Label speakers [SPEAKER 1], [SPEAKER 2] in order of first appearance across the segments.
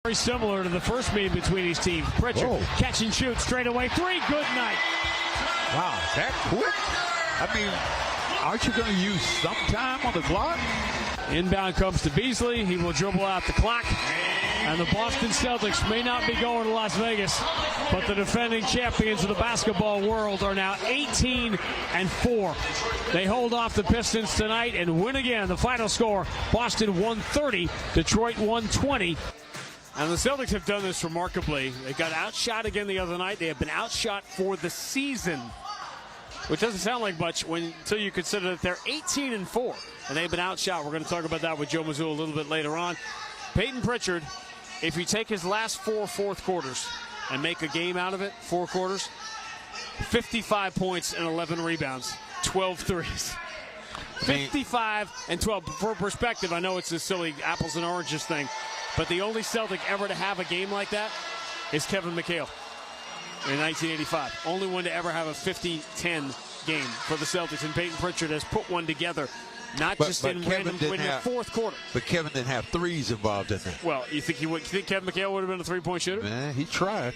[SPEAKER 1] Very similar to the first meeting between these teams. Pritchard, catch and shoot, straight away, three, good night.
[SPEAKER 2] Wow, that quick? I mean, aren't you going to use some time on the clock?
[SPEAKER 1] Inbound comes to Beasley. He will dribble out the clock. And the Boston Celtics may not be going to Las Vegas, but the defending champions of the basketball world are now 18-4. They hold off the Pistons tonight and win again. The final score, Boston 130, Detroit 120. And the Celtics have done this remarkably. They got outshot again the other night. They have been outshot for the season, which doesn't sound like much until you consider that they're 18-4, and they've been outshot. We're going to talk about that with Joe Mazzulla a little bit later on. Peyton Pritchard, if you take his last four fourth quarters and make a game out of it, 4 quarters, 55 points and 11 rebounds, 12 threes. 55 and 12. For perspective, I know it's a silly apples and oranges thing, but the only Celtic ever to have a game like that is Kevin McHale in 1985. Only one to ever have a 50-10 game for the Celtics, and Peyton Pritchard has put one together. Not just in random in the fourth quarter.
[SPEAKER 2] But Kevin didn't have threes involved in that.
[SPEAKER 1] Well, you think Kevin McHale would have been a three-point shooter?
[SPEAKER 2] Man, he tried.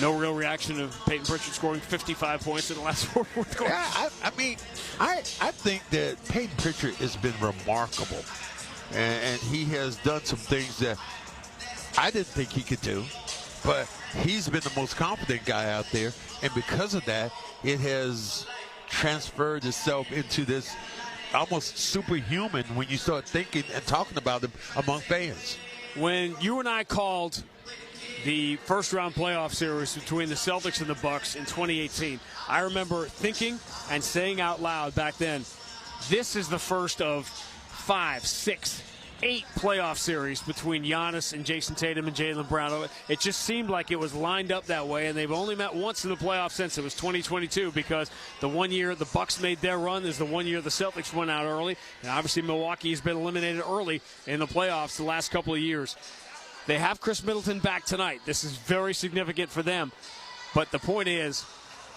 [SPEAKER 1] No real reaction to Peyton Pritchard scoring 55 points in the last four fourth quarters.
[SPEAKER 2] Yeah, I mean, I think that Peyton Pritchard has been remarkable. And he has done some things that I didn't think he could do. But he's been the most confident guy out there. And because of that, it has transferred itself into this almost superhuman when you start thinking and talking about him among fans.
[SPEAKER 1] When you and I called the first-round playoff series between the Celtics and the Bucks in 2018, I remember thinking and saying out loud back then, this is the first of 5, 6, 8 playoff series between Giannis and Jason Tatum and Jaylen Brown. It just seemed like it was lined up that way, and they've only met once in the playoffs since it was 2022, because the one year the Bucks made their run is the one year the Celtics went out early, and obviously Milwaukee has been eliminated early in the playoffs the last couple of years. They have Chris Middleton back tonight. This is very significant for them, but the point is,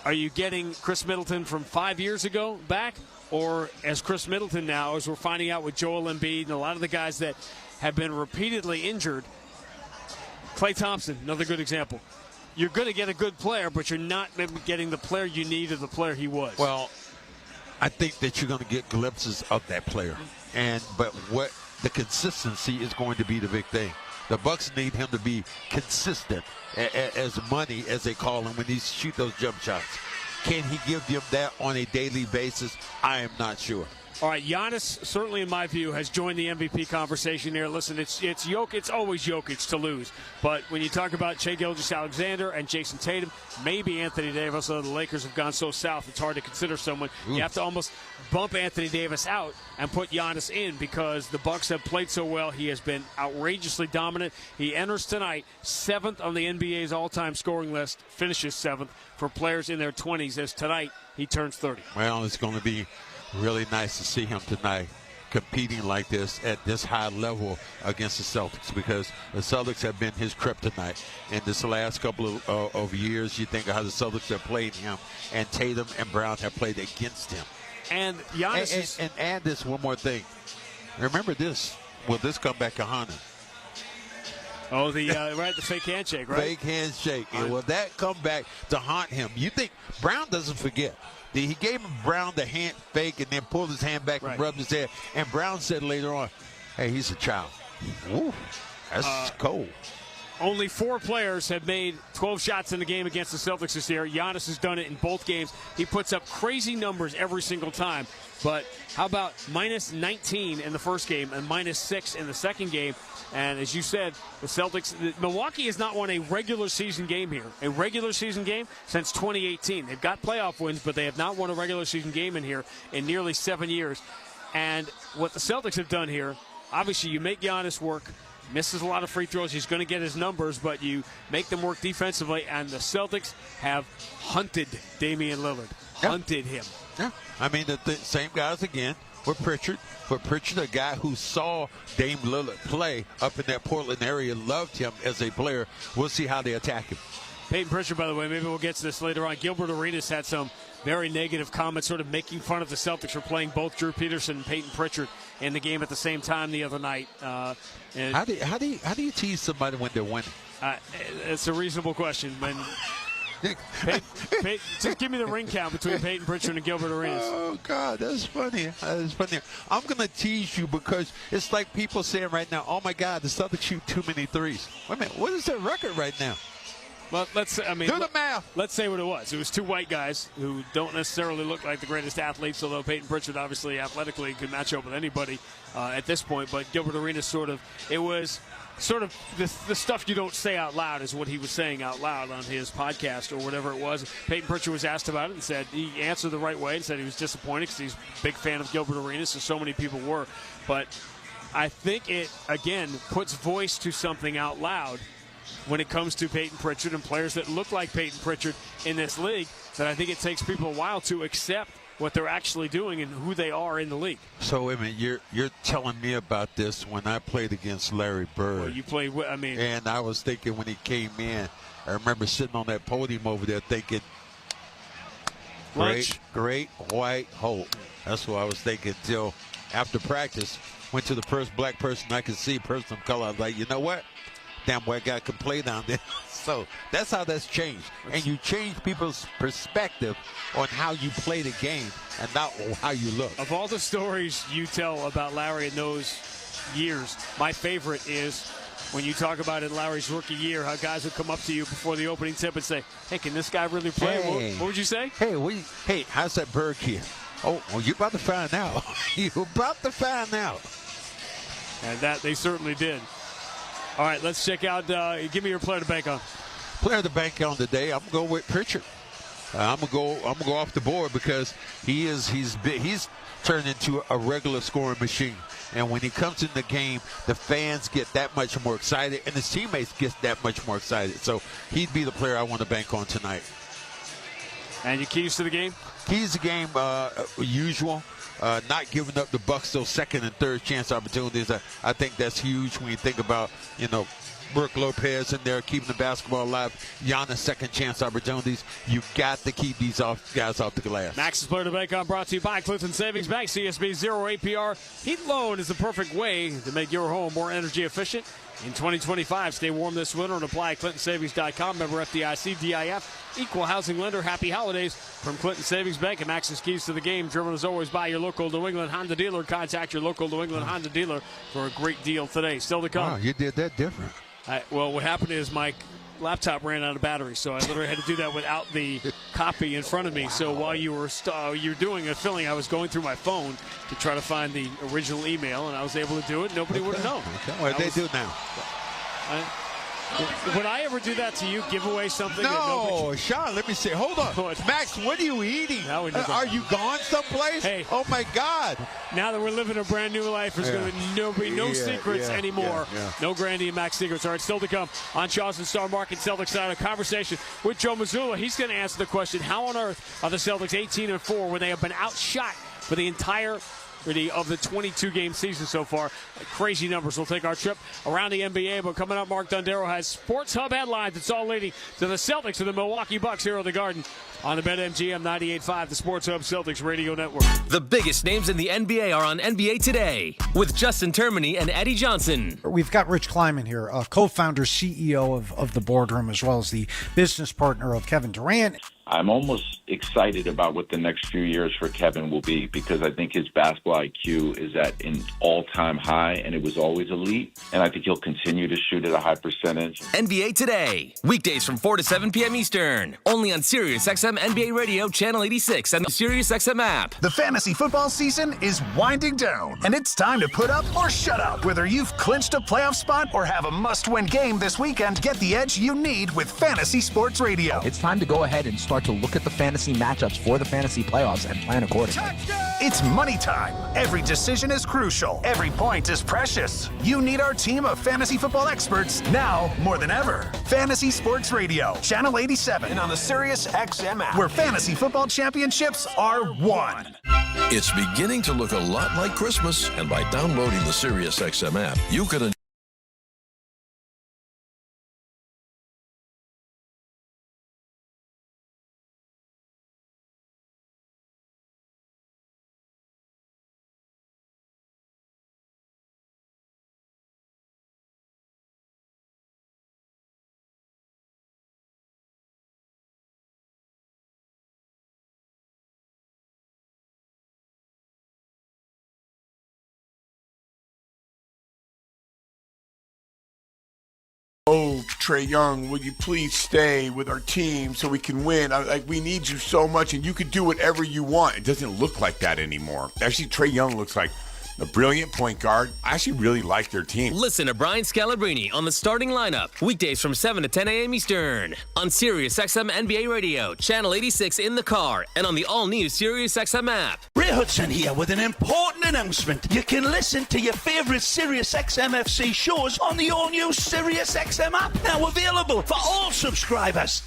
[SPEAKER 1] are you getting Chris Middleton from 5 years ago back? Or as Chris Middleton now, as we're finding out with Joel Embiid and a lot of the guys that have been repeatedly injured. Klay Thompson, another good example. You're going to get a good player, but you're not getting the player you need or the player he was.
[SPEAKER 2] Well, I think that you're going to get glimpses of that player. But what the consistency is going to be the big thing. The Bucks need him to be consistent as money, as they call him, when he shoot those jump shots. Can he give them that on a daily basis? I am not sure.
[SPEAKER 1] All right, Giannis, certainly in my view, has joined the MVP conversation here. Listen, it's always Jokic to lose. But when you talk about Shai Gilgeous-Alexander and Jason Tatum, maybe Anthony Davis, although the Lakers have gone so south, it's hard to consider someone. Ooh. You have to almost bump Anthony Davis out and put Giannis in, because the Bucks have played so well. He has been outrageously dominant. He enters tonight 7th on the NBA's all-time scoring list, finishes 7th for players in their 20s, as tonight he turns 30.
[SPEAKER 2] Well, it's going to be really nice to see him tonight competing like this at this high level against the Celtics, because the Celtics have been his kryptonite in this last couple of years. You think of how the Celtics have played him, and Tatum and Brown have played against him.
[SPEAKER 1] And Giannis
[SPEAKER 2] and add this one more thing. Remember this. Will this come back to haunt him?
[SPEAKER 1] Oh, the fake handshake, right?
[SPEAKER 2] Fake handshake. Will that come back to haunt him? You think Brown doesn't forget? He gave Brown the hand fake and then pulled his hand back and rubbed his head. And Brown said later on, hey, he's a child. Ooh, that's cold.
[SPEAKER 1] Only 4 players have made 12 shots in the game against the Celtics this year. Giannis has done it in both games. He puts up crazy numbers every single time. But how about minus 19 in the first game and minus 6 in the second game? And as you said, the Celtics, Milwaukee has not won a regular season game here. A regular season game since 2018. They've got playoff wins, but they have not won a regular season game in here in nearly 7 years. And what the Celtics have done here, obviously you make Giannis work. Misses a lot of free throws. He's going to get his numbers, but you make them work defensively, and the Celtics have hunted Damian Lillard. Yep. Hunted him.
[SPEAKER 2] Yeah. I mean, the same guys again with Pritchard. For Pritchard, a guy who saw Dame Lillard play up in that Portland area, loved him as a player. We'll see how they attack him.
[SPEAKER 1] Peyton Pritchard, by the way, maybe we'll get to this later on. Gilbert Arenas had some very negative comments, sort of making fun of the Celtics for playing both Drew Peterson and Peyton Pritchard in the game at the same time the other night.
[SPEAKER 2] How do you tease somebody when they're winning?
[SPEAKER 1] It's a reasonable question. When just give me the ring count between Peyton Pritchard and Gilbert Arenas.
[SPEAKER 2] Oh, God, that's funny. That's funny. I'm going to tease you because it's like people saying right now, oh, my God, the Celtics shoot too many threes. Wait a minute, what is their record right now?
[SPEAKER 1] Well, do the math. Let's say what it was. It was two white guys who don't necessarily look like the greatest athletes, although Peyton Pritchard obviously athletically could match up with anybody at this point. But Gilbert Arenas it was sort of the stuff you don't say out loud is what he was saying out loud on his podcast or whatever it was. Peyton Pritchard was asked about it and said he answered the right way and said he was disappointed because he's a big fan of Gilbert Arenas, and so many people were. But I think it, again, puts voice to something out loud when it comes to Peyton Pritchard and players that look like Peyton Pritchard in this league, that I think it takes people a while to accept what they're actually doing and who they are in the league.
[SPEAKER 2] So, I mean, you're telling me about this when I played against Larry Bird.
[SPEAKER 1] Well, you played,
[SPEAKER 2] and I was thinking when he came in, I remember sitting on that podium over there thinking, great white hope. That's what I was thinking till after practice, went to the first black person I could see, person of color. I was like, you know what? Damn white guy can play down there. So that's how that's changed. And you change people's perspective on how you play the game and not how you look.
[SPEAKER 1] Of all the stories you tell about Larry in those years, my favorite is when you talk about in Larry's rookie year, how guys would come up to you before the opening tip and say, hey, can this guy really play?
[SPEAKER 2] Hey.
[SPEAKER 1] What would you say?
[SPEAKER 2] Hey, how's that bird here? Oh, well, you're about to find out. You're about to find out.
[SPEAKER 1] And that they certainly did. All right, let's check out. Give me your player to bank on.
[SPEAKER 2] Player to bank on today. I'm gonna go with Pritchard. I'm gonna go off the board because he's turned into a regular scoring machine. And when he comes in the game, the fans get that much more excited, and his teammates get that much more excited. So he'd be the player I want to bank on tonight.
[SPEAKER 1] And your keys to the game?
[SPEAKER 2] Keys to the game, usual. Not giving up the Bucks those second and third chance opportunities. I think that's huge when you think about, Brook Lopez in there keeping the basketball alive. Giannis second chance opportunities. You got to keep these guys off the glass.
[SPEAKER 1] Max's player to bank on brought to you by Clinton Savings Bank. CSB 0 APR. Heat loan is the perfect way to make your home more energy efficient. In 2025, stay warm this winter and apply at ClintonSavings.com. Member FDIC, DIF, equal housing lender. Happy holidays from Clinton Savings Bank. And Max's keys to the game, driven as always by your local New England Honda dealer. Contact your local New England Honda dealer for a great deal today. Still to come.
[SPEAKER 2] Wow, you did that different.
[SPEAKER 1] Well, what happened is my laptop ran out of battery, so I literally had to do that without the copy in front of me. Wow. So while you were doing a filling, I was going through my phone to try to find the original email, and I was able to do it. Nobody would have known.
[SPEAKER 2] Okay. What they do now?
[SPEAKER 1] Would I ever do that to you? Give away something?
[SPEAKER 2] No, Sean. Let me see. Hold on, Max. What are you eating? Are you gone someplace?
[SPEAKER 1] Hey.
[SPEAKER 2] Oh my God!
[SPEAKER 1] Now that we're living a brand new life, there's going to be no secrets anymore. No Grandy and Max secrets. All right, still to come on Charleston Star Market Celtics side, a conversation with Joe Mazzulla. He's going to answer the question: how on earth are the Celtics 18-4 when they have been outshot for the entire of the 22-game season so far? Crazy numbers. We'll take our trip around the NBA, but coming up, Mark Dondero has Sports Hub headlines. It's all leading to the Celtics and the Milwaukee Bucks here at the Garden on the BetMGM 98.5, the Sports Hub Celtics Radio Network.
[SPEAKER 3] The biggest names in the NBA are on NBA Today with Justin Termini and Eddie Johnson.
[SPEAKER 4] We've got Rich Kleiman here, co-founder, CEO of the Boardroom, as well as the business partner of Kevin Durant.
[SPEAKER 5] I'm almost excited about what the next few years for Kevin will be because I think his basketball IQ is at an all-time high, and it was always elite. And I think he'll continue to shoot at a high percentage.
[SPEAKER 3] NBA Today, weekdays from 4 to 7 p.m. Eastern, only on SiriusXM NBA Radio Channel 86 and the SiriusXM app.
[SPEAKER 6] The fantasy football season is winding down, and it's time to put up or shut up. Whether you've clinched a playoff spot or have a must-win game this weekend, get the edge you need with Fantasy Sports Radio.
[SPEAKER 7] It's time to go ahead and start to look at the fantasy matchups for the fantasy playoffs and plan accordingly.
[SPEAKER 6] It's money time. Every decision is crucial. Every point is precious. You need our team of fantasy football experts now more than ever. Fantasy Sports Radio, Channel 87, and on the SiriusXM app, where fantasy football championships are won.
[SPEAKER 8] It's beginning to look a lot like Christmas, and by downloading the SiriusXM app, you can
[SPEAKER 9] Trae Young, will you please stay with our team so we can win? We need you so much, and you can do whatever you want. It doesn't look like that anymore. Actually, Trae Young looks like a brilliant point guard. I actually really like their team.
[SPEAKER 3] Listen to Brian Scalabrine on the starting lineup, weekdays from 7 to 10 a.m. Eastern, on Sirius XM NBA Radio, Channel 86 in the car, and on the all-new Sirius XM app.
[SPEAKER 10] Ray Hudson here with an important announcement. You can listen to your favorite Sirius XM FC shows on the all-new Sirius XM app, now available for all subscribers.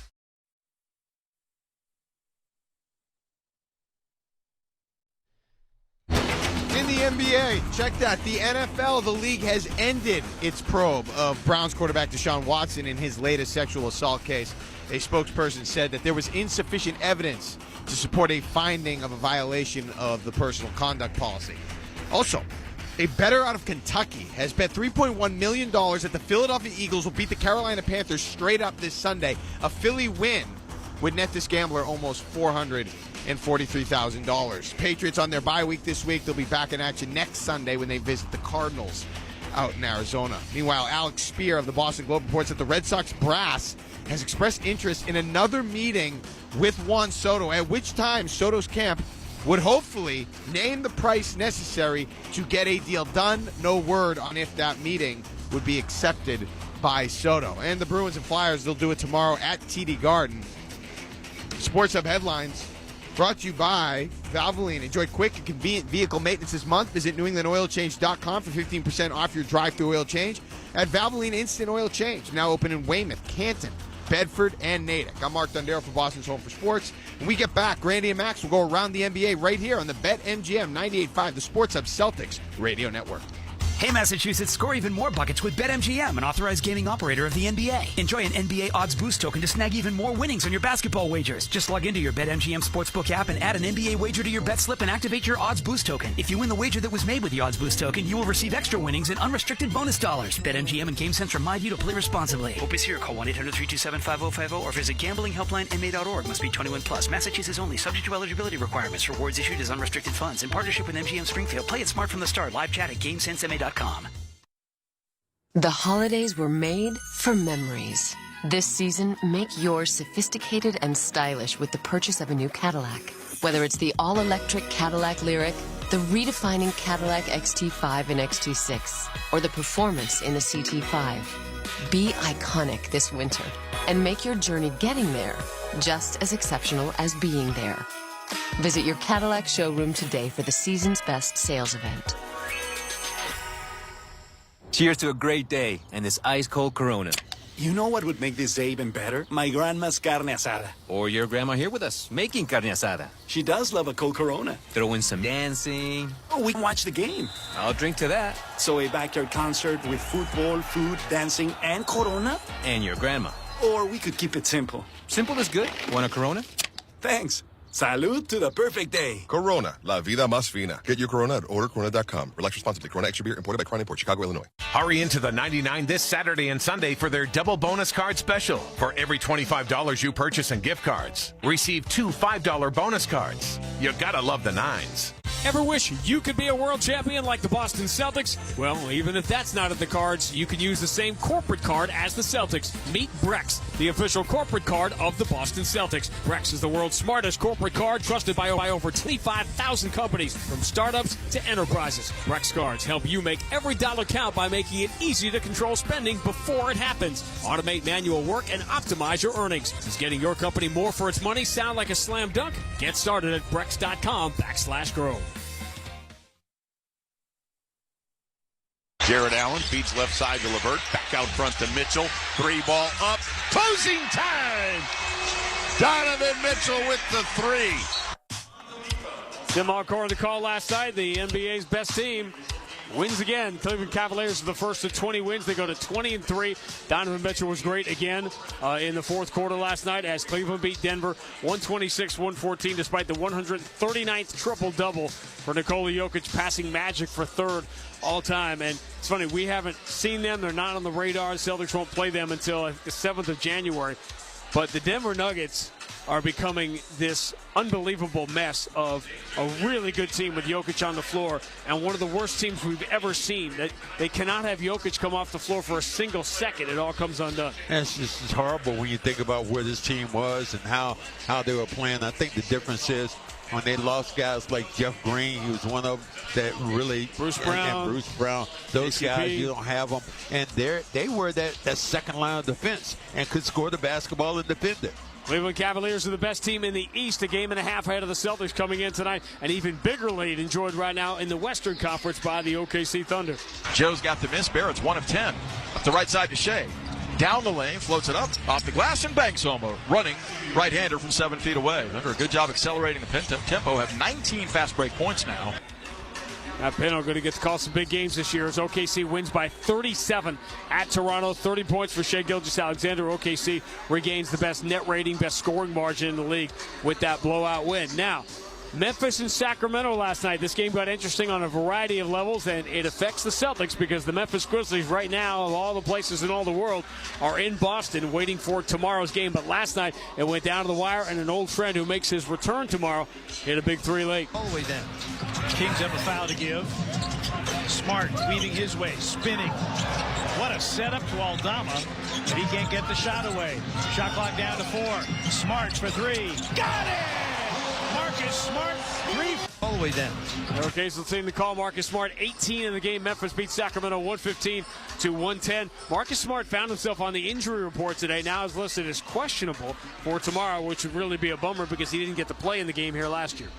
[SPEAKER 11] In the NBA, check that. The NFL, the league has ended its probe of Browns quarterback Deshaun Watson in his latest sexual assault case. A spokesperson said that there was insufficient evidence to support a finding of a violation of the personal conduct policy. Also, a bettor out of Kentucky has bet $3.1 million that the Philadelphia Eagles will beat the Carolina Panthers straight up this Sunday. A Philly win would net this gambler almost $443,000. Patriots on their bye week this week. They'll be back in action next Sunday when they visit the Cardinals out in Arizona. Meanwhile, Alex Spear of the Boston Globe reports that the Red Sox brass has expressed interest in another meeting with Juan Soto, at which time Soto's camp would hopefully name the price necessary to get a deal done. No word on if that meeting would be accepted by Soto. And the Bruins and Flyers, they'll do it tomorrow at TD Garden. Sports Hub headlines brought to you by Valvoline. Enjoy quick and convenient vehicle maintenance this month. Visit NewEnglandOilChange.com for 15% off your drive-through oil change at Valvoline Instant Oil Change. Now open in Weymouth, Canton, Bedford, and Natick. I'm Mark Dondero for Boston's Home for Sports. When we get back, Randy and Max will go around the NBA right here on the BetMGM 98.5, the Sports Hub Celtics Radio Network.
[SPEAKER 12] Hey, Massachusetts, score even more buckets with BetMGM, an authorized gaming operator of the NBA. Enjoy an NBA odds boost token to snag even more winnings on your basketball wagers. Just log into your BetMGM Sportsbook app and add an NBA wager to your bet slip and activate your odds boost token. If you win the wager that was made with the odds boost token, you will receive extra winnings and unrestricted bonus dollars. BetMGM and GameSense remind you to play responsibly. Hope is here. Call 1-800-327-5050 or visit gamblinghelplinema.org. Must be 21 plus. Massachusetts only. Subject to eligibility requirements. Rewards issued as unrestricted funds. In partnership with MGM Springfield. Play it smart from the start. Live chat at GameSenseMA.com.
[SPEAKER 13] The holidays were made for memories. This season, make yours sophisticated and stylish with the purchase of a new Cadillac. Whether it's the all-electric Cadillac Lyric, the redefining Cadillac XT5 and XT6, or the performance in the CT5. Be iconic this winter and make your journey getting there just as exceptional as being there. Visit your Cadillac showroom today for the season's best sales event.
[SPEAKER 14] Cheers to a great day and this ice-cold Corona.
[SPEAKER 15] You know what would make this day even better? My grandma's carne asada.
[SPEAKER 14] Or your grandma here with us, making carne asada.
[SPEAKER 15] She does love a cold Corona.
[SPEAKER 14] Throw in some dancing.
[SPEAKER 15] Oh, we can watch the game.
[SPEAKER 14] I'll drink to that.
[SPEAKER 15] So a backyard concert with football, food, dancing, and Corona?
[SPEAKER 14] And your grandma.
[SPEAKER 15] Or we could keep it simple.
[SPEAKER 14] Simple is good. Want a Corona?
[SPEAKER 15] Thanks. Salud to the perfect day.
[SPEAKER 16] Corona, la vida más fina. Get your Corona at ordercorona.com. Relax responsibly. Corona Extra Beer, imported by Crown Import, Chicago, Illinois.
[SPEAKER 17] Hurry into the 99 this Saturday and Sunday for their double bonus card special. For every $25 you purchase in gift cards, receive 2 $5 bonus cards. You gotta love the nines.
[SPEAKER 1] Ever wish you could be a world champion like the Boston Celtics? Well, even if that's not in the cards, you can use the same corporate card as the Celtics. Meet Brex, the official corporate card of the Boston Celtics. Brex is the world's smartest corporate card, trusted by over 25,000 companies, from startups to enterprises. Brex cards help you make every dollar count by making it easy to control spending before it happens. Automate manual work and optimize your earnings. Does getting your company more for its money sound like a slam dunk? Get started at Brex.com/grow.
[SPEAKER 18] Jared Allen feeds left side to LeVert. Back out front to Mitchell. 3-ball up. Closing time. Donovan Mitchell with the 3.
[SPEAKER 1] Tim Harcourt on the call last night. The NBA's best team wins again. Cleveland Cavaliers are the first of 20 wins. They go to 20-3. Donovan Mitchell was great again in the fourth quarter last night as Cleveland beat Denver 126-114 despite the 139th triple-double for Nikola Jokic, passing Magic for third all time. And it's funny, we haven't seen them. They're not on the radar. The Celtics won't play them until the 7th of January. But the Denver Nuggets are becoming this unbelievable mess of a really good team with Jokic on the floor and one of the worst teams we've ever seen. That they cannot have Jokic come off the floor for a single second. It all comes undone.
[SPEAKER 2] And it's horrible when you think about where this team was and how they were playing. I think the difference is when they lost guys like Jeff Green, he was one of them that really
[SPEAKER 1] Bruce Brown,
[SPEAKER 2] those
[SPEAKER 1] ACP.
[SPEAKER 2] guys, you don't have them, and they were that second line of defense and could score the basketball and defend it.
[SPEAKER 1] Cleveland Cavaliers are the best team in the East, a game and a half ahead of the Celtics coming in tonight. An even bigger lead enjoyed right now in the Western Conference by the OKC Thunder.
[SPEAKER 18] Joe's got the miss. Barrett's 1 of 10. Up the right side to Shea. Down the lane, floats it up, off the glass, and banks almost. Running right-hander from 7 feet away. Thunder, a good job accelerating the tempo. Have 19 fast break points now.
[SPEAKER 1] Now, Pino going to get to call some big games this year as OKC wins by 37 at Toronto. 30 points for Shai Gilgeous-Alexander. OKC regains the best net rating, best scoring margin in the league with that blowout win. Now, Memphis and Sacramento last night. This game got interesting on a variety of levels, and it affects the Celtics because the Memphis Grizzlies right now, of all the places in all the world, are in Boston waiting for tomorrow's game. But last night, it went down to the wire, and an old friend who makes his return tomorrow hit a big three late.
[SPEAKER 19] All the way down. Kings have a foul to give. Smart weaving his way, spinning. What a setup to Aldama, but he can't get the shot away. Shot clock down to 4. Smart for 3. Got it! Marcus Smart, 3 all the way down.
[SPEAKER 1] Okay, so team to call Marcus Smart. 18 in the game. Memphis beat Sacramento 115 to 110. Marcus Smart found himself on the injury report today. Now is listed as questionable for tomorrow, which would really be a bummer because he didn't get to play in the game here last year.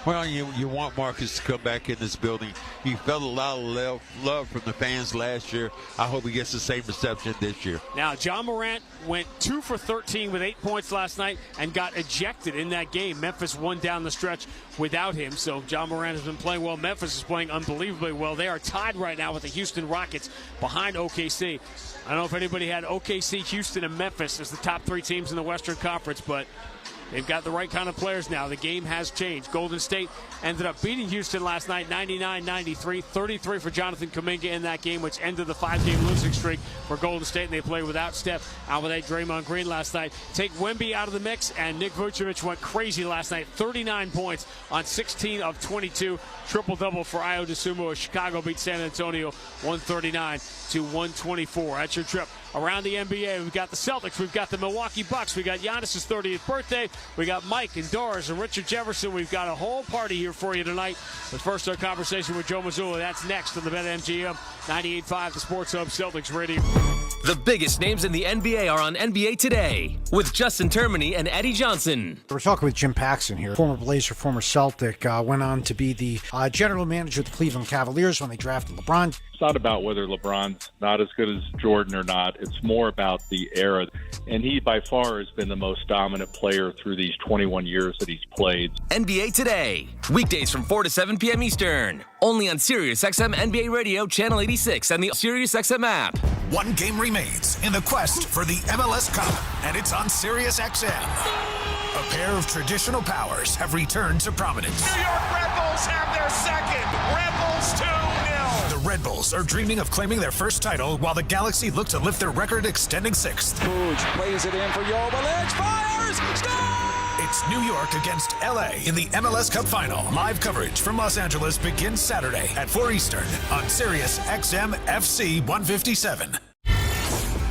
[SPEAKER 2] Well, you want Marcus to come back in this building. He felt a lot of love from the fans last year. I hope he gets the same reception this year.
[SPEAKER 1] Now, John Morant went 2 for 13 with 8 points last night and got ejected in that game. Memphis won down the stretch without him, so John Morant has been playing well. Memphis is playing unbelievably well. They are tied right now with the Houston Rockets behind OKC. I don't know if anybody had OKC, Houston, and Memphis as the top 3 teams in the Western Conference, but they've got the right kind of players now. The game has changed. Golden State ended up beating Houston last night, 99-93. 33 for Jonathan Kuminga in that game, which ended the 5-game losing streak for Golden State. And they played without Steph, out without Draymond Green last night. Take Wemby out of the mix, and Nick Vucevic went crazy last night. 39 points on 16 of 22. Triple-double for Ayo Dosunmu as Chicago beat San Antonio 139 to 124. That's your trip around the NBA. We've got the Celtics. We've got the Milwaukee Bucks. We got Giannis' 30th birthday. We got Mike and Doris and Richard Jefferson. We've got a whole party here for you tonight. But first, our conversation with Joe Mazzulla. That's next on the BetMGM 98.5, the Sports Hub Celtics Radio.
[SPEAKER 3] The biggest names in the NBA are on NBA Today with Justin Termini and Eddie Johnson.
[SPEAKER 4] We're talking with Jim Paxson here, former Blazer, former Celtic, went on to be the general manager of the Cleveland Cavaliers when they drafted LeBron.
[SPEAKER 20] It's not about whether LeBron's not as good as Jordan or not. It's more about the era. And he, by far, has been the most dominant player through these 21 years that he's played.
[SPEAKER 3] NBA Today, weekdays from 4 to 7 p.m. Eastern, only on SiriusXM NBA Radio, Channel 86, and the SiriusXM app.
[SPEAKER 6] One game remains in the quest for the MLS Cup, and it's on SiriusXM. A pair of traditional powers have returned to prominence.
[SPEAKER 10] New York Red Bulls have their second. Red Bulls 2-0.
[SPEAKER 6] The Red Bulls are dreaming of claiming their first title, while the Galaxy look to lift their record-extending sixth.
[SPEAKER 10] Puig plays it in for Jovic, fires, scores!
[SPEAKER 6] It's New York against LA in the MLS Cup Final. Live coverage from Los Angeles begins Saturday at 4 Eastern on SiriusXM FC 157.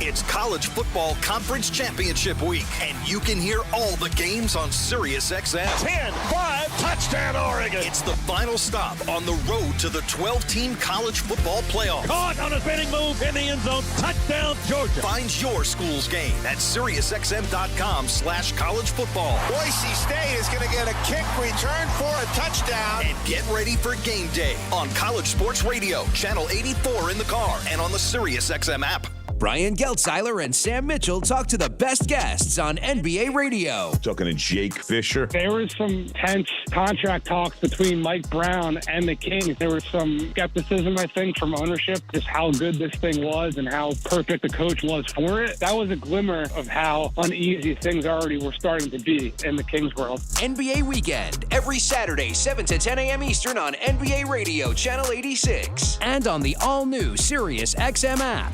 [SPEAKER 21] It's College Football Conference Championship Week, and you can hear all the games on SiriusXM.
[SPEAKER 10] 10-5, touchdown Oregon.
[SPEAKER 21] It's the final stop on the road to the 12-team college football playoff.
[SPEAKER 10] Caught on a spinning move in the end zone, touchdown Georgia.
[SPEAKER 21] Find your school's game at SiriusXM.com/college football.
[SPEAKER 10] Boise State is going to get a kick return for a touchdown.
[SPEAKER 21] And get ready for game day on College Sports Radio, Channel 84 in the car, and on the SiriusXM app.
[SPEAKER 22] Brian Geltzeiler and Sam Mitchell talk to the best guests on NBA radio.
[SPEAKER 23] Talking to Jake Fisher.
[SPEAKER 24] There was some tense contract talks between Mike Brown and the Kings. There was some skepticism, I think, from ownership, just how good this thing was and how perfect the coach was for it. That was a glimmer of how uneasy things already were starting to be in the Kings world.
[SPEAKER 22] NBA Weekend, every Saturday, 7 to 10 a.m. Eastern on NBA Radio, Channel 86. And on the all-new SiriusXM app.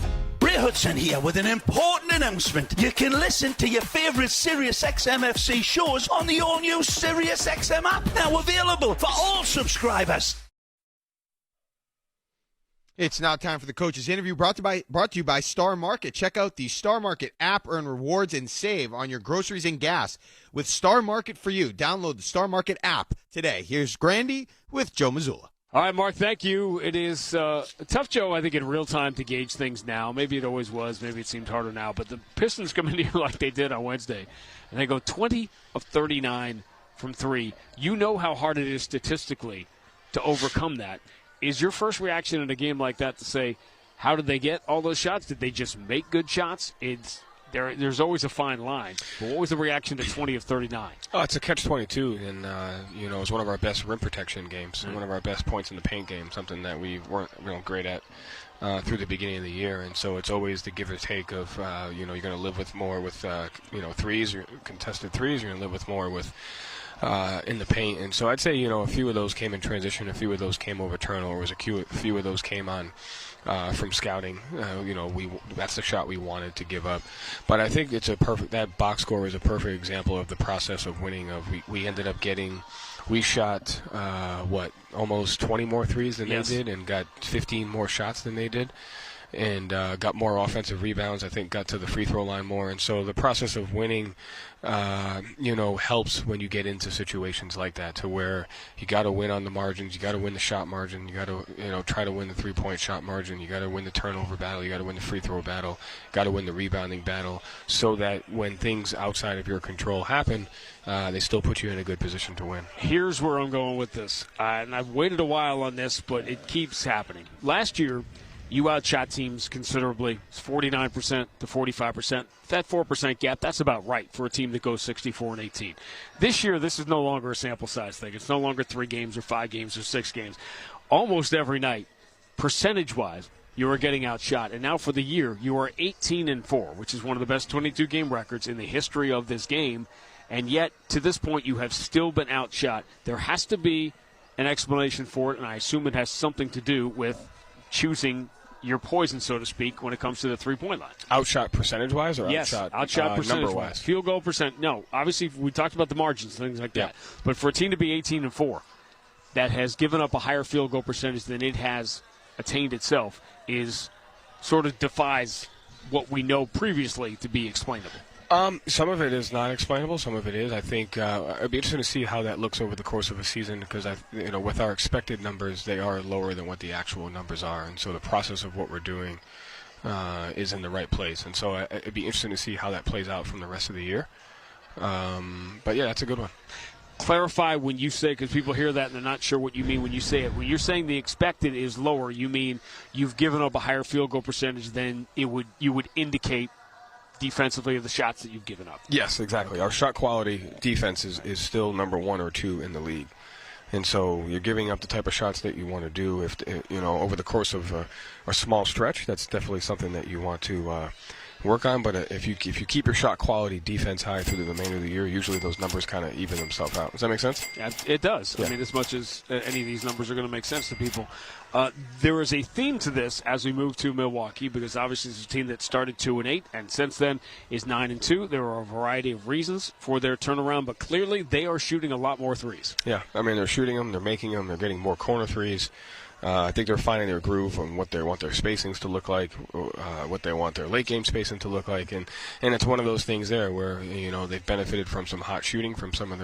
[SPEAKER 10] Ray Hudson here with an important announcement. You can listen to your favourite Sirius XM FC shows on the all-new Sirius XM app, now available for all subscribers.
[SPEAKER 11] It's now time for the coach's interview brought to you by Star Market. Check out the Star Market app, earn rewards, and save on your groceries and gas with Star Market for you. Download the Star Market app today. Here's Grandy with Joe Mazzulla.
[SPEAKER 1] All right, Mark, thank you. It is tough, Joe, I think, in real time to gauge things now. Maybe it always was. Maybe it seemed harder now. But the Pistons come in here like they did on Wednesday, and they go 20 of 39 from three. You know how hard it is statistically to overcome that. Is your first reaction in a game like that to say, how did they get all those shots? Did they just make good shots? There's always a fine line. But what was the reaction to 20 of 39?
[SPEAKER 5] Oh, it's a catch-22, and it's one of our best rim protection games, one of our best points in the paint game, something that we weren't great at through the beginning of the year. And so it's always the give or take of you're going to live with more with threes, or contested threes. You're going to live with more with in the paint. And so I'd say a few of those came in transition, a few of those came over turnovers, a few of those came on from scouting. That's the shot we wanted to give up. But I think that box score is a perfect example of the process of winning. We ended up we shot almost 20 more threes than they did, and got 15 more shots than they did, and got more offensive rebounds. I think got to the free throw line more. And so the process of winning helps when you get into situations like that, to where you got to win on the margins, you got to win the shot margin, you got to try to win the 3-point shot margin, you got to win the turnover battle, you got to win the free throw battle, got to win the rebounding battle, so that when things outside of your control happen, they still put you in a good position to win.
[SPEAKER 1] Here's where I'm going with this, and I've waited a while on this, but it keeps happening. Last year, you outshot teams considerably. It's 49% to 45%. That 4% gap, that's about right for a team that goes 64-18. This year, this is no longer a sample size thing. It's no longer 3 games or 5 games or 6 games. Almost every night, percentage-wise, you are getting outshot. And now for the year, you are 18-4, which is one of the best 22-game records in the history of this game. And yet, to this point, you have still been outshot. There has to be an explanation for it, and I assume it has something to do with choosing your poison, so to speak, when it comes to the 3-point line.
[SPEAKER 5] Outshot percentage-wise, or
[SPEAKER 1] yes, outshot percentage-wise. Field goal percent. No, obviously we talked about the margins, things like that. But for a team to be 18-4 that has given up a higher field goal percentage than it has attained itself is sort of defies what we know previously to be explainable.
[SPEAKER 5] Some of it is not explainable. Some of it is. I think it'd be interesting to see how that looks over the course of a season, because with our expected numbers, they are lower than what the actual numbers are, and so the process of what we're doing is in the right place. And so it'd be interesting to see how that plays out from the rest of the year. But yeah, that's a good one.
[SPEAKER 1] Clarify when you say, because people hear that and they're not sure what you mean when you say it. When you're saying the expected is lower, you mean you've given up a higher field goal percentage than you would indicate defensively of the shots that you've given up.
[SPEAKER 5] Yes, exactly. Our shot quality defense is still number 1 or 2 in the league. And so you're giving up the type of shots that you want to do. If over the course of a small stretch, that's definitely something that you want to work on. But if you keep your shot quality defense high through the remainder of the year, usually those numbers kind of even themselves out. Does that make sense?
[SPEAKER 1] Yeah, it does.
[SPEAKER 5] Yeah.
[SPEAKER 1] I mean, as much as any of these numbers are going to make sense to people. There is a theme to this as we move to Milwaukee, because obviously it's a team that started 2-8 and since then is 9-2. There are a variety of reasons for their turnaround, but clearly they are shooting a lot more threes.
[SPEAKER 5] Yeah, I mean, they're shooting them, they're making them, they're getting more corner threes. I think they're finding their groove on what they want their spacings to look like, what they want their late game spacing to look like, and it's one of those things there where they've benefited from some hot shooting from some of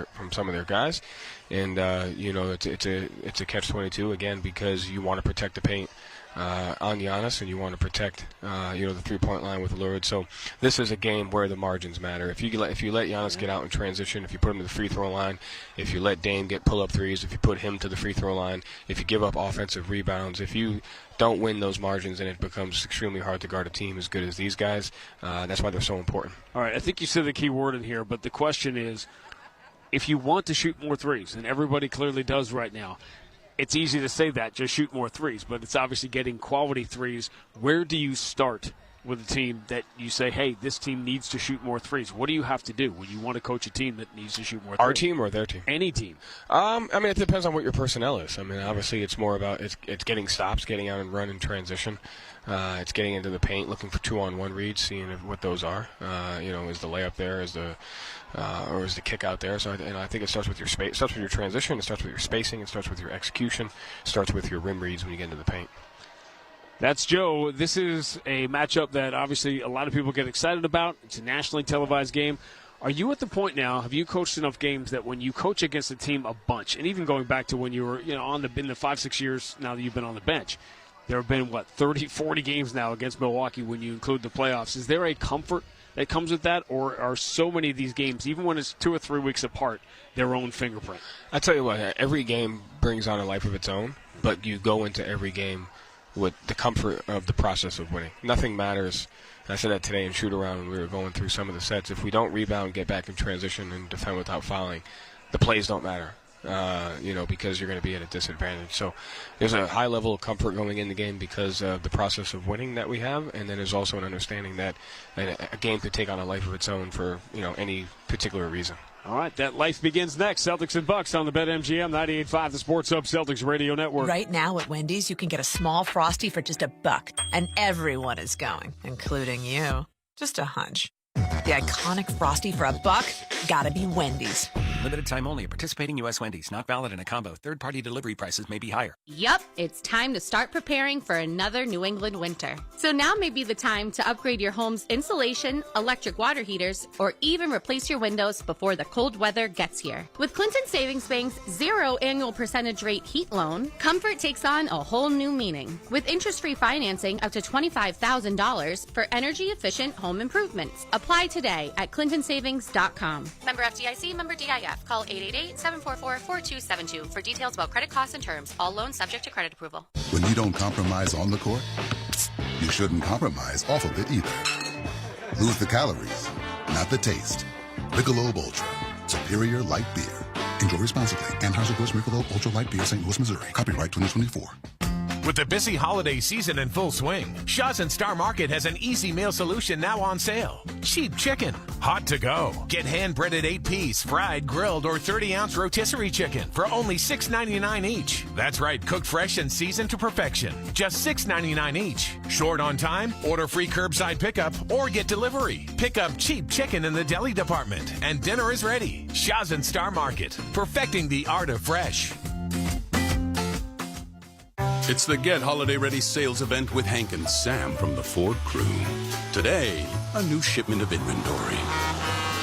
[SPEAKER 5] their guys, and it's a catch-22 again, because you want to protect the paint on Giannis, and you want to protect the 3-point line with Lurid. So this is a game where the margins matter. If you let Giannis get out in transition, if you put him to the free throw line, if you let Dame get pull-up threes, if you put him to the free throw line, if you give up offensive rebounds, if you don't win those margins, and it becomes extremely hard to guard a team as good as these guys. That's why they're so important.
[SPEAKER 1] All right, I think you said the key word in here, but the question is, if you want to shoot more threes, and everybody clearly does right now, it's easy to say that, just shoot more threes, but it's obviously getting quality threes. Where do you start with a team that you say, hey, this team needs to shoot more threes? What do you have to do when you want to coach a team that needs to shoot more threes?
[SPEAKER 5] Our team or their team?
[SPEAKER 1] Any team.
[SPEAKER 5] I mean, it depends on what your personnel is. I mean, obviously it's more about it's getting stops, getting out and run in transition. It's getting into the paint, looking for 2-on-1 reads, seeing what those are. Is the layup there? Or is the kick out there? So I think it starts with your space. It starts with your transition. It starts with your spacing. It starts with your execution. It starts with your rim reads when you get into the paint.
[SPEAKER 1] That's Joe. This is a matchup that obviously a lot of people get excited about. It's a nationally televised game. Are you at the point now, have you coached enough games that when you coach against a team a bunch, and even going back to when you were in the 5-6 years now that you've been on the bench, there have been, 30, 40 games now against Milwaukee when you include the playoffs. Is there a comfort that comes with that, or are so many of these games, even when it's 2 or 3 weeks apart, their own fingerprint?
[SPEAKER 5] I tell you what, every game brings on a life of its own, but you go into every game with the comfort of the process of winning. Nothing matters. I said that today in shoot-around when we were going through some of the sets. If we don't rebound, get back in transition, and defend without fouling, the plays don't matter. Because you're going to be at a disadvantage. So there's a high level of comfort going in the game because of the process of winning that we have, and then there's also an understanding that a game could take on a life of its own for any particular reason.
[SPEAKER 1] All right, that life begins next. Celtics and Bucks on the BetMGM 98.5, the Sports Hub Celtics Radio Network.
[SPEAKER 7] Right now at Wendy's, you can get a small Frosty for just $1, and everyone is going, including you. Just a hunch. The iconic Frosty for $1, gotta be Wendy's.
[SPEAKER 12] Limited time only at participating U.S. Wendy's. Not valid in a combo. Third-party delivery prices may be higher.
[SPEAKER 8] Yup, it's time to start preparing for another New England winter. So now may be the time to upgrade your home's insulation, electric water heaters, or even replace your windows before the cold weather gets here. With Clinton Savings Bank's 0 annual percentage rate heat loan, comfort takes on a whole new meaning. With interest-free financing up to $25,000 for energy-efficient home improvements. Apply today at clintonsavings.com. Member FDIC, member DIF. Call 888-744-4272 for details about credit costs and terms. All loans subject to credit approval.
[SPEAKER 9] When you don't compromise on the court, you shouldn't compromise off of it either. Lose the calories, not the taste. Michelob Ultra, superior light beer. Enjoy responsibly. Anheuser-Busch Michelob Ultra Light Beer, St. Louis, Missouri. Copyright 2024.
[SPEAKER 17] With the busy holiday season in full swing, Shaw's and Star Market has an easy meal solution now on sale. Cheap chicken, hot to go. Get hand-breaded 8-piece, fried, grilled, or 30-ounce rotisserie chicken for only $6.99 each. That's right, cooked fresh and seasoned to perfection. Just $6.99 each. Short on time? Order free curbside pickup or get delivery. Pick up cheap chicken in the deli department, and dinner is ready. Shaw's and Star Market, perfecting the art of fresh.
[SPEAKER 23] It's the Get Holiday Ready sales event with Hank and Sam from the Ford crew. Today, a new shipment of inventory.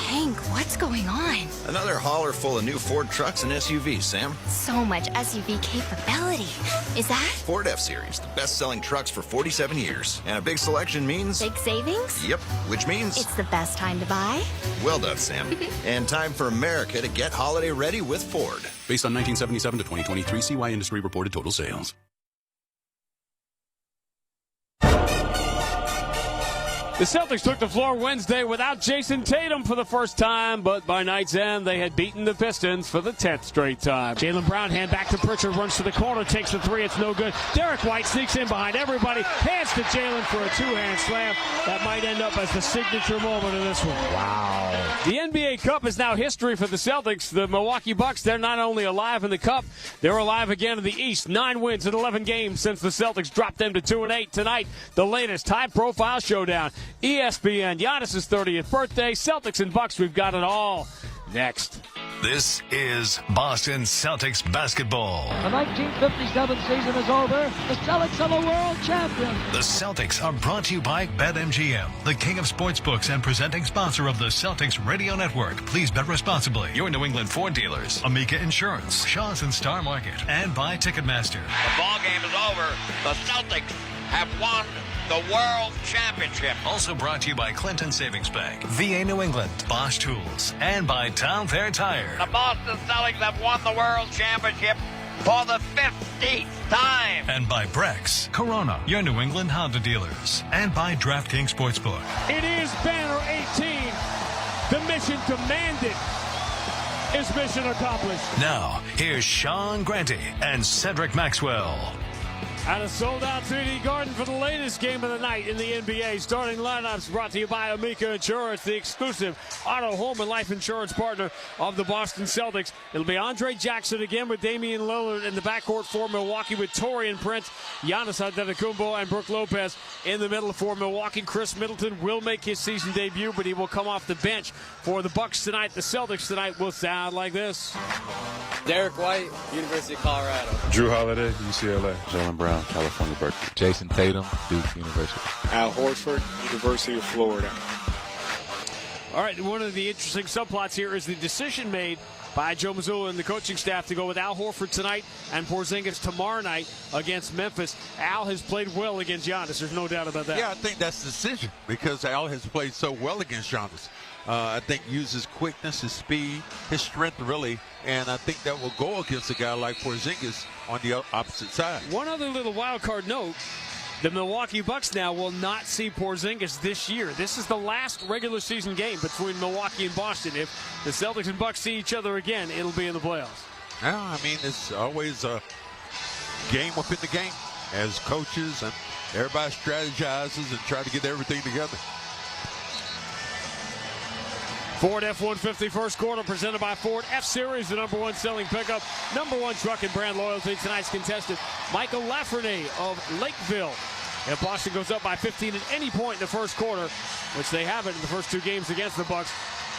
[SPEAKER 25] Hank, what's going on?
[SPEAKER 26] Another hauler full of new Ford trucks and SUVs, Sam.
[SPEAKER 25] So much SUV capability. Is that?
[SPEAKER 26] Ford F-Series, the best-selling trucks for 47 years. And a big selection means...
[SPEAKER 25] Big savings?
[SPEAKER 26] Yep, which means...
[SPEAKER 25] It's the best time to buy?
[SPEAKER 26] Well done, Sam. And time for America to get holiday ready with Ford.
[SPEAKER 23] Based on 1977 to 2023 CY Industry reported total sales.
[SPEAKER 1] The Celtics took the floor Wednesday without Jason Tatum for the first time, but by night's end, they had beaten the Pistons for the 10th straight time. Jaylen Brown, hand back to Pritchard, runs to the corner, takes the three, it's no good. Derek White sneaks in behind everybody, hands to Jaylen for a two-hand slam. That might end up as the signature moment of this one. Wow. The NBA Cup is now history for the Celtics. The Milwaukee Bucks, they're not only alive in the Cup, they're alive again in the East. 9 wins in 11 games since the Celtics dropped them to 2-8. Tonight, the latest high-profile showdown. ESPN, Giannis' 30th birthday, Celtics and Bucks, we've got it all next.
[SPEAKER 27] This is Boston Celtics basketball.
[SPEAKER 28] The 1957 season is over. The Celtics are the world champions.
[SPEAKER 27] The Celtics are brought to you by BetMGM, the king of sportsbooks and presenting sponsor of the Celtics Radio Network. Please bet responsibly. Your New England Ford dealers, Amica Insurance, Shaw's and Star Market, and by Ticketmaster.
[SPEAKER 29] The ball game is over. The Celtics have won the World Championship.
[SPEAKER 27] Also brought to you by Clinton Savings Bank, VA New England, Bosch Tools, and by Town Fair Tire.
[SPEAKER 29] The Boston Celtics have won the World Championship for the 15th time.
[SPEAKER 27] And by Brex, Corona, your New England Honda dealers. And by DraftKings Sportsbook.
[SPEAKER 1] It is banner 18. The mission demanded is mission accomplished.
[SPEAKER 27] Now, here's Sean Grante and Cedric Maxwell.
[SPEAKER 1] At a sold-out 3D Garden for the latest game of the night in the NBA. Starting lineups brought to you by Amica Insurance, the exclusive auto, home, and life insurance partner of the Boston Celtics. It'll be Andre Jackson again with Damian Lillard in the backcourt for Milwaukee with Taurean Prince, Giannis Antetokounmpo, and Brook Lopez in the middle for Milwaukee. Chris Middleton will make his season debut, but he will come off the bench for the Bucks tonight. The Celtics tonight will sound like this.
[SPEAKER 2] Derek White, University of Colorado.
[SPEAKER 4] Drew Holiday, UCLA. Jaylen Brown, California Berkeley.
[SPEAKER 13] Jason Tatum, Duke University.
[SPEAKER 4] Al Horford, University of Florida.
[SPEAKER 1] All right, one of the interesting subplots here is the decision made by Joe Mazzulla and the coaching staff to go with Al Horford tonight and Porzingis tomorrow night against Memphis. Al has played well against Giannis. There's no doubt about that.
[SPEAKER 14] Yeah, I think that's the decision because Al has played so well against Giannis. I think uses quickness, his speed, his strength really, and I think that will go against a guy like Porzingis on the opposite side.
[SPEAKER 1] One other little wild card note. The Milwaukee Bucks now will not see Porzingis this year. This is the last regular season game between Milwaukee and Boston. If the Celtics and Bucks see each other again, it'll be in the playoffs.
[SPEAKER 14] Yeah, I mean, it's always a game within the game as coaches and everybody strategizes and try to get everything together.
[SPEAKER 1] Ford F-150 first quarter presented by Ford F-Series, the #1 selling pickup, #1 truck and brand loyalty. Tonight's contestant, Michael Lafreniere of Lakeville. If Boston goes up by 15 at any point in the first quarter, which they haven't in the first two games against the Bucks,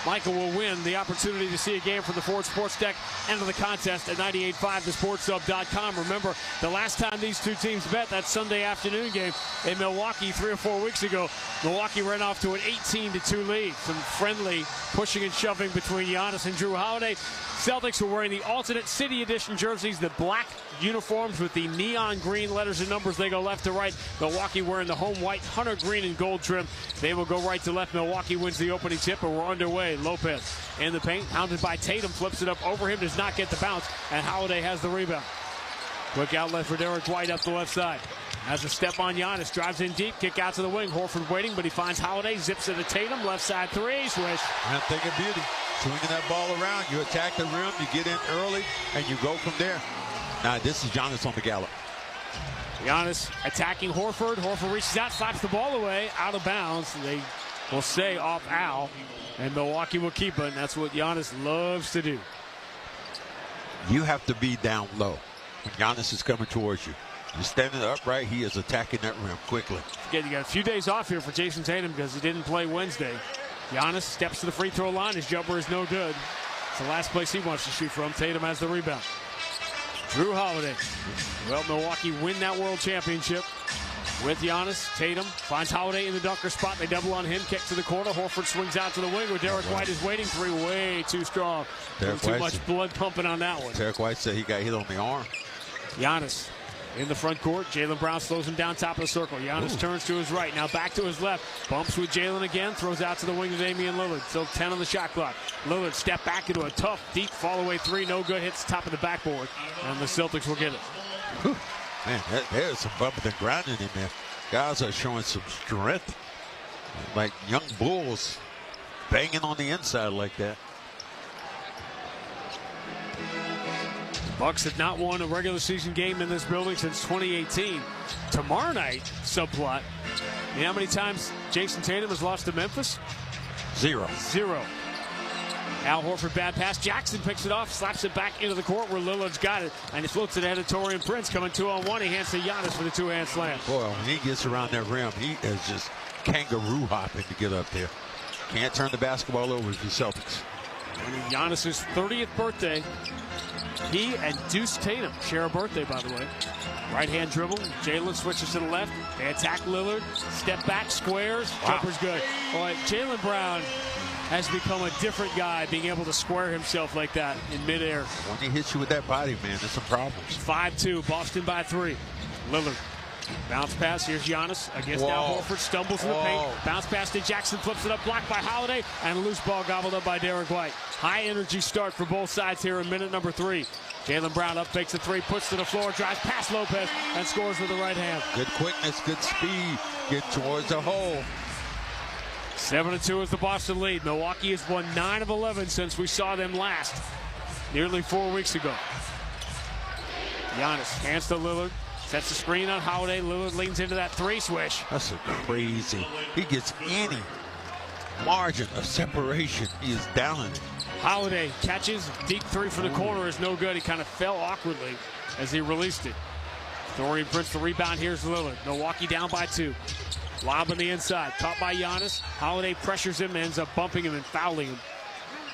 [SPEAKER 1] Michael will win the opportunity to see a game from the Ford Sports Deck. Enter the contest at 985thesportshub.com. Remember, the last time these two teams met, that Sunday afternoon game in Milwaukee 3 or 4 weeks ago, Milwaukee ran off to an 18-2 lead. Some friendly pushing and shoving between Giannis and Drew Holiday. Celtics were wearing the alternate City Edition jerseys, the black uniforms with the neon green letters and numbers. They go left to right. Milwaukee wearing the home white hunter green and gold trim. They will go right to left. Milwaukee wins the opening tip, and we're underway. Lopez in the paint, hounded by Tatum, flips it up over him, does not get the bounce, and Holiday has the rebound. Quick outlet for Derek White up the left side. Has a step on Giannis, drives in deep, kick out to the wing. Horford waiting, but he finds Holiday, zips it to Tatum, left side three, swish.
[SPEAKER 14] And think of beauty. Swinging that ball around, you attack the rim, you get in early, and you go from there. Now, this is Giannis on the gallop.
[SPEAKER 1] Giannis attacking Horford. Horford reaches out, slaps the ball away, out of bounds. They will say off Al, and Milwaukee will keep it, and that's what Giannis loves to do.
[SPEAKER 14] You have to be down low when Giannis is coming towards you. You're standing upright, he is attacking that rim quickly.
[SPEAKER 1] Again, you got a few days off here for Jason Tatum because he didn't play Wednesday. Giannis steps to the free throw line. His jumper is no good. It's the last place he wants to shoot from. Tatum has the rebound. Drew Holiday. Well, Milwaukee win that world championship with Giannis. Tatum finds Holiday in the dunker spot. They double on him. Kick to the corner. Horford swings out to the wing where Derek White is waiting. Three way too strong. Too much blood pumping on that one.
[SPEAKER 14] Derek White said he got hit on the arm.
[SPEAKER 1] Giannis in the front court. Jaylen Brown slows him down top of the circle. Giannis turns to his right. Now back to his left. Bumps with Jaylen again. Throws out to the wing to Damian Lillard. Still 10 on the shot clock. Lillard step back into a tough, deep fall-away three. No good. Hits the top of the backboard. And the Celtics will get it.
[SPEAKER 14] Whew. Man, there's some bumping and grinding in there. Guys are showing some strength. Like young bulls banging on the inside like that.
[SPEAKER 1] Bucks have not won a regular season game in this building since 2018. Tomorrow night, subplot. You know how many times Jason Tatum has lost to Memphis?
[SPEAKER 14] 0.
[SPEAKER 1] Al Horford, bad pass. Jackson picks it off, slaps it back into the court where Lillard's got it, and he floats it ahead of Taurean Prince. Coming 2-on-1, he hands to Giannis for the two-hand slam.
[SPEAKER 14] Boy, when he gets around that rim, he is just kangaroo hopping to get up there. Can't turn the basketball over to the Celtics.
[SPEAKER 1] Giannis' 30th birthday. He and Deuce Tatum share a birthday, by the way. Right-hand dribble. Jaylen switches to the left. They attack Lillard. Step back, squares. Wow. Jumper's good. Boy, Jaylen Brown has become a different guy, being able to square himself like that in midair.
[SPEAKER 14] When he hits you with that body, man, there's some problems.
[SPEAKER 1] 5-2, Boston by 3. Lillard. Bounce pass. Here's Giannis against Al Horford. Stumbles in the paint. Bounce pass to Jackson. Flips it up. Blocked by Holiday. And a loose ball gobbled up by Derek White. High energy start for both sides here in minute number 3. Jaylen Brown up, fakes a three, puts to the floor, drives past Lopez, and scores with the right hand.
[SPEAKER 14] Good quickness, good speed. Get towards the hole.
[SPEAKER 1] 7-2 is the Boston lead. Milwaukee has won 9 of 11 since we saw them last, nearly 4 weeks ago. Giannis hands to Lillard. Sets the screen on Holiday. Lillard leans into that three swish.
[SPEAKER 14] That's a crazy. He gets any margin of separation. He is down in it.
[SPEAKER 1] Holiday catches. Deep three from the corner is no good. He kind of fell awkwardly as he released it. Taurean Prince the rebound. Here's Lillard. Milwaukee down by 2. Lob on the inside. Caught by Giannis. Holiday pressures him, ends up bumping him and fouling him.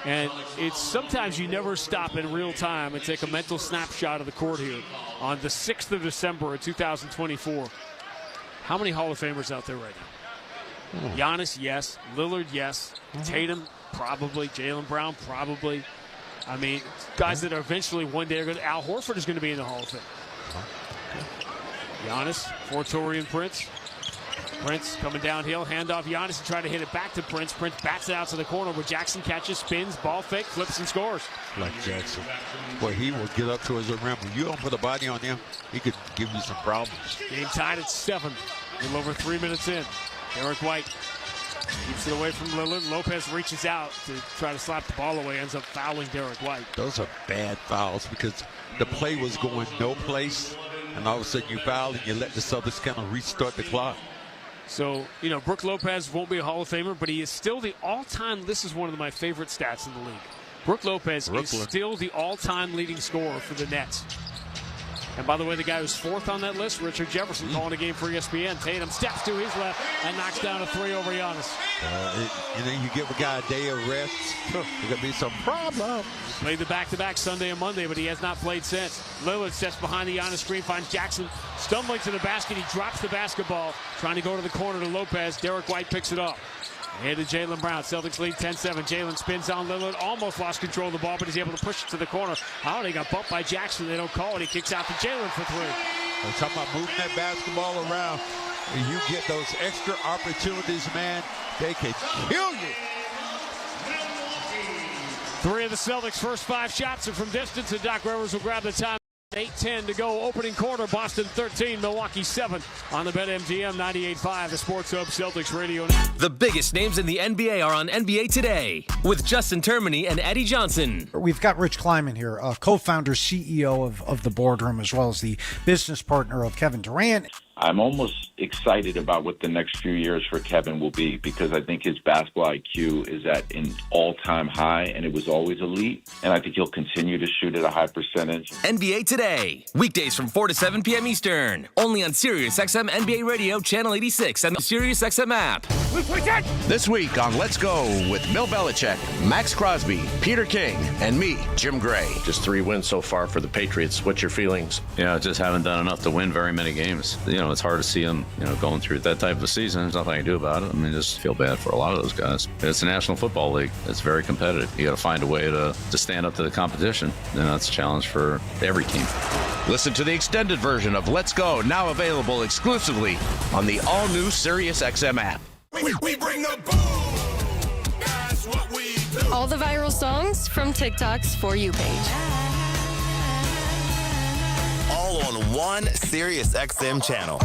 [SPEAKER 1] And it's sometimes you never stop in real time and take a mental snapshot of the court here on the 6th of December of 2024. How many Hall of Famers out there right now? Giannis, yes. Lillard, yes. Tatum, probably. Jaylen Brown, probably. I mean, guys that are eventually one day are going to. Al Horford is going to be in the Hall of Fame. Giannis for Taurean Prince. Prince coming downhill, handoff Giannis and trying to hit it back to Prince. Prince bats it out to the corner where Jackson catches, spins, ball fake, flips and scores.
[SPEAKER 14] Like Jackson. Boy, he will get up to his rim. When you don't put a body on him, he could give you some problems.
[SPEAKER 1] Game tied at 7. A little over 3 minutes in. Derek White keeps it away from Lillard. Lopez reaches out to try to slap the ball away, ends up fouling Derek White.
[SPEAKER 14] Those are bad fouls because the play was going no place, and all of a sudden you foul and you let the Celtics kind of restart the clock.
[SPEAKER 1] So, you know, Brook Lopez won't be a Hall of Famer, but he is still the all-time, this is one of my favorite stats in the league. Brook Lopez is still the all-time leading scorer for the Nets. And by the way, the guy who's 4th on that list, Richard Jefferson, calling a game for ESPN. Tatum steps to his left and knocks down a 3 over Giannis.
[SPEAKER 14] And then you give a guy a day of rest, there's going to be some problem.
[SPEAKER 1] Played the back-to-back Sunday and Monday, but he has not played since. Lillard steps behind the Giannis screen, finds Jackson stumbling to the basket. He drops the basketball, trying to go to the corner to Lopez. Derek White picks it up. Ahead to Jaylen Brown. Celtics lead 10-7. Jaylen spins on Lillard. Almost lost control of the ball, but he's able to push it to the corner. Holiday got bumped by Jackson. They don't call it. He kicks out to Jaylen for 3.
[SPEAKER 14] We're talking about moving that basketball around. And you get those extra opportunities, man, they can kill you.
[SPEAKER 1] 3 of the Celtics' first 5 shots are from distance, and Doc Rivers will grab the time. 8:10 to go. Opening quarter. Boston 13, Milwaukee 7 on the BetMGM 98.5, the Sports Hub Celtics Radio.
[SPEAKER 22] The biggest names in the NBA are on NBA Today with Justin Termini and Eddie Johnson.
[SPEAKER 3] We've got Rich Kleiman here, co-founder, CEO of the Boardroom, as well as the business partner of Kevin Durant.
[SPEAKER 6] I'm almost excited about what the next few years for Kevin will be because I think his basketball IQ is at an all-time high, and it was always elite. And I think he'll continue to shoot at a high percentage.
[SPEAKER 22] NBA Today, weekdays from 4 to 7 p.m. Eastern, only on SiriusXM NBA Radio, Channel 86, and the SiriusXM app.
[SPEAKER 15] This week on Let's Go with Bill Belichick, Max Crosby, Peter King, and me, Jim Gray.
[SPEAKER 16] Just 3 wins so far for the Patriots. What's your feelings?
[SPEAKER 18] Yeah, just haven't done enough to win very many games. You know, it's hard to see them, going through that type of a season. There's nothing I can do about it. I mean, just feel bad for a lot of those guys. It's the National Football League. It's very competitive. You got to find a way to stand up to the competition. That's a challenge for every team.
[SPEAKER 15] Listen to the extended version of Let's Go, now available exclusively on the all-new SiriusXM app.
[SPEAKER 19] We bring the boom. That's what we do.
[SPEAKER 20] All the viral songs from TikTok's For You page.
[SPEAKER 19] All on one SiriusXM channel.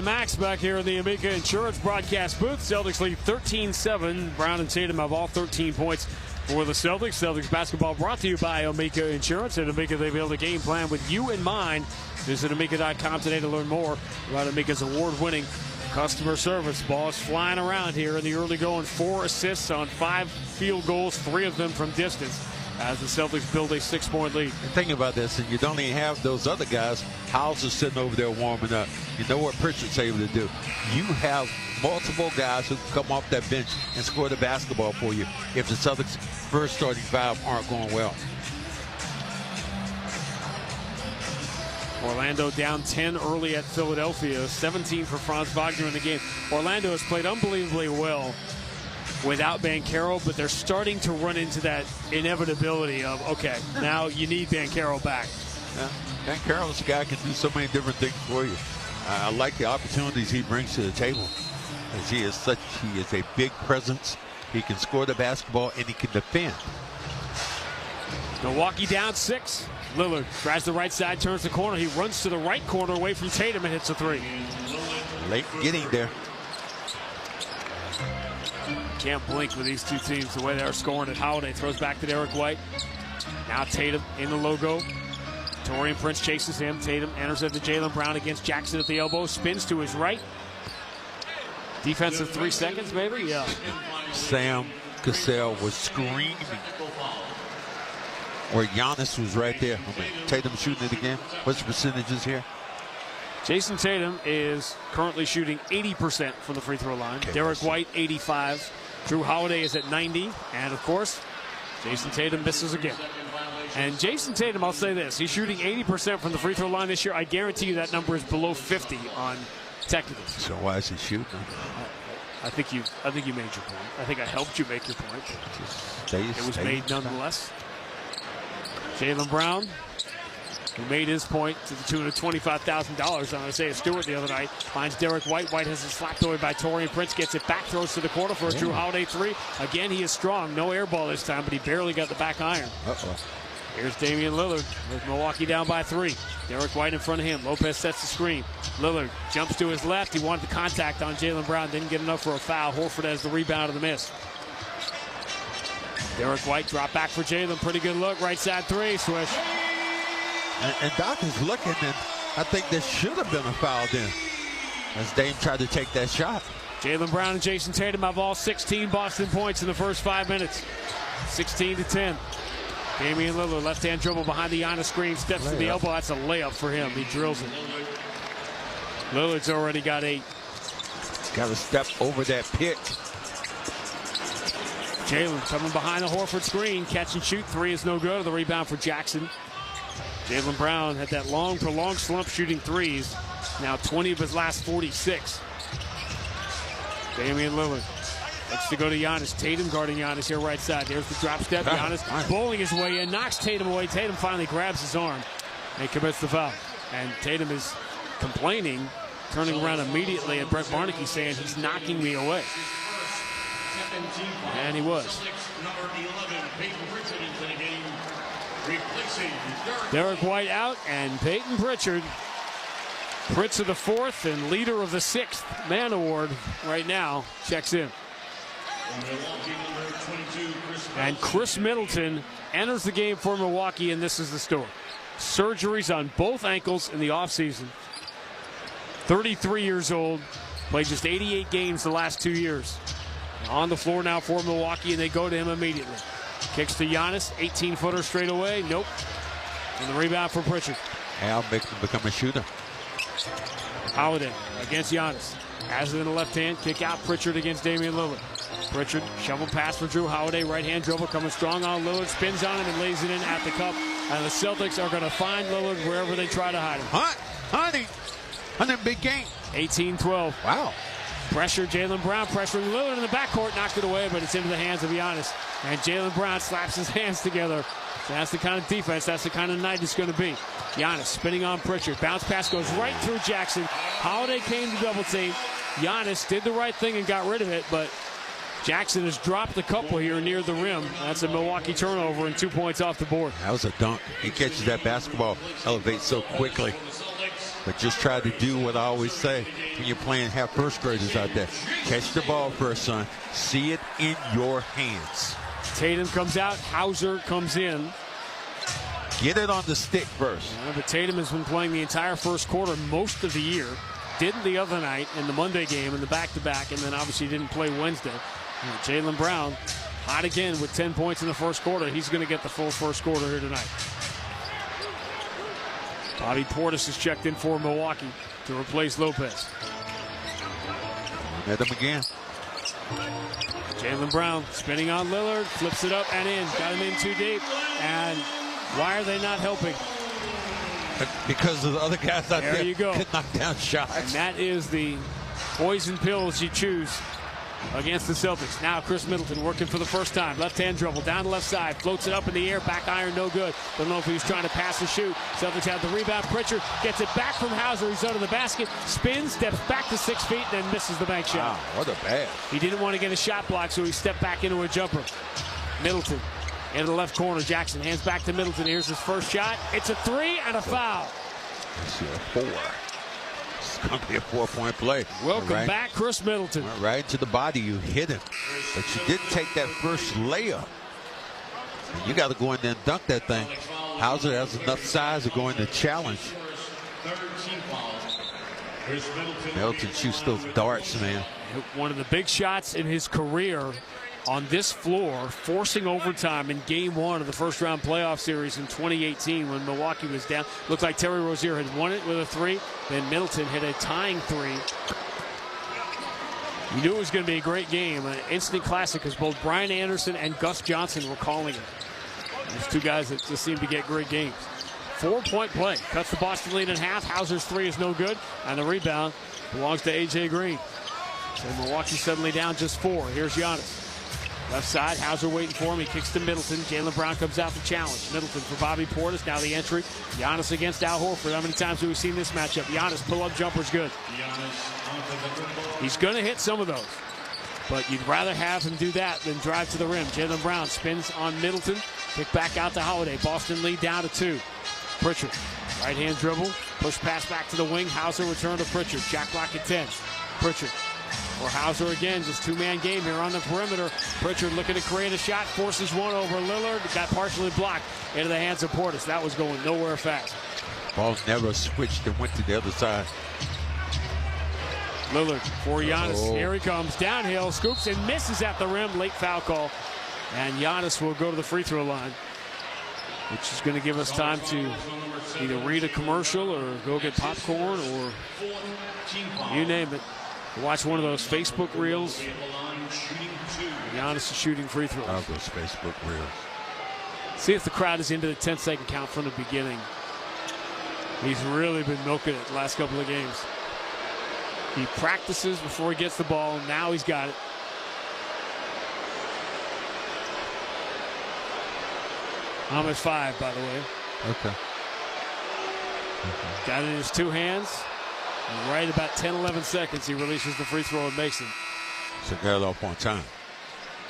[SPEAKER 1] Max back here in the Amica Insurance broadcast booth. Celtics lead 13-7. Brown and Tatum have all 13 points for the Celtics. Celtics basketball brought to you by Amica Insurance. At Amica, they build a game plan with you in mind. Visit Amica.com today to learn more about Amica's award-winning customer service. Ball is flying around here in the early going. 4 assists on 5 field goals, 3 of them from distance. as the Celtics build a 6-point lead.
[SPEAKER 14] And thinking about this, and you don't even have those other guys. Howes is sitting over there warming up. You know what Pritchard's able to do. You have multiple guys who can come off that bench and score the basketball for you if the Celtics' first starting five aren't going well.
[SPEAKER 1] Orlando down 10 early at Philadelphia. 17 for Franz Wagner in the game. Orlando has played unbelievably well without Banchero, but they're starting to run into that inevitability of, okay, now you need Banchero back.
[SPEAKER 14] Yeah. Banchero's a guy who can do so many different things for you. I like the opportunities he brings to the table. As he is a big presence. He can score the basketball and he can defend.
[SPEAKER 1] Milwaukee down 6. Lillard tries the right side, turns the corner. He runs to the right corner away from Tatum and hits a 3.
[SPEAKER 14] Late getting there.
[SPEAKER 1] Can't blink with these two teams the way they're scoring at Holiday. Throws back to Derek White. Now Tatum in the logo. Taurean Prince chases him. Tatum enters into Jaylen Brown against Jackson at the elbow. Spins to his right. Defensive 3 seconds, maybe? Yeah.
[SPEAKER 14] Sam Cassell was screaming. Where Giannis was right there. Tatum shooting it again. What's the percentages here?
[SPEAKER 1] Jason Tatum is currently shooting 80% from the free throw line. Okay, Derek White, 85. Drew Holiday is at 90. And, of course, Jason Tatum misses again. And Jason Tatum, I'll say this. He's shooting 80% from the free throw line this year. I guarantee you that number is below 50 on technicals.
[SPEAKER 14] So why is he shooting?
[SPEAKER 1] I think you made your point. I think I helped you make your point. It was made nonetheless. Jaylen Brown, who made his point to the tune of $25,000 on Isaiah Stewart the other night, finds Derek White. White has it slapped away by Taurean Prince, gets it back, throws to the corner for a Drew Holiday 3. Again, he is strong. No air ball this time, but he barely got the back iron. Here's Damian Lillard with Milwaukee down by 3. Derek White in front of him. Lopez sets the screen. Lillard jumps to his left. He wanted the contact on Jaylen Brown. Didn't get enough for a foul. Horford has the rebound of the miss. Derek White drop back for Jaylen. Pretty good look. Right side 3. Swish.
[SPEAKER 14] And Doc is looking, and I think there should have been a foul then, as Dame tried to take that shot.
[SPEAKER 1] Jaylen Brown and Jason Tatum have all 16 Boston points in the first 5 minutes. 16-10. Damian Lillard, left-hand dribble behind the Giannis screen, steps to the elbow. That's a layup for him. He drills it. Lillard's already got 8.
[SPEAKER 14] Got to step over that pick.
[SPEAKER 1] Jaylen coming behind the Horford screen. Catch and shoot. 3 is no good. The rebound for Jackson. Jaylen Brown had that long, prolonged slump shooting 3s. Now 20 of his last 46. Damian Lillard looks to go to Giannis. Tatum guarding Giannis here right side. There's the drop step. Giannis bowling his way in. Knocks Tatum away. Tatum finally grabs his arm and commits the foul. And Tatum is complaining, turning around immediately at Brett Barnaky saying he's knocking me away. And he was. Derek White out, and Peyton Pritchard, Prince of the 4th and leader of the 6th man award right now, checks in. And Chris Middleton enters the game for Milwaukee, and this is the story. Surgeries on both ankles in the offseason. 33 years old, played just 88 games the last 2 years. On the floor now for Milwaukee, and they go to him immediately. Kicks to Giannis, 18-footer straight away. Nope. And the rebound for Pritchard.
[SPEAKER 14] Al makes him become a shooter.
[SPEAKER 1] Holiday against Giannis. Has it in the left hand. Kick out Pritchard against Damian Lillard. Pritchard, shovel pass for Drew Holiday. Right-hand dribble coming strong on Lillard. Spins on him and lays it in at the cup. And the Celtics are going to find Lillard wherever they try to hide him.
[SPEAKER 14] Hunting big game.
[SPEAKER 1] 18-12.
[SPEAKER 14] Wow.
[SPEAKER 1] Pressure, Jaylen Brown pressuring Lillard in the backcourt. Knocked it away, but it's into the hands of Giannis. And Jaylen Brown slaps his hands together. That's the kind of defense, that's the kind of night it's going to be. Giannis spinning on Pritchard. Bounce pass goes right through Jackson. Holiday came to double team. Giannis did the right thing and got rid of it, but Jackson has dropped a couple here near the rim. That's a Milwaukee turnover and 2 points off the board.
[SPEAKER 14] That was a dunk. He catches that basketball, elevates so quickly. But just try to do what I always say when you're playing, have first graders out there. Catch the ball first, son. See it in your hands.
[SPEAKER 1] Tatum comes out. Hauser comes in.
[SPEAKER 14] Get it on the stick first.
[SPEAKER 1] But Tatum has been playing the entire first quarter most of the year. Didn't the other night in the Monday game in the back-to-back, and then obviously didn't play Wednesday. Jaylen Brown hot again with 10 points in the first quarter. He's going to get the full first quarter here tonight. Bobby Portis is checked in for Milwaukee to replace Lopez.
[SPEAKER 14] Hit him again.
[SPEAKER 1] Jaylen Brown spinning on Lillard, flips it up and in. Got him in too deep. And why are they not helping?
[SPEAKER 14] Because of the other guys out there
[SPEAKER 1] you go.
[SPEAKER 14] could knock down shots.
[SPEAKER 1] And that is the poison pills you choose against the Celtics. Now Chris Middleton working for the first time. Left-hand dribble down the left side. Floats it up in the air. Back iron, no good. Don't know if he was trying to pass or shoot. Celtics have the rebound. Pritchard gets it back from Hauser. He's under the basket. Spins, steps back to 6 feet, and then misses the bank shot.
[SPEAKER 14] Wow, what a pass.
[SPEAKER 1] He didn't want to get a shot block, so he stepped back into a jumper. Middleton into the left corner. Jackson hands back to Middleton. Here's his first shot. It's a 3 and a foul.
[SPEAKER 14] Let's see, a 4. It's going to be a 4-point play.
[SPEAKER 1] Welcome back, Chris Middleton.
[SPEAKER 14] Right into the body, you hit him. But you did take that first layup. You got to go in there and dunk that thing. Hauser has enough size to go in the challenge. Middleton shoots those darts, man.
[SPEAKER 1] One of the big shots in his career on this floor, forcing overtime in game 1 of the first round playoff series in 2018 when Milwaukee was down. Looked like Terry Rozier had won it with a 3. Then Middleton hit a tying 3. You knew it was going to be a great game, an instant classic, because both Brian Anderson and Gus Johnson were calling it. There's two guys that just seem to get great games. 4-point play. Cuts the Boston lead in half. Hauser's 3 is no good. And the rebound belongs to A.J. Green. So Milwaukee suddenly down just 4. Here's Giannis. Left side, Hauser waiting for him. He kicks to Middleton. Jaylen Brown comes out to challenge. Middleton for Bobby Portis. Now the entry. Giannis against Al Horford. How many times have we seen this matchup? Giannis pull-up jumper's good. He's going to hit some of those. But you'd rather have him do that than drive to the rim. Jaylen Brown spins on Middleton. Kick back out to Holiday. Boston lead down to 2. Pritchard, right-hand dribble. Push pass back to the wing. Hauser return to Pritchard. Jack block at 10. Pritchard. For Hauser again, just 2-man game here on the perimeter. Pritchard looking to create a shot, forces one over Lillard. Got partially blocked into the hands of Portis. That was going nowhere fast.
[SPEAKER 14] Ball never switched and went to the other side.
[SPEAKER 1] Lillard for Giannis. Here he comes. Downhill, scoops and misses at the rim. Late foul call. And Giannis will go to the free throw line, which is going to give us time to either read a commercial or go get popcorn or you name it. Watch one of those Facebook reels. Giannis is shooting free throws.
[SPEAKER 14] I'll go Facebook reels.
[SPEAKER 1] See if the crowd is into the 10-second count from the beginning. He's really been milking it the last couple of games. He practices before he gets the ball. Now he's got it. Almost 5, by the way.
[SPEAKER 14] Okay.
[SPEAKER 1] Got it in his 2 hands. And right about 10-11 seconds, he releases the free throw and makes it.
[SPEAKER 14] So got it off on time.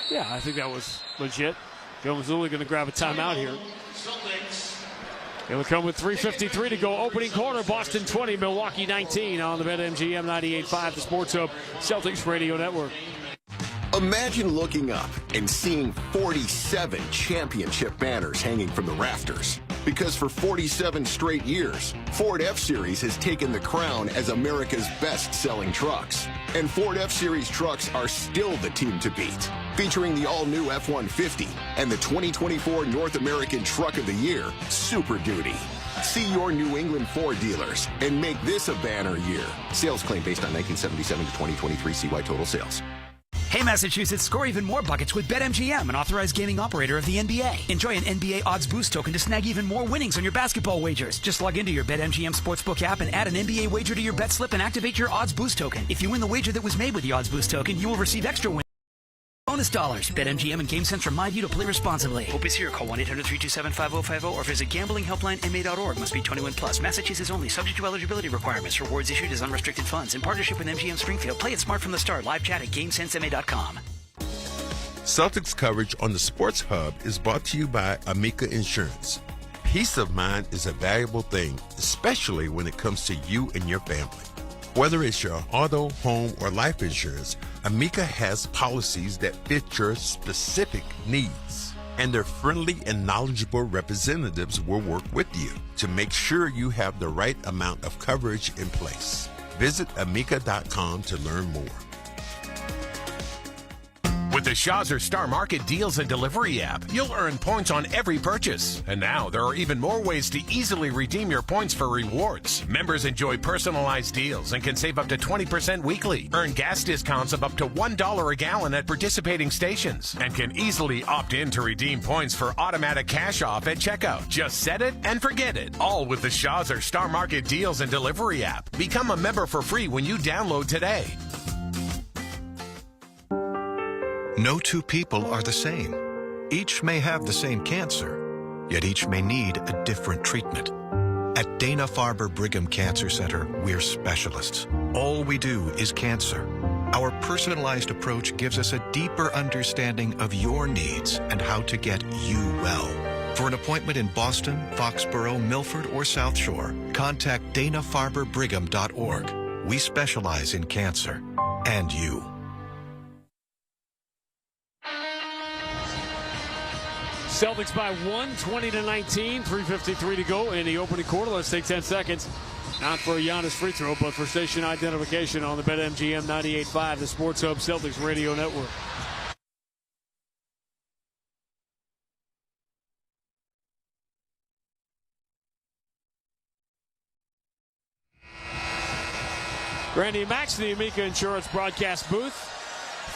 [SPEAKER 1] Yeah, I think that was legit. Joe Mazzulla going to grab a timeout here. It'll come with 3:53 to go. Opening quarter, Boston 20, Milwaukee 19 on the BetMGM 98.5, the Sports Hub Celtics Radio Network.
[SPEAKER 5] Imagine looking up and seeing 47 championship banners hanging from the rafters. Because for 47 straight years, Ford F-Series has taken the crown as America's best-selling trucks. And Ford F-Series trucks are still the team to beat. Featuring the all-new F-150 and the 2024 North American Truck of the Year, Super Duty. See your New England Ford dealers and make this a banner year. Sales claim based on 1977 to 2023 CY total sales.
[SPEAKER 7] Hey, Massachusetts, score even more buckets with BetMGM, an authorized gaming operator of the NBA. Enjoy an NBA odds boost token to snag even more winnings on your basketball wagers. Just log into your BetMGM Sportsbook app and add an NBA wager to your bet slip and activate your odds boost token. If you win the wager that was made with the odds boost token, you will receive extra bonus dollars. BetMGM and GameSense remind you to play responsibly. Hope is here. Call 1-800-327-5050 or visit gamblinghelplinema.org. Must be 21 plus. Massachusetts only. Subject to eligibility requirements. Rewards issued as unrestricted funds in partnership with MGM Springfield. Play it smart from the start. Live chat at GameSenseMA.com.
[SPEAKER 8] Celtics coverage on the Sports Hub is brought to you by Amica Insurance. Peace of mind is a valuable thing, especially when it comes to you and your family. Whether it's your auto, home, or life insurance, Amica has policies that fit your specific needs. And their friendly and knowledgeable representatives will work with you to make sure you have the right amount of coverage in place. Visit Amica.com to learn more.
[SPEAKER 27] With
[SPEAKER 9] With the Shawzer Star Market Deals and Delivery app, you'll earn points on every purchase. And now there are even more ways to easily redeem your points for rewards. Members enjoy personalized deals and can save up to 20% weekly. Earn gas discounts of up to $1 a gallon at participating stations. And can easily opt in to redeem points for automatic cash off at checkout. Just set it and forget it. All with the Shawzer Star Market Deals and Delivery app. Become a member for free when you download today.
[SPEAKER 27] No two people are the same. Each may have the same cancer, yet each may need a different treatment. At Dana-Farber Brigham Cancer Center, we're specialists. All we do is cancer. Our personalized approach gives us a deeper understanding of your needs and how to get you well. For an appointment in Boston, Foxborough, Milford, or South Shore, contact danafarberbrigham.org. We specialize in cancer and you.
[SPEAKER 1] Celtics by 1, 20-19, 3:53 to go in the opening quarter. Let's take 10 seconds. Not for a Giannis free throw, but for station identification on the BetMGM 98.5, the Sports Hub Celtics Radio Network. Randy Max, the Amica Insurance broadcast booth.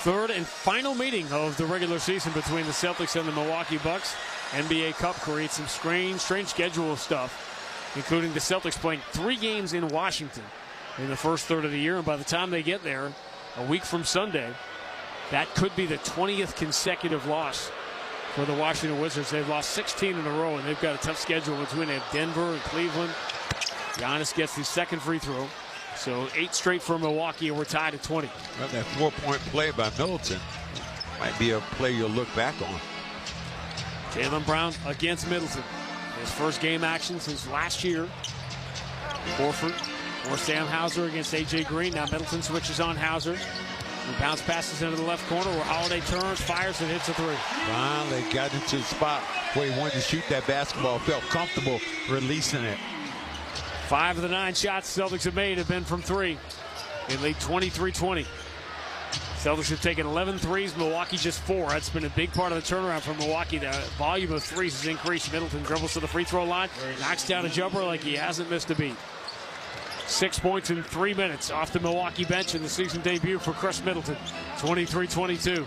[SPEAKER 1] Third and final meeting of the regular season between the Celtics and the Milwaukee Bucks. NBA Cup creates some strange schedule stuff, including the Celtics playing 3 games in Washington in the first third of the year. And by the time they get there, a week from Sunday, that could be the 20th consecutive loss for the Washington Wizards. They've lost 16 in a row, and they've got a tough schedule between Denver and Cleveland. Giannis gets the second free throw. So 8 straight for Milwaukee, and we're tied at 20.
[SPEAKER 14] Well, that 4-point play by Middleton might be a play you'll look back on.
[SPEAKER 1] Jaylen Brown against Middleton. His first game action since last year. Hereford or Sam Hauser against A.J. Green. Now Middleton switches on Hauser. He bounce passes into the left corner where Holiday turns, fires, and hits a 3.
[SPEAKER 14] Finally got into the spot where he wanted to shoot that basketball. Felt comfortable releasing it.
[SPEAKER 1] 5 of the 9 shots Celtics have made have been from 3. They lead 23-20. Celtics have taken 11 threes, Milwaukee just 4. That's been a big part of the turnaround for Milwaukee. The volume of threes has increased. Middleton dribbles to the free throw line, knocks down a jumper like he hasn't missed a beat. 6 points in 3 minutes off the Milwaukee bench in the season debut for Chris Middleton. 23-22.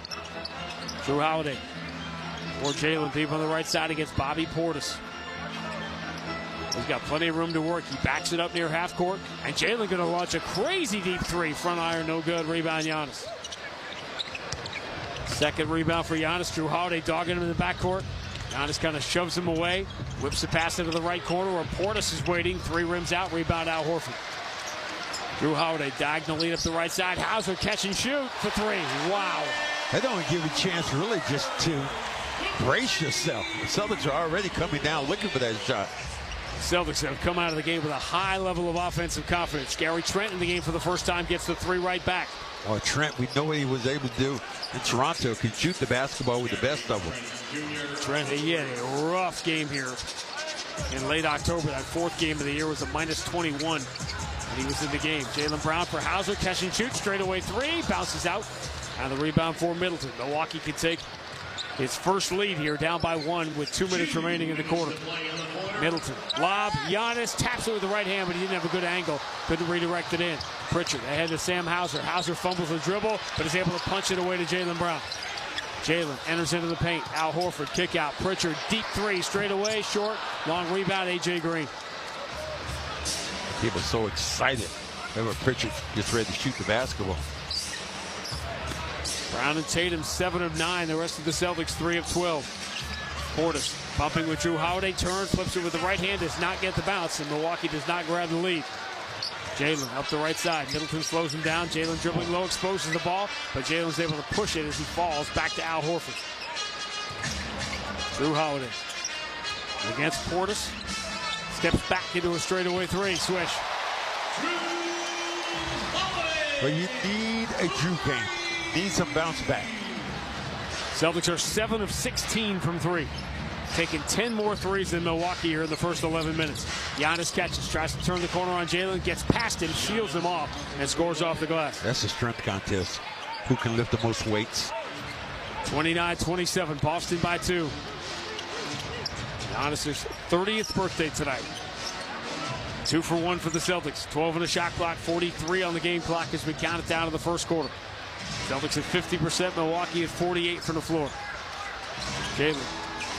[SPEAKER 1] Drew Holiday or Jaylen deep on the right side against Bobby Portis. He's got plenty of room to work. He backs it up near half court. And Jaylen going to launch a crazy deep 3. Front iron, no good. Rebound, Giannis. Second rebound for Giannis. Drew Holiday dogging him in the backcourt. Giannis kind of shoves him away. Whips the pass into the right corner where Portis is waiting. 3 rims out. Rebound out Horford. Drew Holiday diagonally up the right side. Hauser catch and shoot for 3. Wow.
[SPEAKER 14] They don't give you a chance really just to brace yourself. The Celtics are already coming down looking for that shot.
[SPEAKER 1] Celtics have come out of the game with a high level of offensive confidence. Gary Trent in the game for the first time gets the 3 right back.
[SPEAKER 14] Oh, Trent, we know what he was able to do in Toronto. Can shoot the basketball with the best of them.
[SPEAKER 1] Trent, he had a rough game here in late October. That 4th game of the year was a -21, and he was in the game. Jaylen Brown for Hauser, catch and shoot, straightaway 3, bounces out. And the rebound for Middleton. Milwaukee can take its first lead here, down by 1 with 2 minutes remaining in the quarter. Middleton, lob, Giannis taps it with the right hand, but he didn't have a good angle. Couldn't redirect it in. Pritchard ahead to Sam Hauser. Hauser fumbles the dribble, but is able to punch it away to Jaylen Brown. Jaylen enters into the paint. Al Horford, kick out. Pritchard, deep 3, straight away, short. Long rebound, A.J. Green.
[SPEAKER 14] People so excited whenever Pritchard gets ready to shoot the basketball.
[SPEAKER 1] Brown and Tatum 7 of 9. The rest of the Celtics 3 of 12. Portis bumping with Drew Holiday, turns, flips it with the right hand, does not get the bounce, and Milwaukee does not grab the lead. Jaylen up the right side. Middleton slows him down. Jaylen dribbling low, exposes the ball, but Jaylen's able to push it as he falls back to Al Horford. Drew Holiday against Portis. Steps back into a straightaway 3. Swish.
[SPEAKER 14] Well, you need a Drew game. Need some bounce back.
[SPEAKER 1] Celtics are 7 of 16 from 3. Taking 10 more threes than Milwaukee here in the first 11 minutes. Giannis catches, tries to turn the corner on Jaylen, gets past him, shields him off, and scores off the glass.
[SPEAKER 14] That's a strength contest. Who can lift the most weights?
[SPEAKER 1] 29-27, Boston by 2. Giannis' 30th birthday tonight. 2 for 1 for the Celtics. 12 on the shot clock, 43 on the game clock as we count it down to the first quarter. Celtics at 50%, Milwaukee at 48 from the floor. Jalen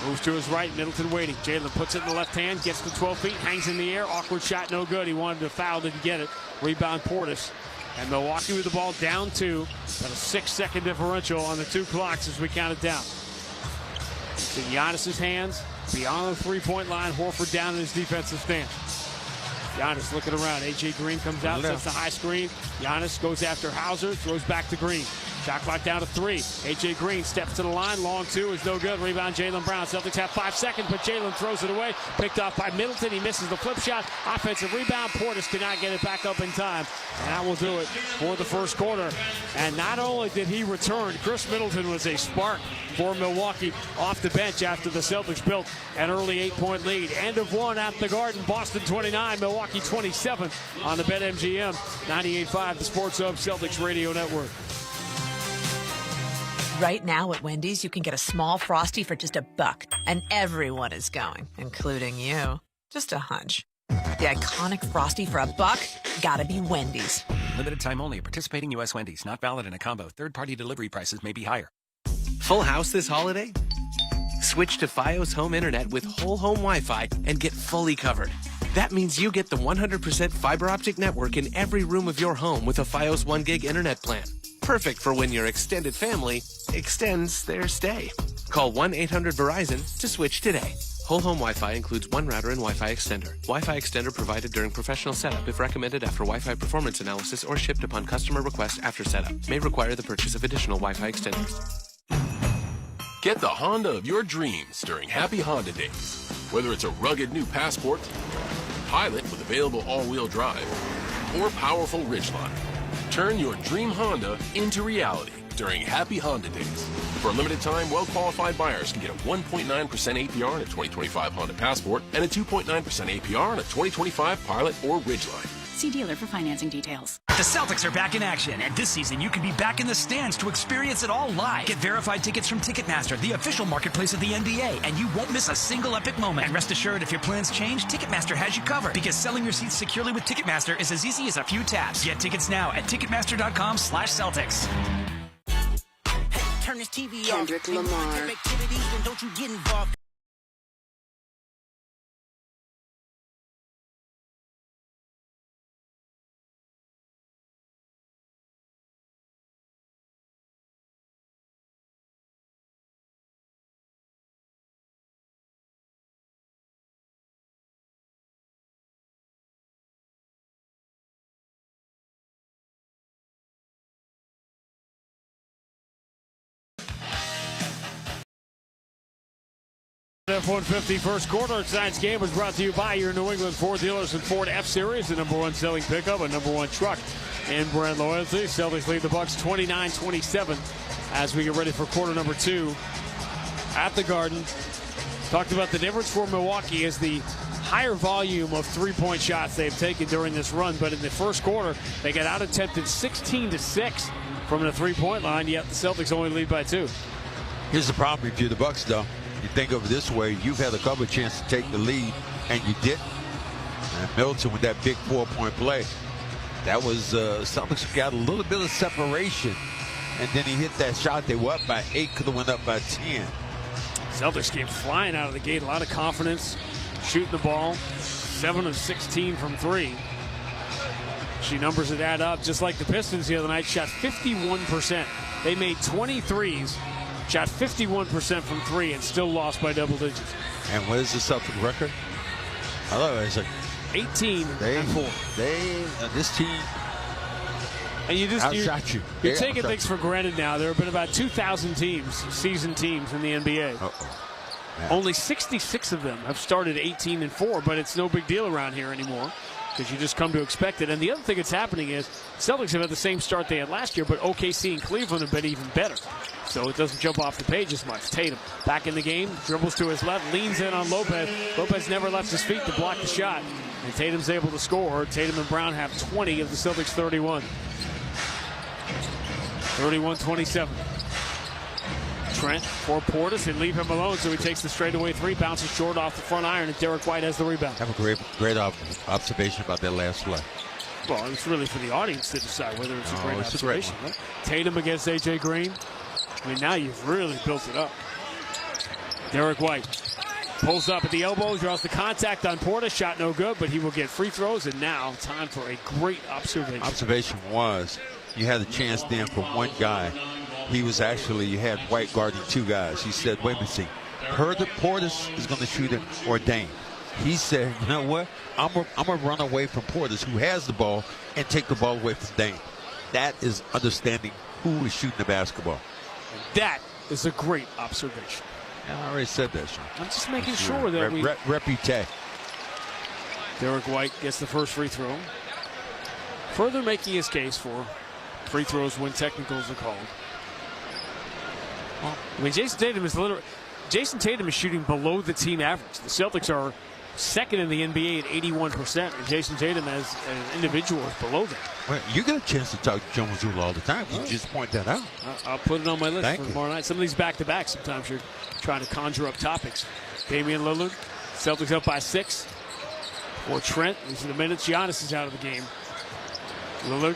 [SPEAKER 1] moves to his right, Middleton waiting. Jalen puts it in the left hand, gets to 12 feet, hangs in the air. Awkward shot, no good. He wanted to foul, didn't get it. Rebound Portis. And Milwaukee with the ball down 2. Got a 6-second differential on the 2 clocks as we count it down. It's in Giannis' hands, beyond the three-point line. Hereford down in his defensive stance. Giannis looking around. A.J. Green comes out, sets the high screen. Giannis goes after Hauser, throws back to Green. Shot clock down to 3. A.J. Green steps to the line. Long 2 is no good. Rebound Jaylen Brown. Celtics have 5 seconds, but Jaylen throws it away. Picked off by Middleton. He misses the flip shot. Offensive rebound. Portis cannot get it back up in time. And that will do it for the first quarter. And not only did he return, Chris Middleton was a spark for Milwaukee off the bench after the Celtics built an early 8-point lead. End of 1 at the Garden. Boston 29, Milwaukee 27 on the BetMGM 98.5, the Sports Hub Celtics Radio Network.
[SPEAKER 10] Right now at Wendy's, you can get a small Frosty for just $1, and everyone is going, including you. Just a hunch. The iconic Frosty for $1? Gotta be Wendy's.
[SPEAKER 11] Limited time only at participating U.S. Wendy's. Not valid in a combo. Third-party delivery prices may be higher.
[SPEAKER 12] Full house this holiday? Switch to Fios Home Internet with whole home Wi-Fi and get fully covered. That means you get the 100% fiber optic network in every room of your home with a Fios 1 gig internet plan. Perfect for when your extended family extends their stay. Call 1-800-VERIZON to switch today. Whole home Wi-Fi includes 1 router and Wi-Fi extender. Wi-Fi extender provided during professional setup if recommended after Wi-Fi performance analysis or shipped upon customer request after setup. May require the purchase of additional Wi-Fi extenders.
[SPEAKER 17] Get the Honda of your dreams during Happy Honda Days. Whether it's a rugged new Passport, Pilot with available all-wheel drive, or powerful Ridgeline. Turn your dream Honda into reality during Happy Honda Days. For a limited time, well-qualified buyers can get a 1.9% APR on a 2025 Honda Passport and a 2.9% APR on a 2025 Pilot or Ridgeline.
[SPEAKER 21] See dealer for financing details.
[SPEAKER 7] The Celtics are back in action, and this season you can be back in the stands to experience it all live. Get verified tickets from Ticketmaster, the official marketplace of the NBA, and you won't miss a single epic moment. And rest assured, if your plans change, Ticketmaster has you covered, because selling your seats securely with Ticketmaster is as easy as a few taps. Get tickets now at Ticketmaster.com/Celtics.
[SPEAKER 23] Hey, turn this TV off. Kendrick Lamar. Don't you get involved.
[SPEAKER 1] F-150 first quarter. Tonight's game was brought to you by your New England Ford dealers and Ford F-Series, the #1 selling pickup, a #1 truck in brand loyalty. Celtics lead the Bucks 29-27 as we get ready for quarter number 2 at the Garden. Talked about the difference for Milwaukee is the higher volume of three-point shots they've taken during this run, but in the first quarter they got out-attempted 16-6 from the three-point line, yet the Celtics only lead by 2.
[SPEAKER 14] Here's the problem if you're the Bucks, though. You think of it this way, you've had a couple of chances to take the lead, and you didn't. And Middleton with that big 4-point play. That was, Celtics got a little bit of separation, and then he hit that shot. They were up by 8, could have went up by 10.
[SPEAKER 1] Celtics came flying out of the gate, a lot of confidence, shooting the ball, 7 of 16 from 3. She numbers that add up, just like the Pistons the other night, shot 51%. They made 23s. Shot 51% from 3 and still lost by double digits.
[SPEAKER 14] And what is the Celtic record? I thought it was like
[SPEAKER 1] 18-4.
[SPEAKER 14] This team.
[SPEAKER 1] And you're
[SPEAKER 14] You're
[SPEAKER 1] taking things for granted now. There have been about 2,000 teams, seasoned teams in the NBA. Only 66 of them have started 18-4, but it's no big deal around here anymore because you just come to expect it. And the other thing that's happening is Celtics have had the same start they had last year, but OKC and Cleveland have been even better. So it doesn't jump off the page as much. Tatum back in the game, dribbles to his left, leans in on Lopez. Lopez never left his feet to block the shot, and Tatum's able to score. Tatum and Brown have 20 of the Celtics 31. 31-27. Trent for Portis and leave him alone, so he takes the straightaway three, bounces short off the front iron, and Derek White has the rebound.
[SPEAKER 14] Have a great observation about that last play.
[SPEAKER 1] Well, it's really for the audience to decide whether it's a great observation. Right? Tatum against A.J. Green. I mean, now you've really built it up. Derek White pulls up at the elbow, draws the contact on Portis. Shot no good, but he will get free throws. And now time for a great observation.
[SPEAKER 14] Observation was you had a chance then for one guy. He was actually, you had White guarding two guys. He said, wait a minute, see, heard that Portis is going to shoot it or Dame. He said, you know what? I'm going to run away from Portis, who has the ball, and take the ball away from Dame. That is understanding who is shooting the basketball.
[SPEAKER 1] That is a great observation.
[SPEAKER 14] Yeah, I already said that, Sean.
[SPEAKER 1] I'm just making sure that we...
[SPEAKER 14] Reputation.
[SPEAKER 1] Derek White gets the first free throw. Further making his case for free throws when technicals are called. I mean, Jason Tatum is shooting below the team average. The Celtics are second in the NBA at 81%, and Jason Tatum as an individual is below that.
[SPEAKER 14] Well, you get a chance to talk to Joe Mazzulla all the time. You just point that out.
[SPEAKER 1] I'll put it on my list for tomorrow night. Some of these back-to-backs, sometimes you're trying to conjure up topics. Damian Lillard, Celtics up by 6. For Trent, these are the minutes. Giannis is out of the game. Lillard,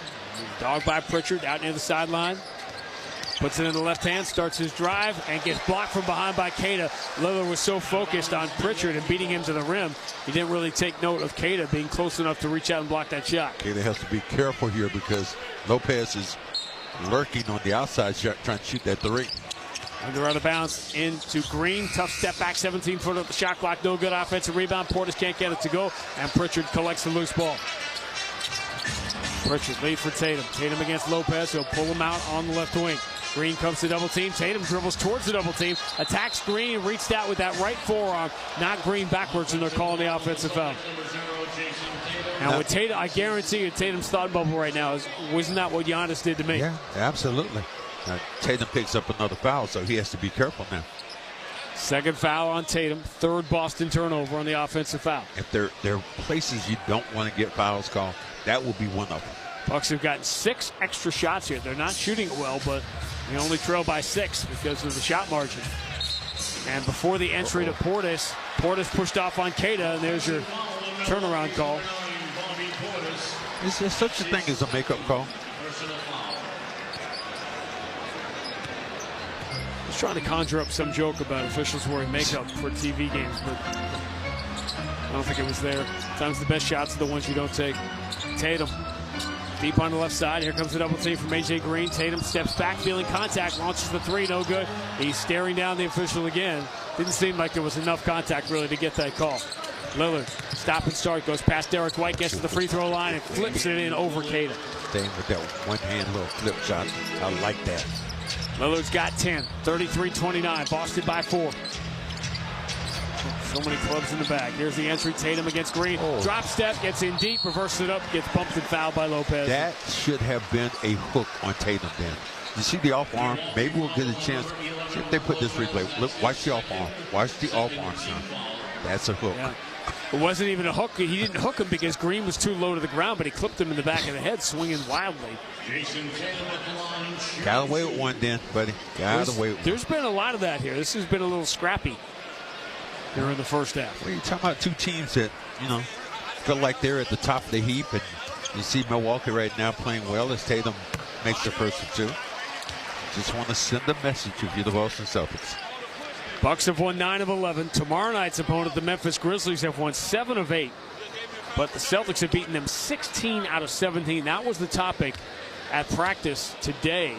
[SPEAKER 1] dogged by Pritchard, out near the sideline. Puts it in the left hand, starts his drive, and gets blocked from behind by Queta. Lillard was so focused on Pritchard and beating him to the rim, he didn't really take note of Queta being close enough to reach out and block that shot.
[SPEAKER 14] Queta has to be careful here because Lopez is lurking on the outside shot, trying to shoot that three.
[SPEAKER 1] Under out of bounds into Green. Tough step back, 17-foot up the shot clock. No good offensive rebound. Portis can't get it to go, and Pritchard collects the loose ball. Pritchard lead for Tatum. Tatum against Lopez. He'll pull him out on the left wing. Green comes to double team. Tatum dribbles towards the double team. Attacks Green. Reached out with that right forearm. Not Green backwards, and they're calling the offensive foul. Now with Tatum, I guarantee you Tatum's thought bubble right now is, wasn't that what Giannis did to me?
[SPEAKER 14] Yeah, absolutely. Tatum picks up another foul, so he has to be careful now.
[SPEAKER 1] Second foul on Tatum. Third Boston turnover on the offensive foul.
[SPEAKER 14] If there are places you don't want to get fouls called, that will be one of them.
[SPEAKER 1] Bucks have gotten 6 extra shots here. They're not shooting it well, but they only trail by 6 because of the shot margin. And before the entry to Portis pushed off on Queta, and there's your turnaround call.
[SPEAKER 14] Is there such a thing as a makeup call?
[SPEAKER 1] I was trying to conjure up some joke about officials wearing makeup for TV games, but I don't think it was there. Sometimes the best shots are the ones you don't take. Tatum. Deep on the left side. Here comes the double team from A.J. Green. Tatum steps back, feeling contact, launches the three, no good. He's staring down the official again. Didn't seem like there was enough contact really to get that call. Lillard, stop and start, goes past Derek White, gets to the free throw line and flips it in over Queta.
[SPEAKER 14] Staying with that one-hand little flip shot. I like that.
[SPEAKER 1] Lillard's got 10, 33-29, Boston by 4. So many clubs in the bag. Here's the entry. Tatum against Green. Drop step, gets in deep, reverses it up, gets bumped and fouled by Lopez.
[SPEAKER 14] That should have been a hook on Tatum then. You see the off arm? Maybe we'll get a chance. See if they put this replay. Look, watch the off arm. Watch the off arm, son. That's a hook.
[SPEAKER 1] Yeah. It wasn't even a hook. He didn't hook him because Green was too low to the ground, but he clipped him in the back of the head, swinging wildly.
[SPEAKER 14] Got away with one then, buddy. Got away with one.
[SPEAKER 1] There's been a lot of that here. This has been a little scrappy here in the first half.
[SPEAKER 14] Well, you're talking about two teams that, feel like they're at the top of the heap, and you see Milwaukee right now playing well as Tatum makes the first of 2. Just want to send a message if you're the Boston Celtics.
[SPEAKER 1] Bucks have won 9 of 11. Tomorrow night's opponent, the Memphis Grizzlies, have won 7 of 8. But the Celtics have beaten them 16 out of 17. That was the topic at practice today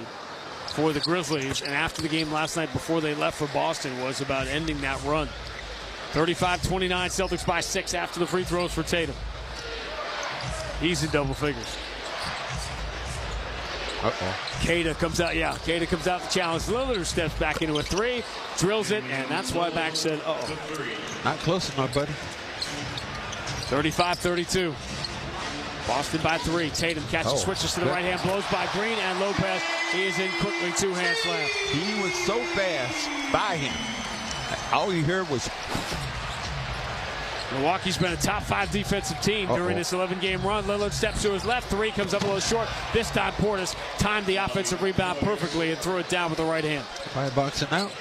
[SPEAKER 1] for the Grizzlies. And after the game last night before they left for Boston was about ending that run. 35-29, Celtics by 6 after the free throws for Tatum. He's in double figures. Queta comes out, Queta comes out to challenge. Lillard steps back into a 3, drills it, and that's why Max said,
[SPEAKER 14] Not close enough, buddy.
[SPEAKER 1] 35-32. Boston by 3. Tatum catches, switches to the right hand, blows by Green, and Lopez, he is in quickly, 2-hand slam.
[SPEAKER 14] He was so fast by him. All you heard was...
[SPEAKER 1] Milwaukee's been a top 5 defensive team during this 11-game run. Lillard steps to his left, 3 comes up a little short. This time Portis timed the offensive rebound perfectly and threw it down with the right hand.
[SPEAKER 14] By boxing out.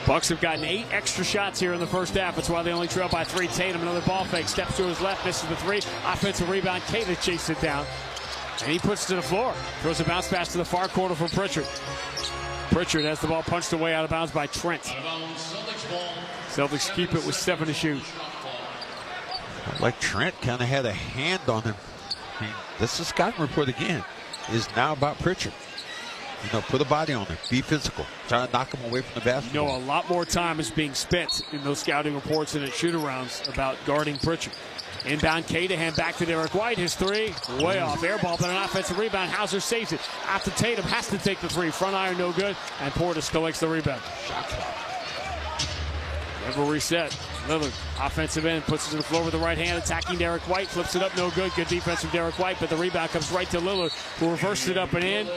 [SPEAKER 1] Bucks have gotten 8 extra shots here in the first half. That's why they only trail by 3. Tatum, another ball fake, steps to his left, misses the 3. Offensive rebound, Kata chases it down. And he puts it to the floor. Throws a bounce pass to the far corner for Pritchard. Pritchard has the ball punched away out of bounds by Trent. Celtics keep it with 7 to shoot.
[SPEAKER 14] Like Trent kind of had a hand on him. This is scouting report again. Is now about Pritchard. Put a body on him. Be physical. Try to knock him away from the basketball.
[SPEAKER 1] A lot more time is being spent in those scouting reports and at shoot-arounds about guarding Pritchard. Inbound Caterham back to Derek White. His 3 way off. Air ball, but an offensive rebound. Hauser saves it. Out to Tatum. Has to take the 3. Front iron no good. And Portis collects the rebound. Never reset. Lillard, offensive end, puts it to the floor with the right hand, attacking Derek White. Flips it up, no good. Good defense from Derek White, but the rebound comes right to Lillard, who reversed it up and in.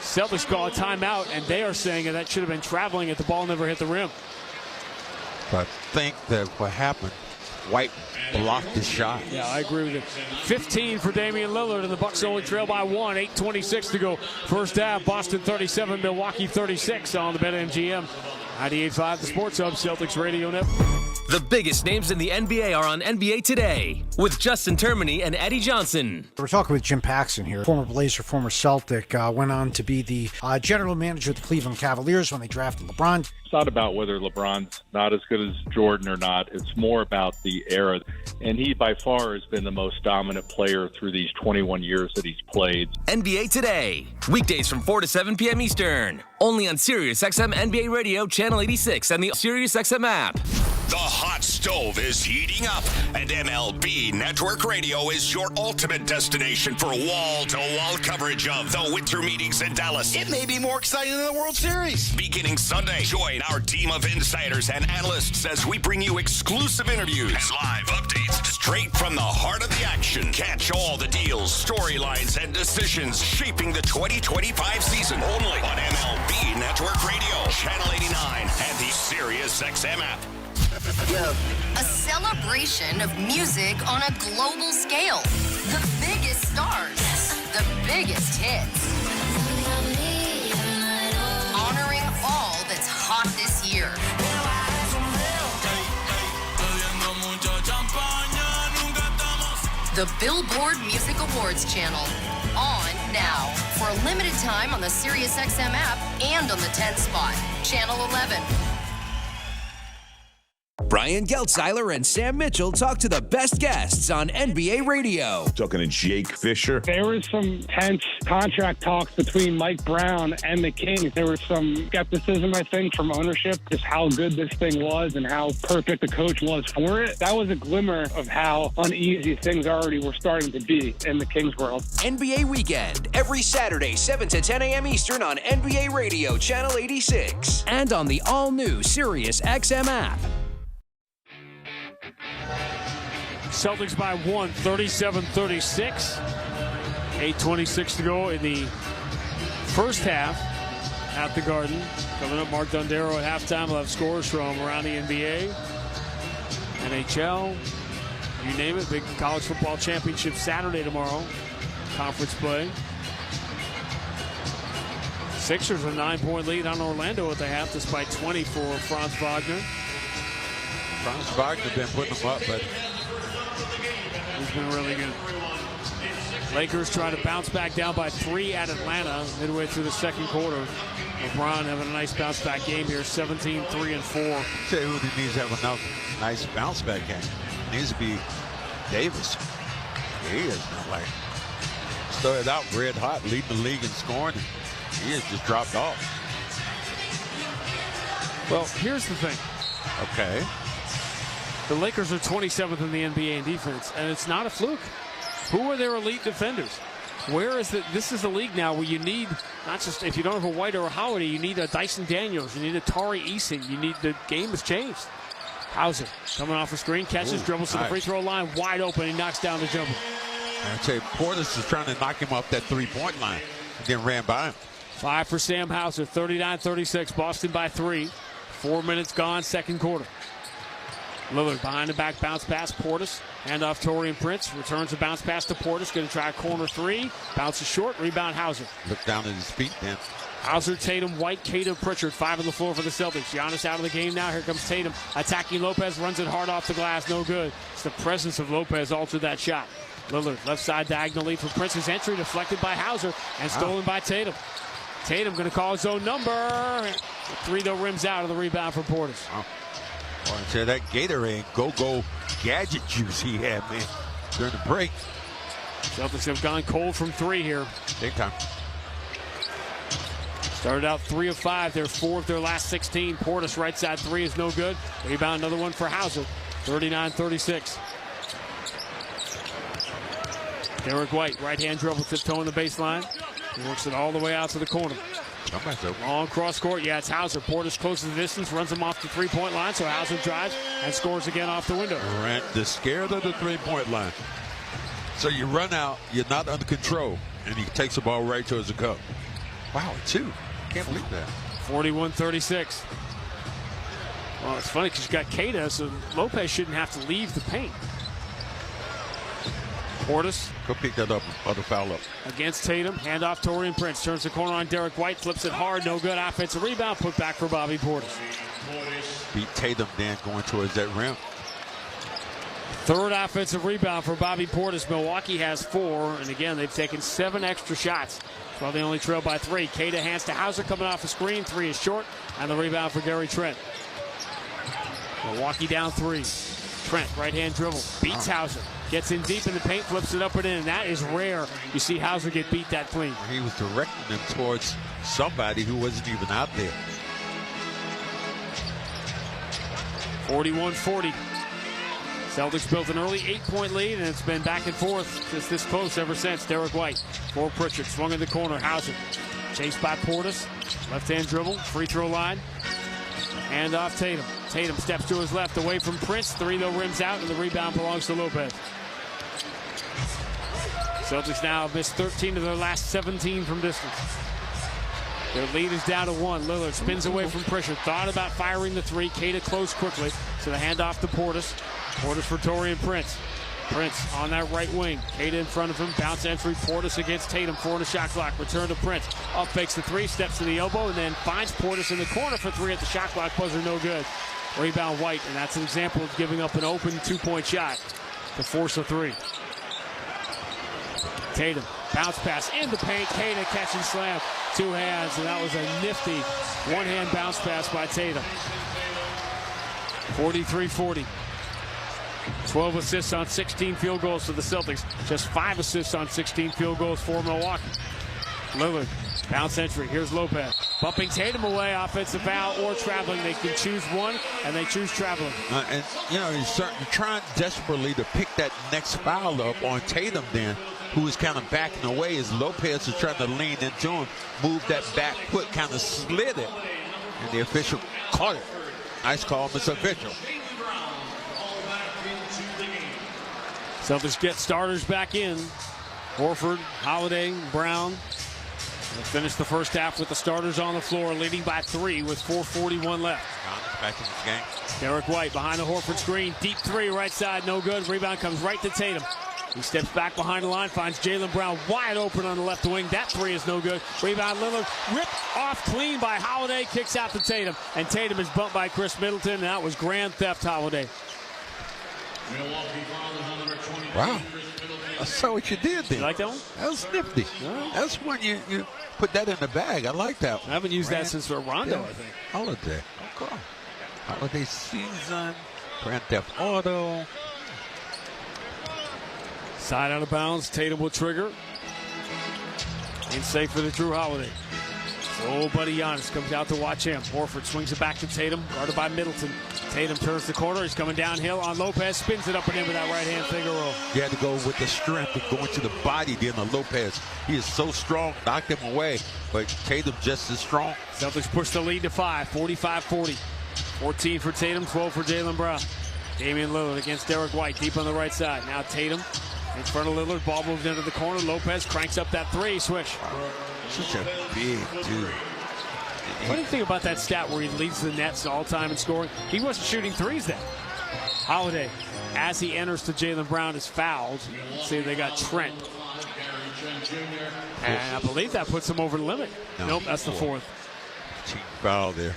[SPEAKER 1] Celtics call a timeout, and they are saying that should have been traveling if the ball never hit the rim.
[SPEAKER 14] But I think that what happened, White blocked the shot.
[SPEAKER 1] Yeah, I agree with you. 15 for Damian Lillard, and the Bucks only trail by 1. 8:26 to go. First half, Boston 37, Milwaukee 36 on the BetMGM. 98.5 The Sports Hub, Celtics Radio Network.
[SPEAKER 22] The biggest names in the NBA are on NBA Today with Justin Termini and Eddie Johnson.
[SPEAKER 2] We're talking with Jim Paxson here, former Blazer, former Celtic, went on to be the general manager of the Cleveland Cavaliers when they drafted LeBron.
[SPEAKER 3] It's not about whether LeBron's not as good as Jordan or not. It's more about the era. And he, by far, has been the most dominant player through these 21 years that he's played.
[SPEAKER 22] NBA Today, weekdays from 4 to 7 p.m. Eastern, only on SiriusXM NBA Radio, Channel 86, and the SiriusXM app.
[SPEAKER 19] The hot stove is heating up, and MLB Network Radio is your ultimate destination for wall-to-wall coverage of the winter meetings in Dallas.
[SPEAKER 4] It may be more exciting than the World Series.
[SPEAKER 19] Beginning Sunday, join our team of insiders and analysts as we bring you exclusive interviews and live updates straight from the heart of the action. Catch all the deals, storylines, and decisions shaping the 2025 season only on MLB Network Radio, Channel 89, and the SiriusXM app.
[SPEAKER 13] A celebration of music on a global scale. The biggest stars, the biggest hits. Honoring all that's hot this year. The Billboard Music Awards channel. On now. For a limited time on the SiriusXM app and on the 10 spot. Channel 11.
[SPEAKER 24] Brian Geltzeiler and Sam Mitchell talk to the best guests on NBA Radio.
[SPEAKER 25] Talking to Jake Fisher.
[SPEAKER 26] There was some tense contract talks between Mike Brown and the Kings. There was some skepticism, I think, from ownership, just how good this thing was and how perfect the coach was for it. That was a glimmer of how uneasy things already were starting to be in the Kings world.
[SPEAKER 24] NBA Weekend, every Saturday, 7 to 10 a.m. Eastern on NBA Radio, Channel 86. And on the all-new SiriusXM app.
[SPEAKER 1] Celtics by 1, 37-36. 8:26 to go in the first half at the Garden. Coming up, Mark Dondero at halftime. We'll have scores from around the NBA, NHL, you name it. Big college football championship Saturday tomorrow. Conference play. Sixers a 9-point lead on Orlando at the half, despite 20 for Franz Wagner.
[SPEAKER 14] Franz Wagner been putting them up, but
[SPEAKER 1] he's been really good. Lakers trying to bounce back down by 3 at Atlanta midway through the second quarter. LeBron having a nice bounce back game here, 17, 3, and 4.
[SPEAKER 14] I'll tell you who needs to have another nice bounce back game. It needs to be Davis. He is like started out red hot, leading the league in scoring. He has just dropped off.
[SPEAKER 1] Well, here's the thing.
[SPEAKER 14] Okay.
[SPEAKER 1] The Lakers are 27th in the NBA in defense, and it's not a fluke. Who are their elite defenders? Where is this is a league now where you need, not just, if you don't have a White or a Holiday, you need a Dyson Daniels, you need a Tari Eason, you need, the game has changed. Hauser coming off a screen, catches, dribbles to the free throw line, wide open, he knocks down the jumper.
[SPEAKER 14] I tell you, Portis is trying to knock him off that three-point line, then ran by him.
[SPEAKER 1] 5 for Sam Hauser, 39-36, Boston by 3. 4 minutes gone, second quarter. Lillard behind the back bounce pass. Portis Handoff Torian Prince. Returns a bounce pass to Portis. Going to try a corner three. Bounces short. Rebound Hauser.
[SPEAKER 14] Look down at his feet then.
[SPEAKER 1] Hauser, Tatum, White, Cato, Pritchard. 5 on the floor for the Celtics. Giannis out of the game now. Here comes Tatum. Attacking Lopez. Runs it hard off the glass. No good. It's the presence of Lopez altered that shot. Lillard, left side diagonally for Prince's entry. Deflected by Hauser and stolen by Tatum. Tatum going to call his own number. 3, though, rims out of the rebound for Portis.
[SPEAKER 14] Oh. Well, I said that Gatorade go gadget juice he had, man, during the break.
[SPEAKER 1] Celtics have gone cold from 3 here.
[SPEAKER 14] Big time.
[SPEAKER 1] Started out 3 of 5. They're 4 of their last 16. Portis right side 3 is no good. Rebound, another one for Hauser. 39-36. Derek White, right-hand dribble, tiptoeing the baseline. He works it all the way out to the corner. Long cross court. Yeah, it's Hauser. Portis closes the distance, runs him off the three-point line, so Hauser drives and scores again off the window.
[SPEAKER 14] Durant is scared of the three-point line. So you run out, you're not under control, and he takes the ball right towards the cup. Wow, 2. Can't believe that.
[SPEAKER 1] 41-36. Well, it's funny because you got Cato, so Lopez shouldn't have to leave the paint. Portis.
[SPEAKER 14] Go pick that up, other foul up.
[SPEAKER 1] Against Tatum. Handoff Torian Prince. Turns the corner on Derek White. Flips it hard. No good. Offensive rebound. Put back for Bobby Portis.
[SPEAKER 14] Beat Tatum then going towards that rim.
[SPEAKER 1] 3rd offensive rebound for Bobby Portis. Milwaukee has 4. And again, they've taken 7 extra shots. Well, they only trail by 3. Cato hands to Hauser coming off a screen. 3 is short. And the rebound for Gary Trent. Milwaukee down 3. Trent, right-hand dribble. Beats Hauser. Gets in deep in the paint, flips it up and in. That is rare. You see Hauser get beat that clean.
[SPEAKER 14] He was directing them towards somebody who wasn't even out there.
[SPEAKER 1] 41-40. Celtics built an early 8-point lead, and it's been back and forth just this close ever since. Derek White for Pritchard. Swung in the corner. Hauser. Chased by Portis. Left-hand dribble. Free throw line. Hand off Tatum. Tatum steps to his left away from Prince. 3, though, rims out, and the rebound belongs to Lopez. Celtics now have missed 13 of their last 17 from distance. Their lead is down to 1. Lillard spins away from Pritchard. Thought about firing the 3. Cato close quickly. So the handoff to Portis. Portis for Torian Prince. Prince on that right wing. Cato in front of him. Bounce entry. Portis against Tatum. 4 on the shot clock. Return to Prince. Up fakes the 3. Steps to the elbow and then finds Portis in the corner for 3 at the shot clock. Buzzer no good. Rebound White. And that's an example of giving up an open 2-point shot to force a 3. Tatum. Bounce pass in the paint. Cato catch and slam. 2 hands. And that was a nifty one-hand bounce pass by Tatum. 43-40. 12 assists on 16 field goals for the Celtics. Just 5 assists on 16 field goals for Milwaukee. Lillard, bounce entry. Here's Lopez. Bumping Tatum away, offensive foul or traveling. They can choose one, and they choose traveling.
[SPEAKER 14] And, you know, you're trying desperately to pick that next foul up on Tatum then, who is kind of backing away as Lopez is trying to lean into him, move that back foot, kind of slid it, and the official caught it. Nice call, Mr. Official.
[SPEAKER 1] Celtics get starters back in. Hereford, Holiday, Brown. They'll finish the first half with the starters on the floor, leading by 3 with 4:41 left.
[SPEAKER 14] Back in this game.
[SPEAKER 1] Derek White behind the Hereford screen. Deep 3, right side, no good. Rebound comes right to Tatum. He steps back behind the line, finds Jaylen Brown wide open on the left wing. That 3 is no good. Rebound Lillard, ripped off clean by Holiday, kicks out to Tatum. And Tatum is bumped by Chris Middleton, and that was grand theft, Holiday.
[SPEAKER 14] Wow. I saw what you did there.
[SPEAKER 1] You like that one?
[SPEAKER 14] That was nifty. Yeah. That's when you put that in the bag. I like that one.
[SPEAKER 1] I haven't used that since Rondo, I think.
[SPEAKER 14] Holiday. Okay. Holiday season. Grand Theft Auto.
[SPEAKER 1] Side out of bounds. Tatum will trigger. And safe for the Drew Holiday. Old buddy Giannis comes out to watch him. Hereford swings it back to Tatum, guarded by Middleton. Tatum turns the corner. He's coming downhill on Lopez. Spins it up and in with that right-hand finger roll.
[SPEAKER 14] You had to go with the strength of going to the body then on Lopez. He is so strong, knocked him away, but Tatum just as strong.
[SPEAKER 1] Celtics push the lead to 5, 45-40. 14 for Tatum, 12 for Jaylen Brown. Damian Lillard against Derek White, deep on the right side. Now Tatum in front of Lillard. Ball moved into the corner. Lopez cranks up that 3. Swish.
[SPEAKER 14] Such a big dude.
[SPEAKER 1] Funny thing about that stat where he leads the Nets all time in scoring, he wasn't shooting 3s then. Holiday as he enters to Jaylen Brown is fouled. See, they got Trent. And I believe that puts him over the limit. Nope, that's the fourth.
[SPEAKER 14] Team foul there.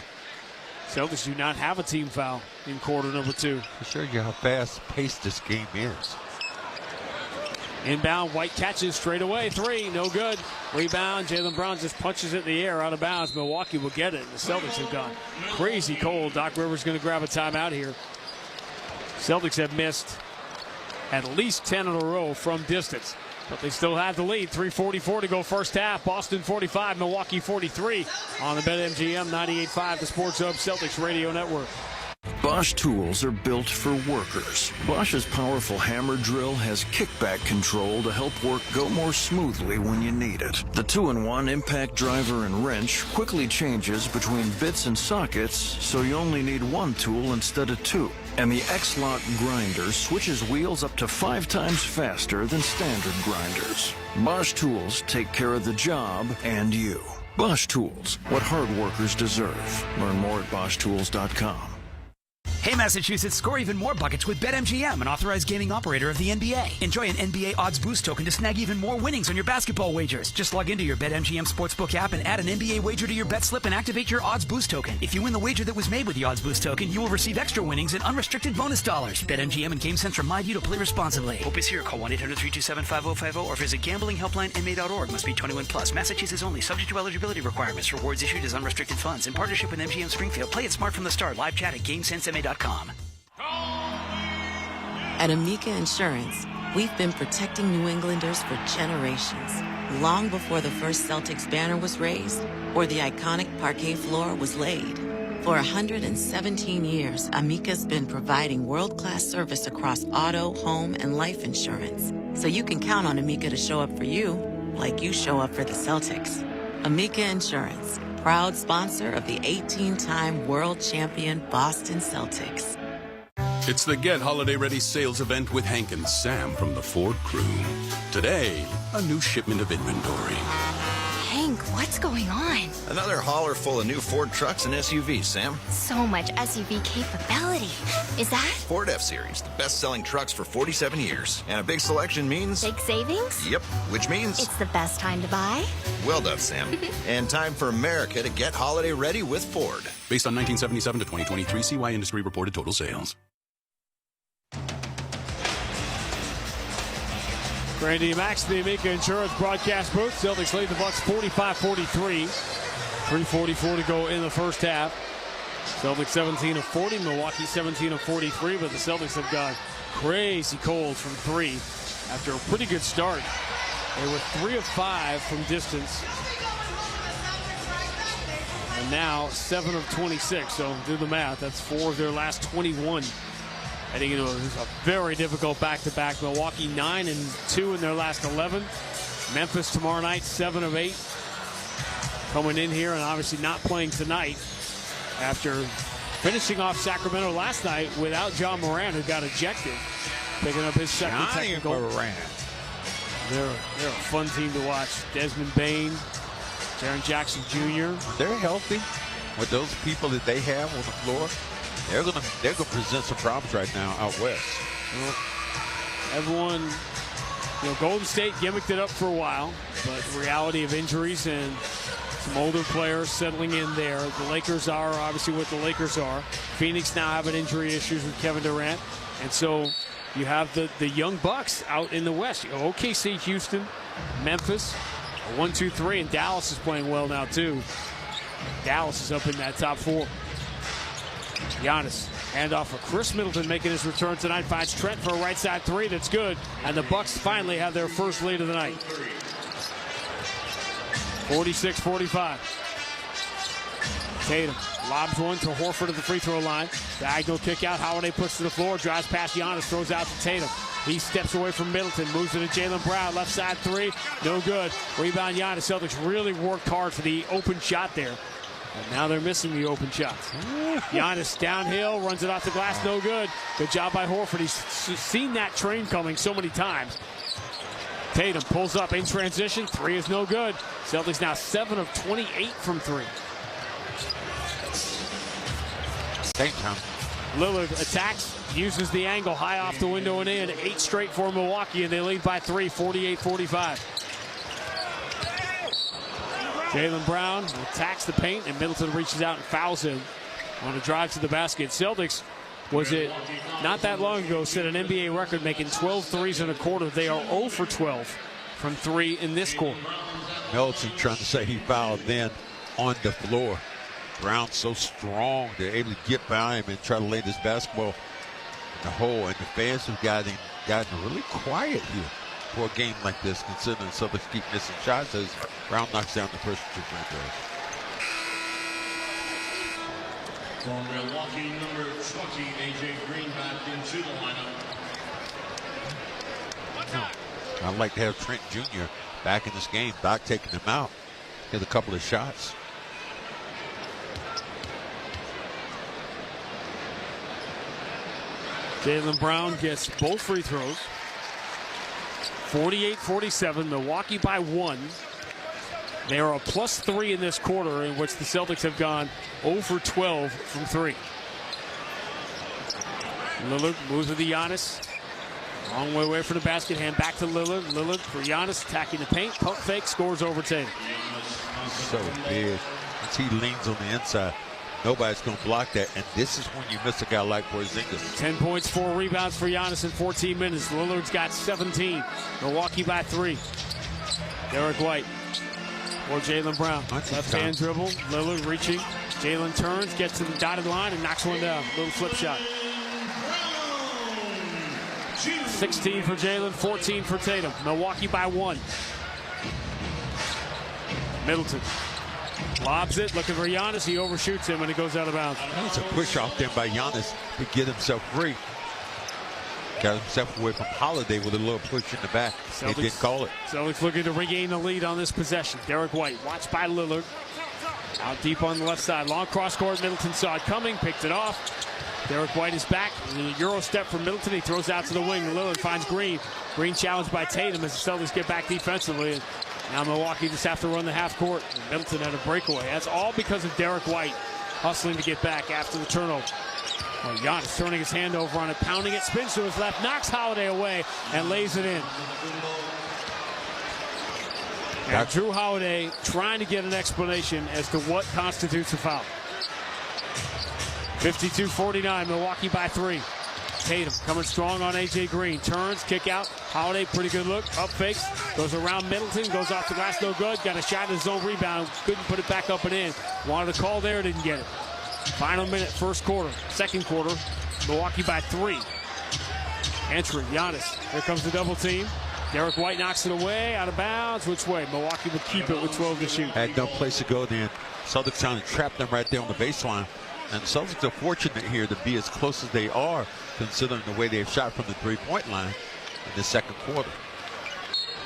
[SPEAKER 1] Celtics do not have a team foul in quarter number 2.
[SPEAKER 14] To show you how fast-paced this game is.
[SPEAKER 1] Inbound, White catches straight away. 3, no good. Rebound, Jaylen Brown just punches it in the air out of bounds. Milwaukee will get it. The Celtics have gone crazy cold. Doc Rivers going to grab a timeout here. Celtics have missed at least 10 in a row from distance, but they still have the lead. 3:44 to go first half. Boston 45, Milwaukee 43 on the BetMGM 98.5, the Sports Hub Celtics Radio Network.
[SPEAKER 5] Bosch tools are built for workers. Bosch's powerful hammer drill has kickback control to help work go more smoothly when you need it. The 2-in-1 impact driver and wrench quickly changes between bits and sockets, so you only need one tool instead of 2. And the X-Lock grinder switches wheels up to 5 times faster than standard grinders. Bosch tools take care of the job and you. Bosch tools, what hard workers deserve. Learn more at BoschTools.com.
[SPEAKER 7] Hey, Massachusetts, score even more buckets with BetMGM, an authorized gaming operator of the NBA. Enjoy an NBA odds boost token to snag even more winnings on your basketball wagers. Just log into your BetMGM Sportsbook app and add an NBA wager to your bet slip and activate your odds boost token. If you win the wager that was made with the odds boost token, you will receive extra winnings and unrestricted bonus dollars. BetMGM and GameSense remind you to play responsibly. Hope is here. Call 1-800-327-5050 or visit gamblinghelplinema.org. Must be 21 plus. Massachusetts only. Subject to eligibility requirements. Rewards issued as unrestricted funds. In partnership with MGM Springfield. Play it smart from the start. Live chat at GameSenseMA.com.
[SPEAKER 6] At Amica Insurance, we've been protecting New Englanders for generations. Long before the first Celtics banner was raised or the iconic parquet floor was laid. For 117 years, Amica's been providing world-class service across auto, home, and life insurance. So you can count on Amica to show up for you like you show up for the Celtics. Amica Insurance, proud sponsor of the 18-time world champion Boston Celtics.
[SPEAKER 15] It's the Get Holiday Ready sales event with Hank and Sam from the Ford crew. Today, a new shipment of inventory.
[SPEAKER 16] Hank, what's going on?
[SPEAKER 18] Another hauler full of new Ford trucks and SUVs, Sam.
[SPEAKER 16] So much SUV capability. Is that?
[SPEAKER 18] Ford F-Series, the best-selling trucks for 47 years. And a big selection means...
[SPEAKER 16] Big savings?
[SPEAKER 18] Yep, which means...
[SPEAKER 16] It's the best time to buy?
[SPEAKER 18] Well done, Sam. And time for America to get holiday ready with Ford.
[SPEAKER 15] Based on 1977 to 2023 CY Industry reported total sales.
[SPEAKER 1] Randy Max, the Amica Insurance broadcast booth. Celtics lead the Bucks 45-43. 3:44 to go in the first half. Celtics 17 of 40, Milwaukee 17 of 43, but the Celtics have gone crazy cold from 3 after a pretty good start. They were 3 of 5 from distance. And now 7 of 26, so do the math. That's 4 of their last 21. Heading into a very difficult back-to-back. Milwaukee 9 and 2 in their last 11. Memphis tomorrow night 7 of 8. Coming in here and obviously not playing tonight after finishing off Sacramento last night without John Moran, who got ejected, picking up his second technical.
[SPEAKER 14] Moran.
[SPEAKER 1] They're a fun team to watch. Desmond Bain, Jaren Jackson Jr.
[SPEAKER 14] They're healthy with those people that they have on the floor. They're gonna present some problems right now out west.
[SPEAKER 1] Well, everyone, Golden State gimmicked it up for a while, but the reality of injuries and some older players settling in there. The Lakers are obviously what the Lakers are. Phoenix now having injury issues with Kevin Durant, and so you have the young Bucks out in the West. OKC, Houston, Memphis, 1, 2, 3, and Dallas is playing well now too. Dallas is up in that top 4. Giannis, handoff for Chris Middleton, making his return tonight. Finds Trent for a right side 3. That's good. And the Bucks finally have their first lead of the night. 46-45. Tatum lobs one to Hereford at the free throw line. Diagonal kick out. Holiday puts to the floor. Drives past Giannis. Throws out to Tatum. He steps away from Middleton. Moves it to Jaylen Brown. Left side 3. No good. Rebound Giannis. Celtics really worked hard for the open shot there. And now they're missing the open shots. Giannis downhill, runs it off the glass, no good. Good job by Hereford. He's seen that train coming so many times. Tatum pulls up in transition. 3 is no good. Celtics now 7 of 28 from 3.
[SPEAKER 14] Same time.
[SPEAKER 1] Lillard attacks, uses the angle high off the window and in. 8 straight for Milwaukee, and they lead by 3, 48-45. Jaylen Brown attacks the paint, and Middleton reaches out and fouls him on a drive to the basket. Celtics, was it not that long ago, set an NBA record making 12 threes in a quarter. They are 0 for 12 from 3 in this quarter.
[SPEAKER 14] Middleton trying to say he fouled then on the floor. Brown so strong, they're able to get by him and try to lay this basketball in the hole. And the fans have gotten really quiet here for a game like this, considering Celtics keep missing shots as Brown knocks down the first 2 free throws.
[SPEAKER 8] From Milwaukee, number 20, A.J. Green back into the lineup.
[SPEAKER 14] I'd like to have Trent Jr. back in this game. Doc taking him out. Hit a couple of shots.
[SPEAKER 1] Jaylen Brown gets both free throws. 48-47, Milwaukee by 1. They are a +3 in this quarter, in which the Celtics have gone 0 for 12 from 3. Lillard moves with the Giannis. Long way away from the basket, hand back to Lillard. Lillard for Giannis, attacking the paint, pump fake, scores over Tatum.
[SPEAKER 14] So big. As he leans on the inside, nobody's going to block that, and this is when you miss a guy like Porzingis.
[SPEAKER 1] 10 points, 4 rebounds for Giannis in 14 minutes. Lillard's got 17. Milwaukee by 3. Derek White or Jaylen Brown. Left-hand dribble. Lillard reaching. Jaylen turns, gets to the dotted line, and knocks one down. Little flip shot. 16 for Jaylen, 14 for Tatum. Milwaukee by 1. Middleton lobs it, looking for Giannis. He overshoots him, and it goes out of bounds.
[SPEAKER 14] That's a push off there by Giannis to get himself free. Got himself away from Holiday with a little push in the back. They didn't call it.
[SPEAKER 1] Celtics looking to regain the lead on this possession. Derek White watched by Lillard. Out deep on the left side. Long cross court. Middleton saw it coming, picked it off. Derek White is back. A Euro step from Middleton. He throws out to the wing. Lillard finds Green. Green challenged by Tatum as the Celtics get back defensively. And now Milwaukee just have to run the half court. And Middleton had a breakaway. That's all because of Derek White hustling to get back after the turnover. Well, Giannis turning his hand over on it, pounding it, spins to his left, knocks Holiday away, and lays it in. And Drew Holiday trying to get an explanation as to what constitutes a foul. 52-49, Milwaukee by 3. Tatum coming strong on A.J. Green. Turns, kick out. Holiday, pretty good look. Up fakes. Goes around Middleton. Goes off the glass, no good. Got a shot in his own rebound. Couldn't put it back up and in. Wanted a call there, didn't get it. Final minute, first quarter. Second quarter, Milwaukee by 3. Entry, Giannis. Here comes the double team. Derek White knocks it away, out of bounds. Which way? Milwaukee would keep it with 12 to shoot.
[SPEAKER 14] Had no place to go then. Celtics trying to trap them right there on the baseline. And Celtics are fortunate here to be as close as they are, considering the way they've shot from the three-point line in the second quarter.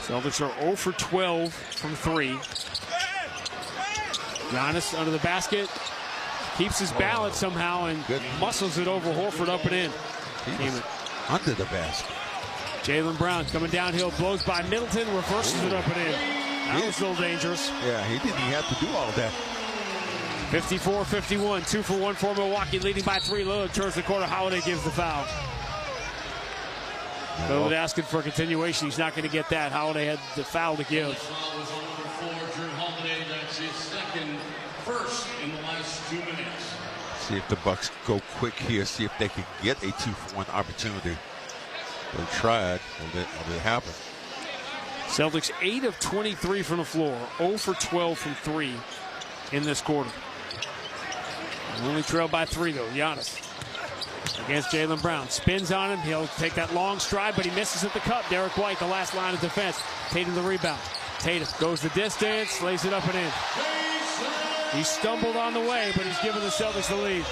[SPEAKER 1] Celtics are 0 for 12 from 3. Giannis under the basket. Keeps his balance somehow and muscles it over Horford up and in.
[SPEAKER 14] Under the basket.
[SPEAKER 1] Jaylen Brown coming downhill, blows by Middleton, reverses it up and in. That was still dangerous.
[SPEAKER 14] Yeah, he didn't even have to do all that.
[SPEAKER 1] 54-51, 2 for 1 for Milwaukee, leading by 3. Lillard turns the corner. Holiday gives the foul. Lillard asking for a continuation. He's not going to get that. Holiday had the foul to give.
[SPEAKER 8] That's his second, first in the last 2 minutes.
[SPEAKER 14] See if the Bucks go quick here. See if they can get a 2-for-1 opportunity. They tried. Will it happen?
[SPEAKER 1] Celtics 8 of 23 from the floor. 0 for 12 from 3 in this quarter. Only trailed by 3 though. Giannis against Jaylen Brown. Spins on him. He'll take that long stride, but he misses at the cup. Derek White, the last line of defense. Tatum the rebound. Tatum goes the distance, lays it up and in. He stumbled on the way, but he's given the Celtics the lead.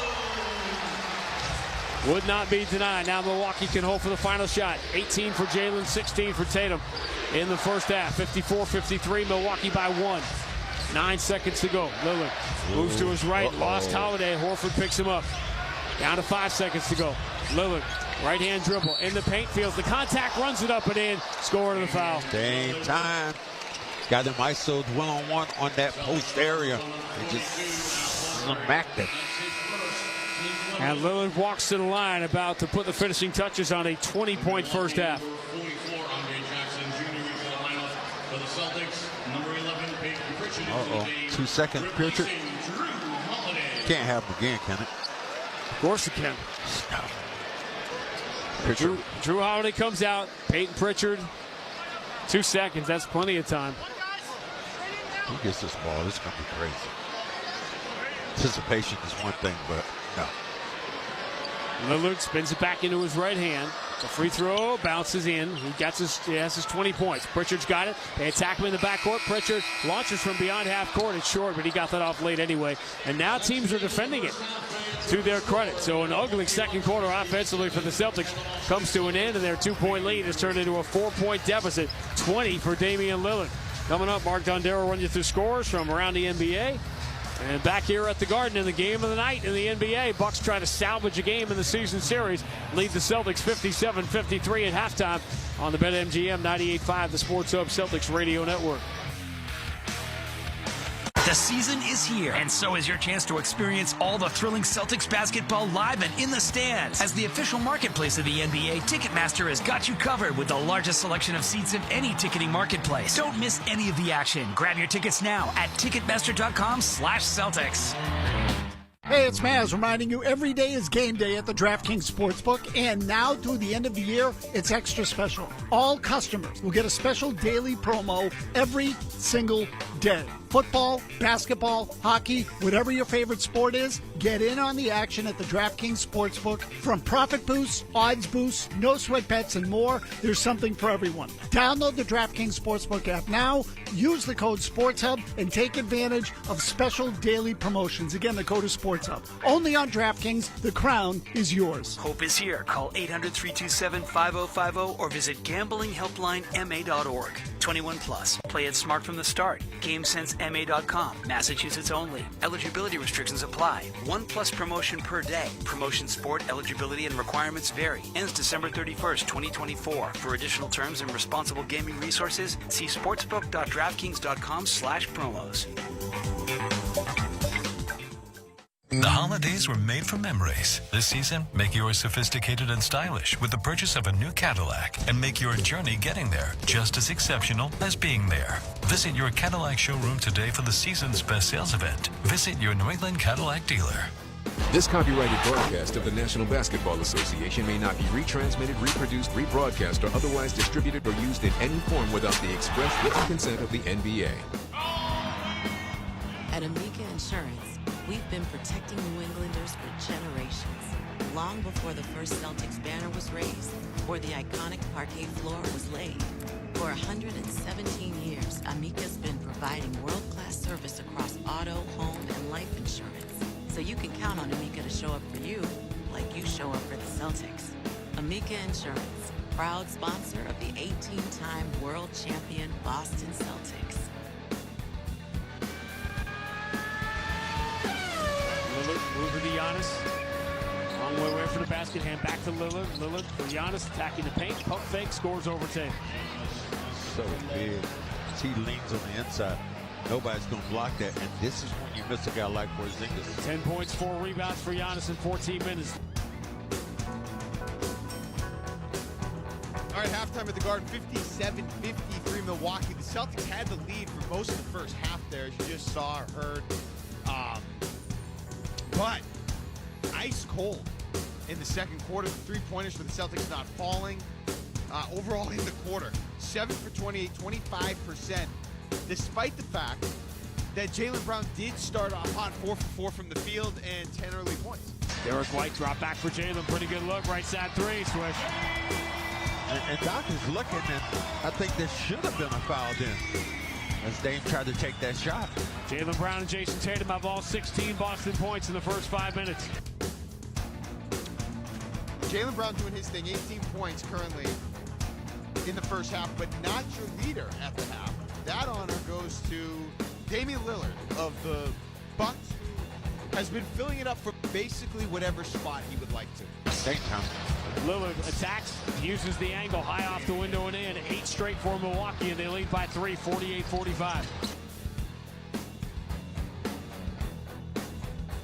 [SPEAKER 1] Would not be denied. Now Milwaukee can hold for the final shot. 18 for Jaylen, 16 for Tatum in the first half. 54-53, Milwaukee by 1. 9 seconds to go. Lillard moves to his right, lost Holiday. Horford picks him up. Down to 5 seconds to go. Lillard, right-hand dribble, in the paint, feels the contact, runs it up and in. Score to the foul.
[SPEAKER 14] Same time. Got him ISO'd one-on-one on that post area. He just smacked it.
[SPEAKER 1] And Lillard walks to the line about to put the finishing touches on a 20-point first half.
[SPEAKER 8] 44, Andre Jackson Jr. into the lineup for the Celtics. Number 11, Pritchard.
[SPEAKER 14] Uh-oh. 2 seconds, Pritchard. Can't have him again, can it?
[SPEAKER 1] Of course it can.
[SPEAKER 14] Pritchard.
[SPEAKER 1] Drew Holiday comes out. Peyton Pritchard. 2 seconds. That's plenty of time.
[SPEAKER 14] Who gets this ball? This is going to be crazy. Anticipation is one thing, but no.
[SPEAKER 1] Lillard spins it back into his right hand. The free throw bounces in. He has his 20 points. Pritchard's got it. They attack him in the backcourt. Pritchard launches from beyond half court. It's short, but he got that off late anyway. And now teams are defending it to their credit. So an ugly second quarter offensively for the Celtics comes to an end, and their 2-point lead has turned into a 4-point deficit. 20 for Damian Lillard. Coming up, Mark Dondero runs you through scores from around the NBA. And back here at the Garden in the game of the night in the NBA, Bucks try to salvage a game in the season series, lead the Celtics 57-53 at halftime on the BetMGM 98.5, the Sports Hub Celtics Radio Network.
[SPEAKER 7] The season is here, and so is your chance to experience all the thrilling Celtics basketball live and in the stands. As the official marketplace of the NBA, Ticketmaster has got you covered with the largest selection of seats of any ticketing marketplace. Don't miss any of the action. Grab your tickets now at Ticketmaster.com/Celtics.
[SPEAKER 9] Hey, it's Maz reminding you every day is game day at the DraftKings Sportsbook, and now through the end of the year, it's extra special. All customers will get a special daily promo every single day. Football, basketball, hockey, whatever your favorite sport is, get in on the action at the DraftKings Sportsbook. From profit boosts, odds boosts, no sweat bets, and more, there's something for everyone. Download the DraftKings Sportsbook app now, use the code SportsHub, and take advantage of special daily promotions. Again, the code is SportsHub. Only on DraftKings, the crown is yours.
[SPEAKER 7] Hope is here. Call 800-327-5050 or visit gamblinghelplinema.org. 21 plus. Play it smart from the start. GameSenseMA.com. Massachusetts only. Eligibility restrictions apply. 1+ promotion per day. Promotion sport eligibility and requirements vary. Ends December 31st, 2024. For additional terms and responsible gaming resources, see sportsbook.draftkings.com/promos.
[SPEAKER 10] The holidays were made for memories. This season, make yours sophisticated and stylish with the purchase of a new Cadillac and make your journey getting there just as exceptional as being there. Visit your Cadillac showroom today for the season's best sales event. Visit your New England Cadillac dealer.
[SPEAKER 11] This copyrighted broadcast of the National Basketball Association may not be retransmitted, reproduced, rebroadcast, or otherwise distributed or used in any form without the express written consent of the NBA.
[SPEAKER 6] At Amica Insurance, we've been protecting New Englanders for generations. Long before the first Celtics banner was raised or the iconic parquet floor was laid. For 117 years, Amica's been providing world-class service across auto, home, and life insurance. So you can count on Amica to show up for you like you show up for the Celtics. Amica Insurance, proud sponsor of the 18-time world champion Boston Celtics.
[SPEAKER 1] Lillard over to Giannis. Long way away from the basket, hand back to Lillard. Lillard for Giannis, attacking the paint, pump fake, scores overtake.
[SPEAKER 14] So big. As he leans on the inside, nobody's going to block that, and this is when you miss a guy like Porzingis.
[SPEAKER 1] 10 points, 4 rebounds for Giannis in 14 minutes.
[SPEAKER 12] All right, halftime at the Garden, 57-53 Milwaukee. The Celtics had the lead for most of the first half there, as you just saw or heard. But ice cold in the second quarter. The three-pointers for the Celtics not falling. Overall in the quarter, 7 for 28, 25%, despite the fact that Jaylen Brown did start off hot, 4 for 4 from the field and 10 early points.
[SPEAKER 1] Derek White drop back for Jaylen. Pretty good look. Right side three, Swish.
[SPEAKER 14] And Doc is looking, and I think there should have been a foul then, as Dame tried to take that shot.
[SPEAKER 1] Jaylen Brown and Jason Tatum have all 16 Boston points in the first 5 minutes.
[SPEAKER 12] Jaylen Brown doing his thing, 18 points currently in the first half, but not your leader at the half. That honor goes to Damian Lillard of the Bucks, who has been filling it up for basically whatever spot he would like to.
[SPEAKER 1] Lillard attacks, uses the angle high off the window and in. 8 straight for Milwaukee, and they lead by 3, 48-45.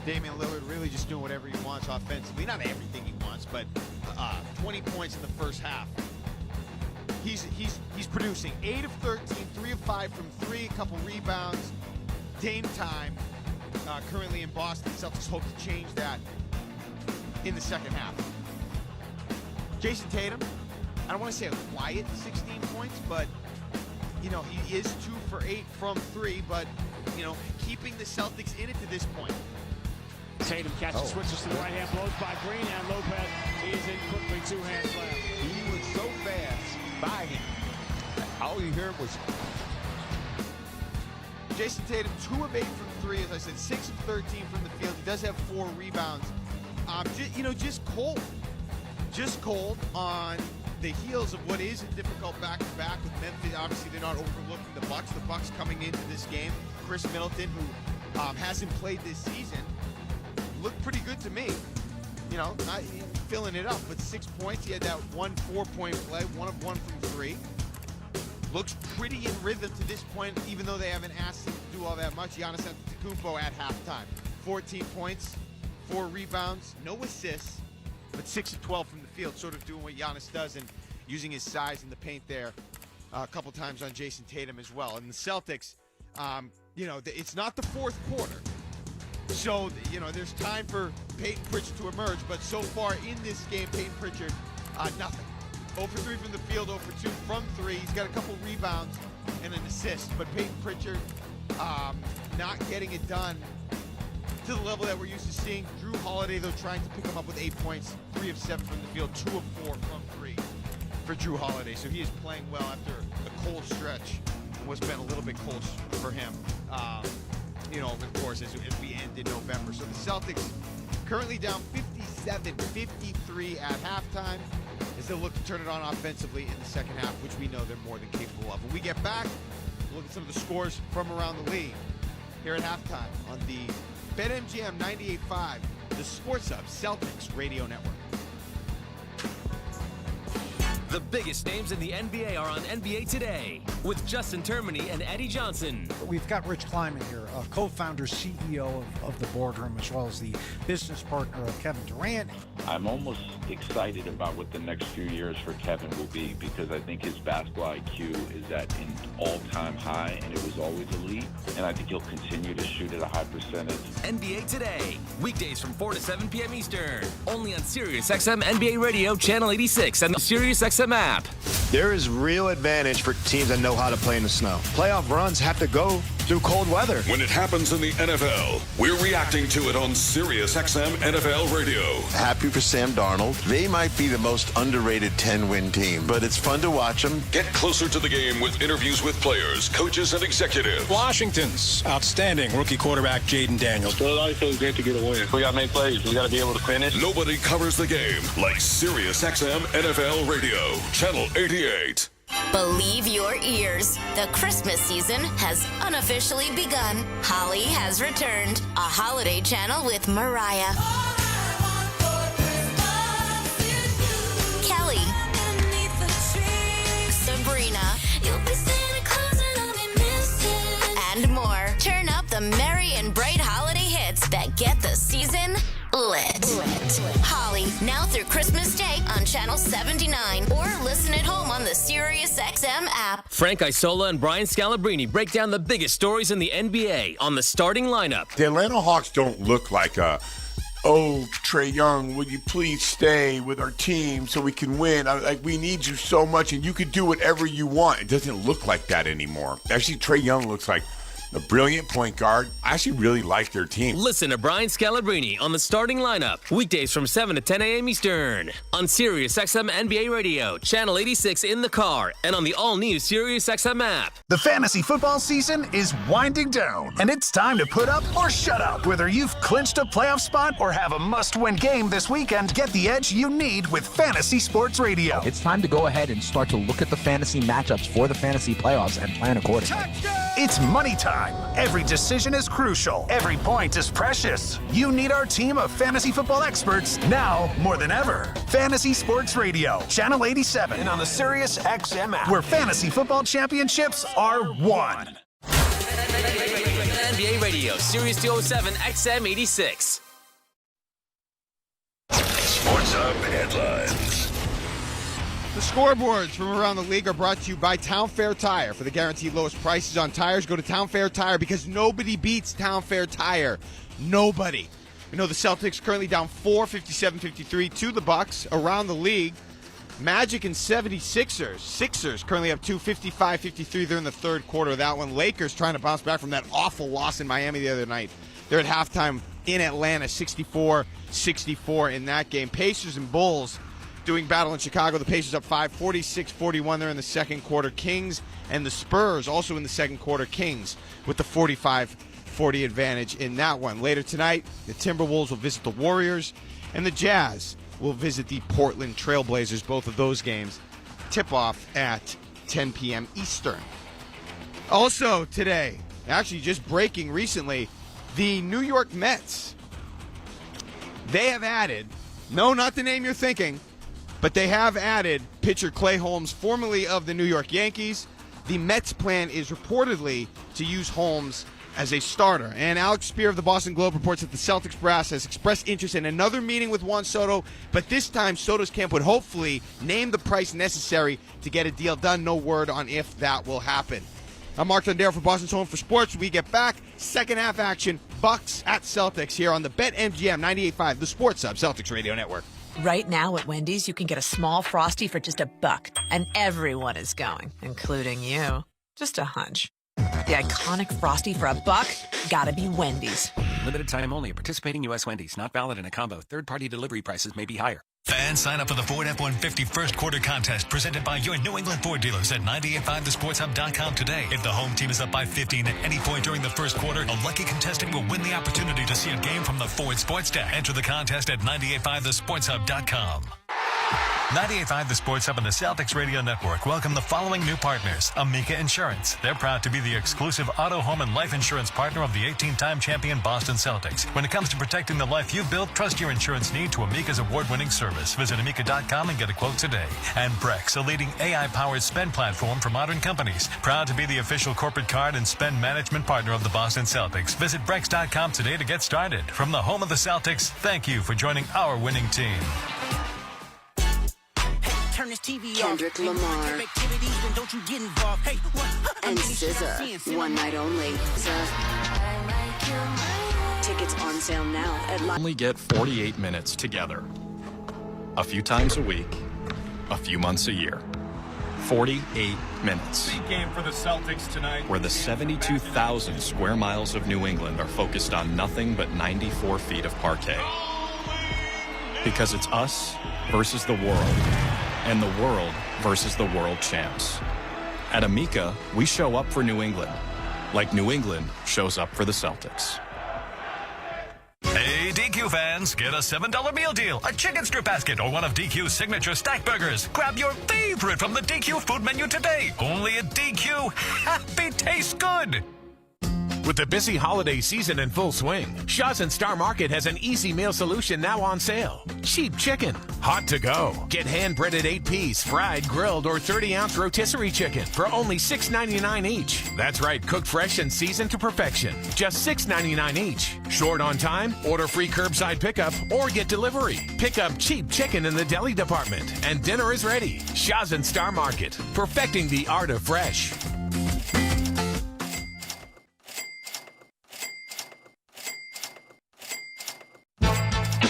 [SPEAKER 12] Damian Lillard really just doing whatever he wants offensively. Not everything he wants, but 20 points in the first half. He's producing 8 of 13, 3 of 5 from 3, a couple rebounds. Dame time currently in Boston. Celtics hope to change that in the second half. Jason Tatum, I don't want to say a quiet 16 points, but he is 2 for 8 from 3, but keeping the Celtics in it to this point.
[SPEAKER 1] Tatum catches, switches to the right hand, blows by Green, and Lopez is in quickly, 2-hand slam.
[SPEAKER 2] He was so fast by him. All you heard was
[SPEAKER 12] Jason Tatum, 2 of 8 from 3, as I said, 6 of 13 from the field. He does have 4 rebounds. Just cold on the heels of what is a difficult back-to-back with Memphis. Obviously, they're not overlooking the Bucks. The Bucks coming into this game. Chris Middleton, who hasn't played this season, looked pretty good to me. Not filling it up, but 6 points. He had that 1 4-point play, 1 of 1 from 3. Looks pretty in rhythm to this point, even though they haven't asked him to do all that much. Giannis Antetokounmpo at halftime. 14 points, 4 rebounds, no assists, but 6 of 12 from the field, sort of doing what Giannis does and using his size in the paint there a couple times on Jason Tatum as well. And the Celtics, it's not the fourth quarter. So, there's time for Peyton Pritchard to emerge, but so far in this game, Peyton Pritchard, nothing. 0 for 3 from the field, 0 for 2 from 3. He's got a couple rebounds and an assist, but Peyton Pritchard not getting it done to the level that we're used to seeing. Drew Holiday, though, trying to pick him up with 8 points, 3 of 7 from the field, 2 of 4 from 3 for Drew Holiday. So he is playing well after a cold stretch. What's been a little bit cold for him, of course, as we end in November. So the Celtics currently down 57-53 at halftime as they look to turn it on offensively in the second half, which we know they're more than capable of. When we get back, we'll look at some of the scores from around the league here at halftime on the BetMGM 98.5, the Sports Hub Celtics Radio Network.
[SPEAKER 22] The biggest names in the NBA are on NBA Today with Justin Termini and Eddie Johnson.
[SPEAKER 17] We've got Rich Kleiman here, co-founder, CEO of the Boardroom, as well as the business partner of Kevin Durant.
[SPEAKER 20] I'm almost excited about what the next few years for Kevin will be because I think his basketball IQ is at an all-time high, and it was always elite. And I think he'll continue to shoot at a high percentage.
[SPEAKER 22] NBA Today, weekdays from 4 to 7 p.m. Eastern, only on SiriusXM NBA Radio, Channel 86, and the SiriusXM app.
[SPEAKER 4] There is real advantage for teams that know how to play in the snow. Playoff runs have to go through cold weather.
[SPEAKER 21] When it happens in the NFL, we're reacting to it on SiriusXM NFL Radio.
[SPEAKER 4] Happy for Sam Darnold. They might be the most underrated 10-win team, but it's fun to watch them.
[SPEAKER 21] Get closer to the game with interviews with players, coaches, and executives.
[SPEAKER 23] Washington's outstanding rookie quarterback Jaden Daniels.
[SPEAKER 25] So it always feels good to get a win. We got to make plays. We got to be able to finish.
[SPEAKER 21] Nobody covers the game like SiriusXM NFL Radio, Channel 88.
[SPEAKER 13] Believe your ears. The Christmas season has unofficially begun. Holly has returned. A holiday channel with Mariah, Kelly, Sabrina, and more. Turn up the merry and bright holiday hits that get the season lit. Holly, now through Christmas Day on Channel 79 or listen at home on the SiriusXM app.
[SPEAKER 22] Frank Isola and Brian Scalabrine break down the biggest stories in the NBA on the starting lineup.
[SPEAKER 27] The Atlanta Hawks don't look like Trae Young, will you please stay with our team so we can win? We need you so much, and you can do whatever you want. It doesn't look like that anymore. Actually, Trae Young looks like a brilliant point guard. I actually really like their team.
[SPEAKER 22] Listen to Brian Scalabrine on the starting lineup, weekdays from 7 to 10 a.m. Eastern, on SiriusXM NBA Radio, Channel 86 in the car, and on the all-new SiriusXM app.
[SPEAKER 28] The fantasy football season is winding down, and it's time to put up or shut up. Whether you've clinched a playoff spot or have a must-win game this weekend, get the edge you need with Fantasy Sports Radio.
[SPEAKER 29] It's time to go ahead and start to look at the fantasy matchups for the fantasy playoffs and plan accordingly.
[SPEAKER 28] It's money time. Every decision is crucial. Every point is precious. You need our team of fantasy football experts now more than ever. Fantasy Sports Radio, Channel 87, and on the SiriusXM app, where fantasy football championships are won.
[SPEAKER 22] And NBA Radio, Sirius 207 XM 86.
[SPEAKER 21] Sports Hub headlines.
[SPEAKER 12] The scoreboards from around the league are brought to you by Town Fair Tire. For the guaranteed lowest prices on tires, go to Town Fair Tire because nobody beats Town Fair Tire. Nobody. We know the Celtics currently down 4, 57-53 to the Bucks. Around the league, Magic and 76ers. Sixers currently have 2, 55-53. They're in the third quarter of that one. Lakers trying to bounce back from that awful loss in Miami the other night. They're at halftime in Atlanta, 64-64 in that game. Pacers and Bulls doing battle in Chicago. The Pacers up 5, 46-41. They're in the second quarter. Kings and the Spurs also in the second quarter. Kings with the 45-40 advantage in that one. Later tonight, the Timberwolves will visit the Warriors, and the Jazz will visit the Portland Trailblazers. Both of those games tip off at 10 p.m. Eastern. Also today, actually just breaking recently, the New York Mets. They have added, no, not the name you're thinking, but they have added pitcher Clay Holmes, formerly of the New York Yankees. The Mets' plan is reportedly to use Holmes as a starter. And Alex Spear of the Boston Globe reports that the Celtics brass has expressed interest in another meeting with Juan Soto, but this time Soto's camp would hopefully name the price necessary to get a deal done. No word on if that will happen. I'm Mark Dondero for Boston's Home for Sports. We get back. Second half action, Bucks at Celtics here on the BetMGM 98.5, the Sports Hub Celtics Radio Network.
[SPEAKER 3] Right now at Wendy's, you can get a small Frosty for just $1, and everyone is going, including you. Just a hunch. The iconic Frosty for $1? Gotta be Wendy's.
[SPEAKER 5] Limited time only. Participating U.S. Wendy's. Not valid in a combo. Third-party delivery prices may be higher.
[SPEAKER 10] Fans, sign up for the Ford F-150 first quarter contest presented by your New England Ford dealers at 985thesportshub.com today. If the home team is up by 15 at any point during the first quarter, a lucky contestant will win the opportunity to see a game from the Ford Sports Deck. Enter the contest at 985thesportshub.com. 98.5 The Sports Hub and the Celtics Radio Network welcome the following new partners. Amica Insurance. They're proud to be the exclusive auto, home, and life insurance partner of the 18-time champion Boston Celtics. When it comes to protecting the life you've built, trust your insurance need to Amica's award-winning service. Visit amica.com and get a quote today. And Brex, a leading AI-powered spend platform for modern companies. Proud to be the official corporate card and spend management partner of the Boston Celtics. Visit Brex.com today to get started. From the home of the Celtics, thank you for joining our winning team.
[SPEAKER 8] Turn this TV Kendrick off. Lamar don't you get involved. Hey, and SZA, one night only. Tickets on sale now at
[SPEAKER 23] Only get 48 minutes together. A few times a week, a few months a year. 48 minutes.
[SPEAKER 15] Big game for the Celtics tonight.
[SPEAKER 23] Where the 72,000 square miles of New England are focused on nothing but 94 feet of parquet. Because it's us versus the world. And the world versus the world champs. At Amica, we show up for New England, like New England shows up for the Celtics.
[SPEAKER 10] Hey, DQ fans, get a $7 meal deal, a chicken strip basket, or one of DQ's signature stack burgers. Grab your favorite from the DQ food menu today. Only at DQ. Happy tastes good.
[SPEAKER 16] With the busy holiday season in full swing, Shaw's and Star Market has an easy meal solution now on sale. Cheap chicken, hot to go. Get hand-breaded 8-piece, fried, grilled, or 30-ounce rotisserie chicken for only $6.99 each. That's right, cooked fresh and seasoned to perfection. Just $6.99 each. Short on time? Order free curbside pickup or get delivery. Pick up cheap chicken in the deli department, and dinner is ready. Shaw's and Star Market, perfecting the art of fresh.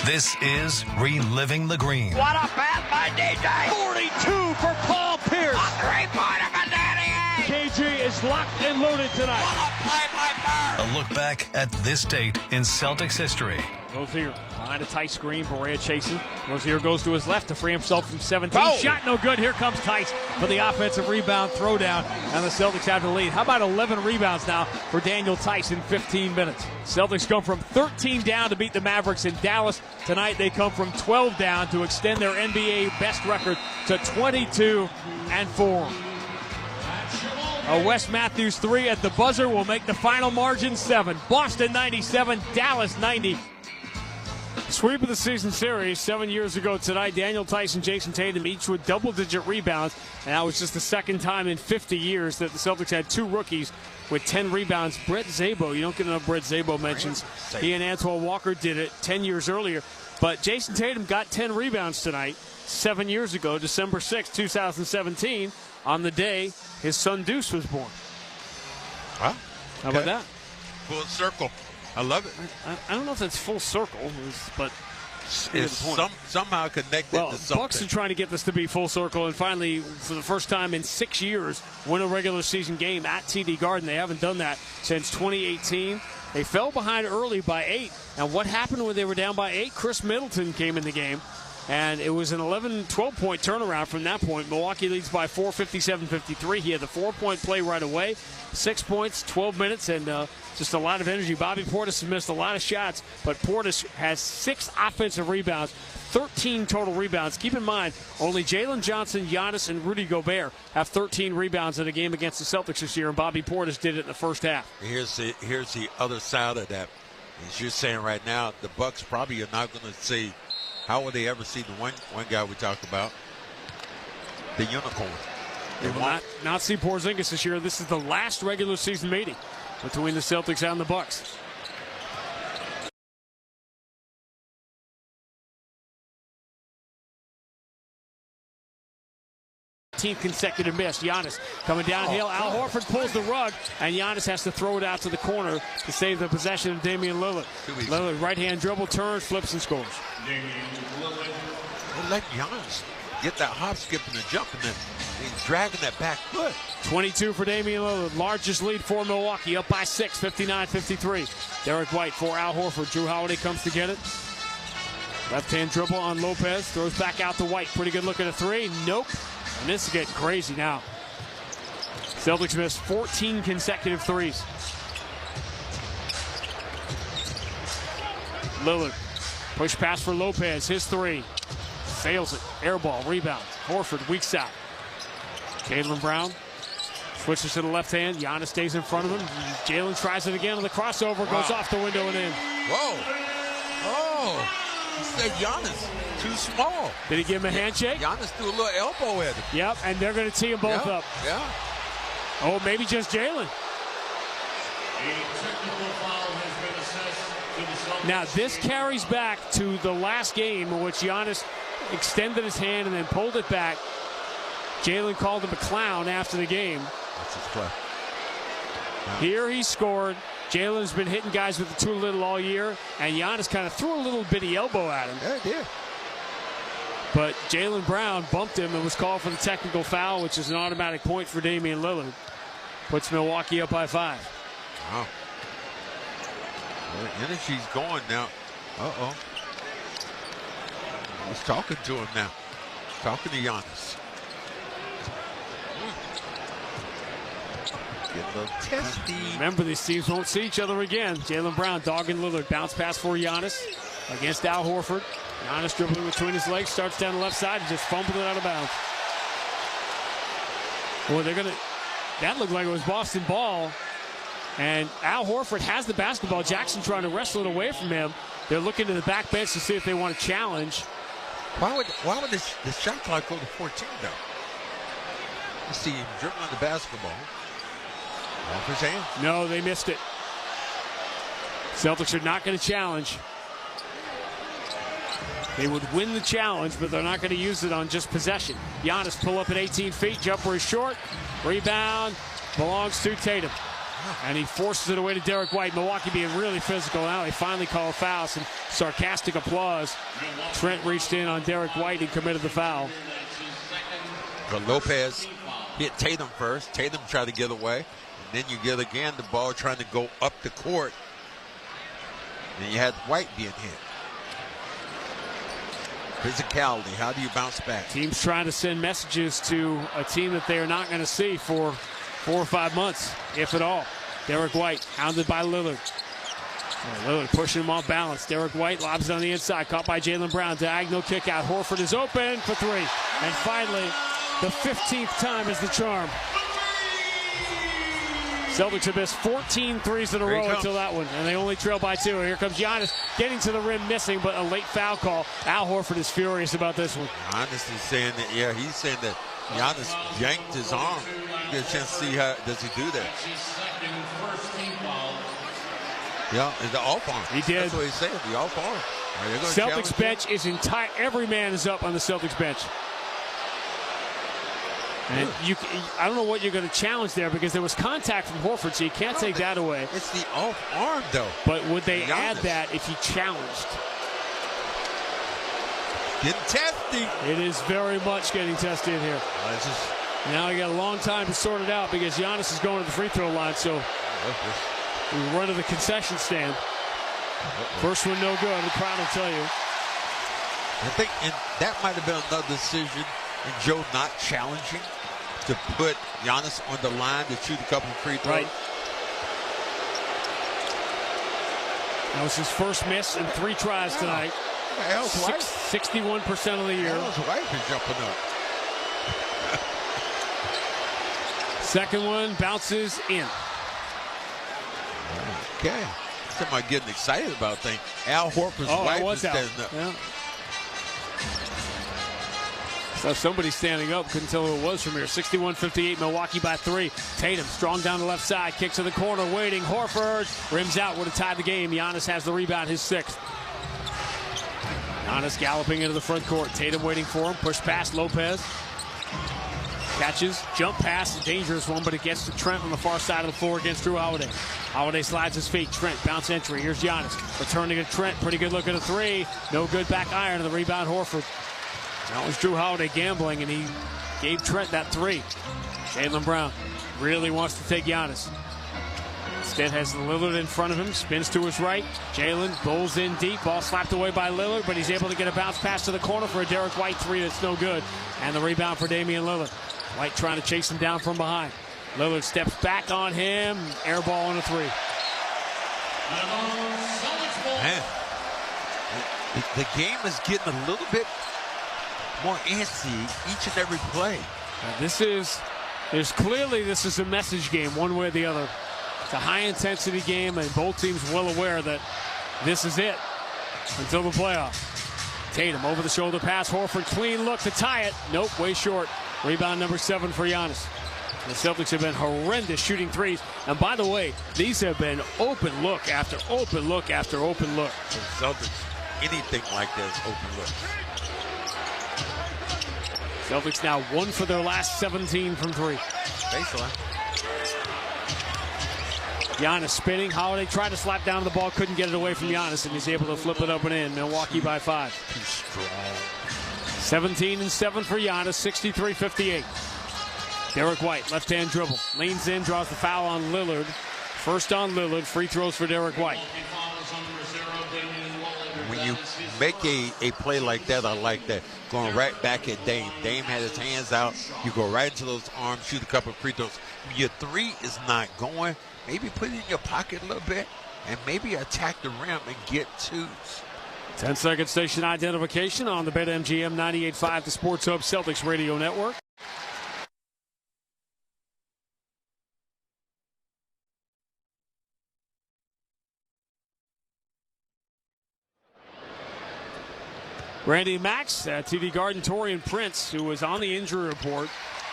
[SPEAKER 10] This is Reliving the Green.
[SPEAKER 8] What a pass by DJ!
[SPEAKER 1] 42 for Paul Pierce.
[SPEAKER 8] A three-pointer for Danny Ainge!
[SPEAKER 1] KG is locked and loaded tonight.
[SPEAKER 8] What a play by Bird!
[SPEAKER 10] A look back at this date in Celtics history.
[SPEAKER 1] Rozier behind a tight screen. Berea chasing. Rozier goes to his left to free himself from 17.
[SPEAKER 12] Oh.
[SPEAKER 1] Shot no good. Here comes Tice for the offensive rebound throwdown. And the Celtics have the lead. How about 11 rebounds now for Daniel Tice in 15 minutes? Celtics come from 13 down to beat the Mavericks in Dallas. Tonight they come from 12 down to extend their NBA best record to 22-4. A Wes Matthews 3 at the buzzer will make the final margin 7. Boston 97, Dallas 90. Sweep of the season series 7 years ago tonight. Daniel Tyson, Jason Tatum, each with double-digit rebounds. And that was just the second time in 50 years that the Celtics had two rookies with 10 rebounds. Brett Szabo, you don't get enough Brett Szabo mentions. He and Antoine Walker did it 10 years earlier. But Jason Tatum got 10 rebounds tonight 7 years ago, December 6, 2017, on the day his son Deuce was born.
[SPEAKER 6] Wow.
[SPEAKER 1] How about that?
[SPEAKER 6] Full circle. I love it.
[SPEAKER 1] I don't know if that's full circle, but
[SPEAKER 6] it's somehow connected to something.
[SPEAKER 1] Bucks are trying to get this to be full circle, and finally, for the first time in 6 years, win a regular season game at TD Garden. They haven't done that since 2018. They fell behind early by 8. And what happened when they were down by 8? Chris Middleton came in the game, and it was an 12-point turnaround from that point. Milwaukee leads by 4, 57-53. He had the 4-point play right away. 6 points, 12 minutes, and just a lot of energy. Bobby Portis has missed a lot of shots, but Portis has 6 offensive rebounds, 13 total rebounds. Keep in mind, only Jalen Johnson, Giannis, and Rudy Gobert have 13 rebounds in a game against the Celtics this year, and Bobby Portis did it in the first half.
[SPEAKER 6] Here's the other side of that. As you're saying right now, the Bucks probably are not going to see. How will they ever see the one guy we talked about, the unicorn?
[SPEAKER 1] They will not see Porzingis this year. This is the last regular season meeting between the Celtics and the Bucks. Consecutive miss. Giannis coming downhill. Al Horford pulls the rug, and Giannis has to throw it out to the corner to save the possession of Damian Lillard. Lillard, right-hand dribble, turns, flips, and scores.
[SPEAKER 6] They let Giannis get that hop, skip, and the jump, and then he's dragging that back foot.
[SPEAKER 1] 22 for Damian Lillard. Largest lead for Milwaukee, up by 6, 59-53. Derek White for Al Horford. Drew Holiday comes to get it. Left-hand dribble on Lopez. Throws back out to White. Pretty good look at a three. Nope. And this is getting crazy now. Celtics missed 14 consecutive threes. Lillard. Push pass for Lopez. His three. Fails it. Air ball. Rebound. Horford weak side. Jaylen Brown switches to the left hand. Giannis stays in front of him. Jaylen tries it again on the crossover. Goes off the window and in.
[SPEAKER 6] Whoa. Oh. He said Giannis too small.
[SPEAKER 1] Did he give him a handshake?
[SPEAKER 6] Giannis threw a little elbow at him.
[SPEAKER 1] Yep, and they're going to tee them both up.
[SPEAKER 6] Yeah.
[SPEAKER 1] Oh, maybe just Jaylen. Now, this carries back to the last game in which Giannis extended his hand and then pulled it back. Jaylen called him a clown after the game.
[SPEAKER 6] That's his play.
[SPEAKER 1] Here he scored. Jaylen's been hitting guys with the too little all year, and Giannis kind of threw a little bitty elbow at him.
[SPEAKER 6] Yeah, he did.
[SPEAKER 1] But Jaylen Brown bumped him and was called for the technical foul, which is an automatic point for Damian Lillard. Puts Milwaukee up by 5.
[SPEAKER 6] Wow. Well, the energy's going now. Uh-oh. He's talking to him now. Talking to Giannis. Get a little testy.
[SPEAKER 1] Remember, these teams won't see each other again. Jaylen Brown dogging Lillard. Bounce pass for Giannis against Al Horford. Giannis dribbling between his legs, starts down the left side and just fumbled it out of bounds. Boy, that looked like it was Boston ball. And Al Horford has the basketball. Jackson trying to wrestle it away from him. They're looking to the back bench to see if they want to challenge.
[SPEAKER 6] Why would the shot clock go to 14 though? You see him dribbling the basketball. Off his hand.
[SPEAKER 1] No, they missed it. Celtics are not going to challenge. They would win the challenge, but they're not going to use it on just possession. Giannis pull up at 18 feet. Jumper is short. Rebound belongs to Tatum. And he forces it away to Derek White. Milwaukee being really physical. Now they finally call fouls. Some sarcastic applause. Trent reached in on Derek White and committed the foul.
[SPEAKER 6] But Lopez hit Tatum first. Tatum tried to get away. And then you get again the ball trying to go up the court. And you had White being hit. Physicality. How do you bounce back?
[SPEAKER 1] Teams trying to send messages to a team that they are not going to see for 4 or 5 months, if at all. Derek White hounded by Lillard. Lillard pushing him off balance. Derek White lobs it on the inside. Caught by Jaylen Brown. Diagonal kick out. Horford is open for 3. And finally, the 15th time is the charm. Celtics have missed 14 threes in a row until that one, and they only trail by 2. Here comes Giannis getting to the rim, missing, but a late foul call. Al Horford is furious about this one.
[SPEAKER 6] Giannis is saying that, he's saying that Giannis yanked his arm. You get a chance to see how does he do that. Yeah, the off arm.
[SPEAKER 1] He did.
[SPEAKER 6] That's what he's saying, the off arm.
[SPEAKER 1] Celtics bench is entire. Every man is up on the Celtics bench. And I don't know what you're going to challenge there because there was contact from Horford, so you can't take that away.
[SPEAKER 6] It's the off arm, though.
[SPEAKER 1] But would they add that if he challenged?
[SPEAKER 6] Getting testy.
[SPEAKER 1] It is very much getting testy in here. Now you got a long time to sort it out because Giannis is going to the free throw line, so we run to the concession stand. First one no good, the crowd will tell you.
[SPEAKER 6] I think that might have been another decision in Joe not challenging to put Giannis on the line to shoot a couple of free throws.
[SPEAKER 1] Right. That was his first miss in 3 tries tonight. 61% of the year.
[SPEAKER 6] Al's wife is jumping up.
[SPEAKER 1] Second one bounces in.
[SPEAKER 6] Okay. Somebody getting excited about things. Al Horford's wife is standing up.
[SPEAKER 1] Yeah. So somebody standing up, couldn't tell who it was from here. 61-58, Milwaukee by 3. Tatum strong down the left side, kicks to the corner, waiting. Horford rims out, would have tied the game. Giannis has the rebound, his 6th. Giannis galloping into the front court. Tatum waiting for him, push pass, Lopez. Catches, jump pass, a dangerous one, but it gets to Trent on the far side of the floor against Drew Holiday. Holiday slides his feet. Trent, bounce entry. Here's Giannis. Returning to Trent. Pretty good look at a 3. No good, back iron to the rebound, Horford. That was Drew Holiday gambling, and he gave Trent that 3. Jaylen Brown really wants to take Giannis. Instead has Lillard in front of him. Spins to his right. Jaylen bowls in deep. Ball slapped away by Lillard, but he's able to get a bounce pass to the corner for a Derek White 3 that's no good. And the rebound for Damian Lillard. White trying to chase him down from behind. Lillard steps back on him. Air ball on a 3.
[SPEAKER 6] Man, the game is getting a little bit more antsy each and every play.
[SPEAKER 1] This is a message game one way or the other. It's a high intensity game, and both teams well aware that this is it until the playoffs. Tatum over the shoulder pass. Horford clean look to tie it. Nope, way short. Rebound number 7 for Giannis. The Celtics have been horrendous shooting 3s. And by the way, these have been open look after open look after open look.
[SPEAKER 6] The Celtics, anything like that is open look.
[SPEAKER 1] Celtics now 1 for their last 17 from 3.
[SPEAKER 6] Baseline.
[SPEAKER 1] Giannis spinning. Holiday tried to slap down the ball, couldn't get it away from Giannis, and he's able to flip it up and in. Milwaukee by 5.
[SPEAKER 6] Too strong.
[SPEAKER 1] 17 and 7 for Giannis, 63-58. Derek White, left-hand dribble. Leans in, draws the foul on Lillard. First on Lillard, free throws for Derek White.
[SPEAKER 6] When you make a play like that, I like that. Going right back at Dame. Dame had his hands out. You go right into those arms, shoot a couple of free throws. When your 3 is not going, maybe put it in your pocket a little bit and maybe attack the rim and get 2s.
[SPEAKER 1] 10-second station identification on the BetMGM 98.5, the Sports Hub Celtics Radio Network. Randy Max, TD Garden, Torian Prince, who was on the injury report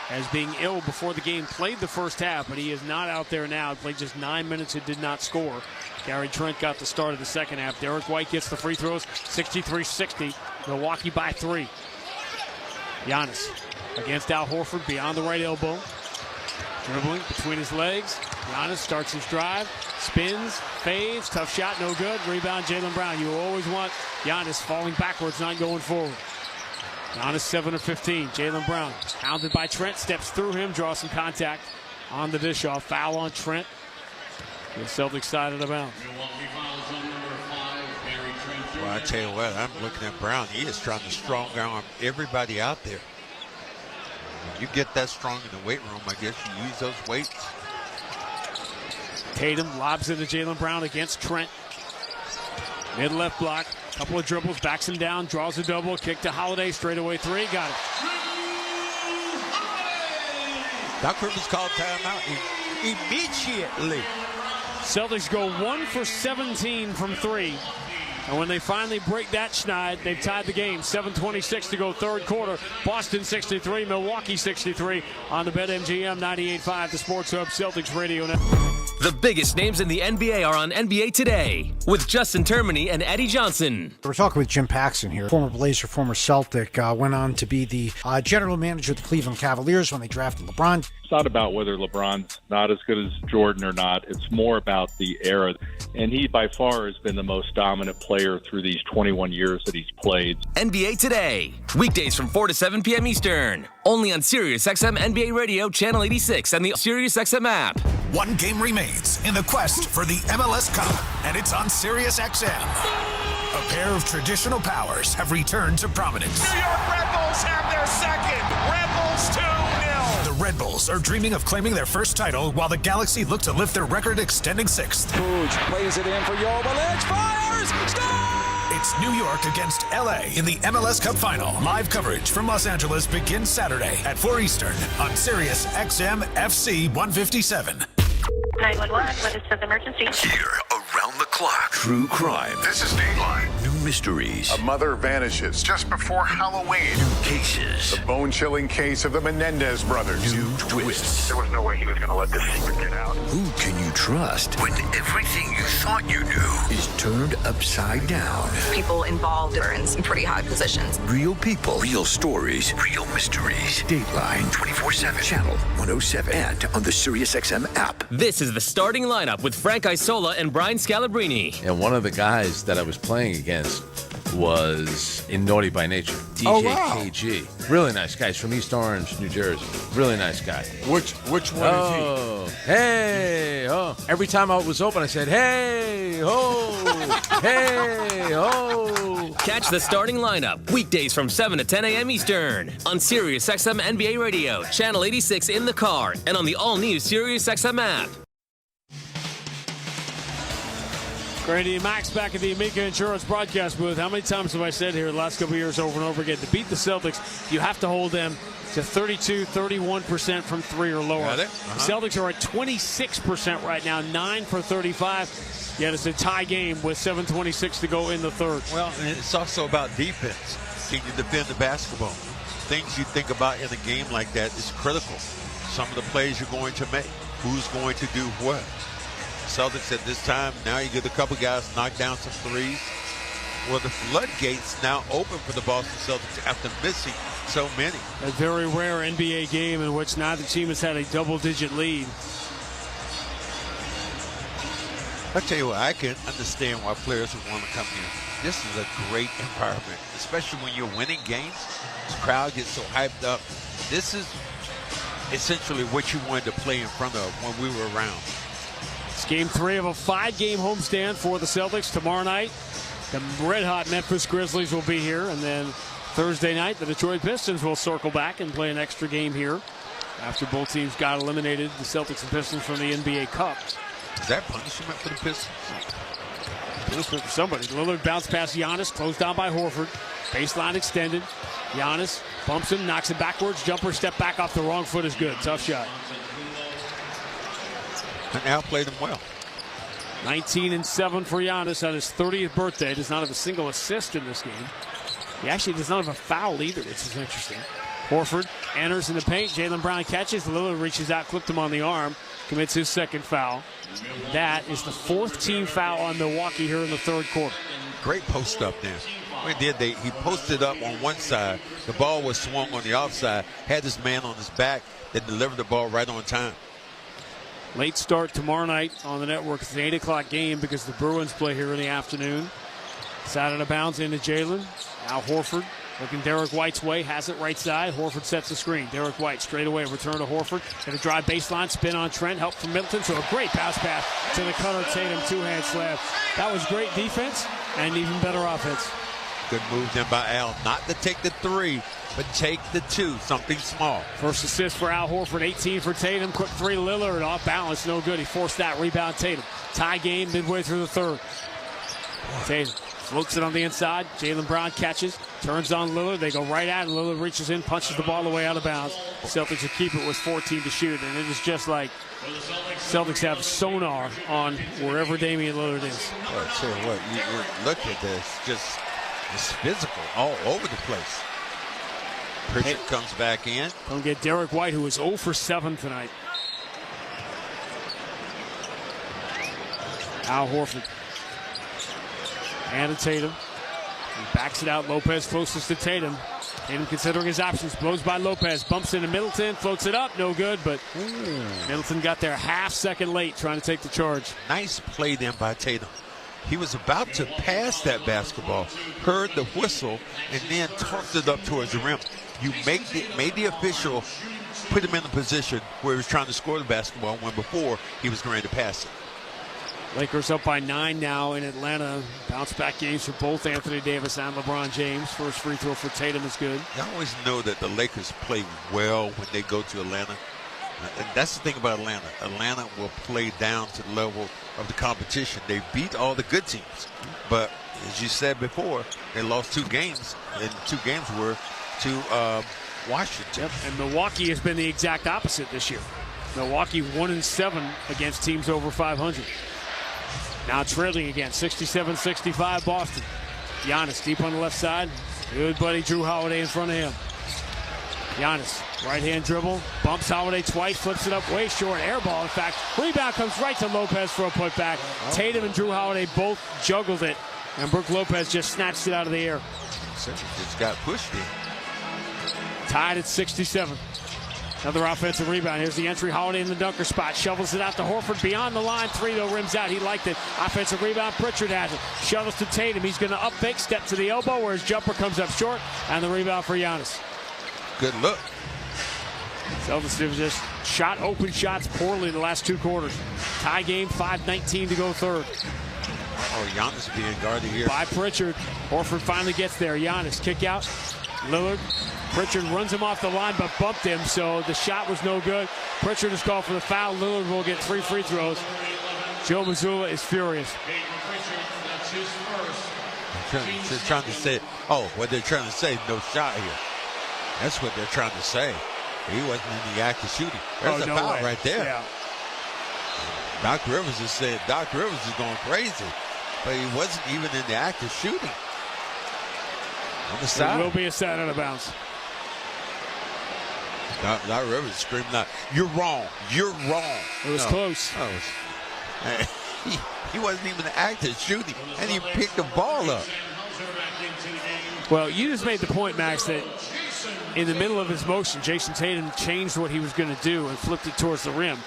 [SPEAKER 1] as being ill before the game, played the first half, but he is not out there now. He played just 9 minutes and did not score. Gary Trent got the start of the second half. Derek White gets the free throws, 63-60. Milwaukee by 3. Giannis against Al Horford beyond the right elbow. Dribbling between his legs. Giannis starts his drive, spins, fades, tough shot, no good. Rebound, Jaylen Brown. You always want Giannis falling backwards, not going forward. Giannis 7 of 15. Jaylen Brown hounded by Trent, steps through him, draws some contact on the dish off. Foul on Trent. The Celtics side of the bounce.
[SPEAKER 6] Well, I tell you what, I'm looking at Brown. He is trying to strong arm everybody out there. When you get that strong in the weight room, I guess you use those weights.
[SPEAKER 1] Tatum lobs into Jaylen Brown against Trent. Mid left block, couple of dribbles, backs him down, draws a double, kick to Holiday, straightaway 3, got it.
[SPEAKER 6] Doc Rivers called timeout. immediately.
[SPEAKER 1] Celtics go 1 for 17 from 3. And when they finally break that schneid, they've tied the game. 7:26 to go, third quarter. Boston 63, Milwaukee 63 on the BetMGM 98.5, the Sports Hub Celtics Radio Network.
[SPEAKER 22] The biggest names in the NBA are on NBA Today with Justin Termini and Eddie Johnson.
[SPEAKER 17] We're talking with Jim Paxson here, former Blazer, former Celtic, went on to be the general manager of the Cleveland Cavaliers when they drafted LeBron.
[SPEAKER 20] It's not about whether LeBron's not as good as Jordan or not. It's more about the era. And he, by far, has been the most dominant player through these 21 years that he's played.
[SPEAKER 22] NBA Today, weekdays from 4 to 7 p.m. Eastern, only on SiriusXM NBA Radio, Channel 86, and the SiriusXM app.
[SPEAKER 28] One game remains in the quest for the MLS Cup, and it's on SiriusXM. A pair of traditional powers have returned to prominence.
[SPEAKER 2] New York Red Bulls have their second. Red Bulls 2-0.
[SPEAKER 28] The Red Bulls are dreaming of claiming their first title while the Galaxy look to lift their record-extending sixth.
[SPEAKER 2] Puig plays it in for Jovic, fires, scores!
[SPEAKER 28] It's New York against LA in the MLS Cup Final. Live coverage from Los Angeles begins Saturday at 4 Eastern on SiriusXM FC 157.
[SPEAKER 7] 911, what is the emergency?
[SPEAKER 21] Here, around the clock. True crime.
[SPEAKER 7] This is Dateline.
[SPEAKER 21] New mysteries.
[SPEAKER 7] A mother vanishes just before Halloween.
[SPEAKER 21] New cases.
[SPEAKER 7] The bone-chilling case of the Menendez brothers.
[SPEAKER 21] New twists.
[SPEAKER 7] There was no way he was going to let this secret get out.
[SPEAKER 21] Who can you trust when everything you thought you knew is turned upside down?
[SPEAKER 3] People involved are in some pretty high positions.
[SPEAKER 21] Real people, real stories, real mysteries. Dateline 24/7, Channel 107, and on the SiriusXM app.
[SPEAKER 22] This is the starting lineup with Frank Isola and Brian Scalabrine.
[SPEAKER 9] And one of the guys that I was playing against was in Naughty by Nature, DJ KG. Really nice guy. He's from East Orange, New Jersey. Really nice guy.
[SPEAKER 27] Which one is he?
[SPEAKER 9] Hey, oh. Every time I was open, I said, hey, ho, hey, ho.
[SPEAKER 22] Catch the starting lineup weekdays from 7 to 10 a.m. Eastern on SiriusXM NBA Radio, Channel 86 in the car, and on the all-new SiriusXM app.
[SPEAKER 1] Grady and Max back at the Amica Insurance broadcast booth. How many times have I said here the last couple of years over and over again, to beat the Celtics, you have to hold them to 32, 31% from 3 or lower. The Celtics are at 26% right now, 9 for 35. Yet it's a tie game with 7:26 to go in the third.
[SPEAKER 6] Well, and it's also about defense. Can you defend the basketball? Things you think about in a game like that is critical. Some of the plays you're going to make. Who's going to do what? Celtics at this time, now you get a couple guys knock down some threes. Well, the floodgates now open for the Boston Celtics after missing so many.
[SPEAKER 1] A very rare NBA game in which neither team has had a double-digit lead.
[SPEAKER 6] I'll tell you what, I can understand why players would want to come here. This is a great environment, especially when you're winning games. The crowd gets so hyped up. This is essentially what you wanted to play in front of when we were around.
[SPEAKER 1] It's game 3 of a 5-game homestand for the Celtics. Tomorrow night, the red-hot Memphis Grizzlies will be here. And then Thursday night, the Detroit Pistons will circle back and play an extra game here after both teams got eliminated, the Celtics and Pistons, from the NBA Cup.
[SPEAKER 6] Is that punishment for the Pistons?
[SPEAKER 1] Punishment for somebody. Lillard bounced past Giannis, closed down by Hereford. Baseline extended. Giannis bumps him, knocks it backwards. Jumper step back off the wrong foot is good. Tough shot.
[SPEAKER 6] And now played him well.
[SPEAKER 1] 19-7 for Giannis on his 30th birthday. Does not have a single assist in this game. He actually does not have a foul either, which is interesting. Horford enters in the paint. Jaylen Brown catches. Lillard reaches out, clipped him on the arm. Commits his second foul. That is the 4th team foul on Milwaukee here in the third quarter.
[SPEAKER 6] Great post up there. He posted up on one side. The ball was swung on the offside. Had his man on his back that delivered the ball right on time.
[SPEAKER 1] Late start tomorrow night on the network. It's an 8 o'clock game because the Bruins play here in the afternoon. It's out of bounds into Jaylen. Now Horford looking Derek White's way. Has it right side. Horford sets the screen. Derek White straight away. Return to Horford. Going to drive baseline. Spin on Trent. Help from Middleton. So a great bounce pass to the Connor Tatum two-hand slam. That was great defense and even better offense.
[SPEAKER 6] Good move then by Al. Not to take the 3, but take the 2. Something small.
[SPEAKER 1] First assist for Al Horford. 18 for Tatum. Quick 3 Lillard. Off balance. No good. He forced that rebound. Tatum. Tie game midway through the third. Tatum Floats it on the inside. Jaylen Brown catches. Turns on Lillard. They go right at it. Lillard reaches in, punches the ball away out of bounds. Celtics will keep it with 14 to shoot. And it is just like Celtics have sonar on wherever Damian Lillard is.
[SPEAKER 6] Well, I tell you what, you look at this. It's physical all over the place. Pritchard comes back in.
[SPEAKER 1] Don't get Derek White, who is 0 for 7 tonight. Al Horford. And to Tatum. He backs it out. Lopez closest to Tatum. Tatum considering his options. Blows by Lopez. Bumps into Middleton. Floats it up. No good, but Middleton got there half second late trying to take the charge.
[SPEAKER 6] Nice play then by Tatum. He was about to pass that basketball, heard the whistle, and then tossed it up towards the rim. You made the official put him in a position where he was trying to score the basketball when before he was going to pass it.
[SPEAKER 1] Lakers up by 9 now in Atlanta. Bounce back games for both Anthony Davis and LeBron James. First free throw for Tatum is good.
[SPEAKER 6] You always know that the Lakers play well when they go to Atlanta. And that's the thing about Atlanta. Atlanta will play down to the level of the competition. They beat all the good teams. But as you said before, they lost 2 games. And 2 games were to Washington.
[SPEAKER 1] Yep. And Milwaukee has been the exact opposite this year. Milwaukee 1-7 against teams over 500. Now trailing again, 67-65 Boston. Giannis deep on the left side. Good buddy Drew Holiday in front of him. Giannis, right-hand dribble, bumps Holiday twice, flips it up way short, air ball in fact. Rebound comes right to Lopez for a putback. Tatum and Drew Holiday both juggled it, and Brook Lopez just snatched it out of the air.
[SPEAKER 6] Just got pushed in.
[SPEAKER 1] Tied at 67. Another offensive rebound. Here's the entry. Holiday in the dunker spot. Shovels it out to Hereford. Beyond the line. 3 though. Rims out. He liked it. Offensive rebound. Pritchard has it. Shovels to Tatum. He's going to up fake. Step to the elbow where his jumper comes up short. And the rebound for Giannis.
[SPEAKER 6] Good look.
[SPEAKER 1] Celtics have just shot open shots poorly the last 2 quarters. Tie game. 5:19 to go third.
[SPEAKER 6] Oh, Giannis being guarded here.
[SPEAKER 1] By Pritchard. Horford finally gets there. Giannis kick out. Lillard. Pritchard runs him off the line but bumped him, so the shot was no good. Pritchard is called for the foul. Lillard will get 3 free throws. Joe Mazzulla is furious.
[SPEAKER 6] They're trying to say, what they're trying to say, no shot here. That's what they're trying to say. He wasn't in the act of shooting. There's a foul right there.
[SPEAKER 1] Yeah.
[SPEAKER 6] Doc Rivers is saying Doc Rivers is going crazy, but he wasn't even in the act of shooting. On the side.
[SPEAKER 1] It will be a set out of bounds.
[SPEAKER 6] Doc Rivers screaming out, "You're wrong! You're wrong!"
[SPEAKER 1] It was close.
[SPEAKER 6] He wasn't even in the act of shooting, and he picked the ball up.
[SPEAKER 1] Well, you just made the point, Max, that in the middle of his motion, Jason Tatum changed what he was going to do and flipped it towards the rim.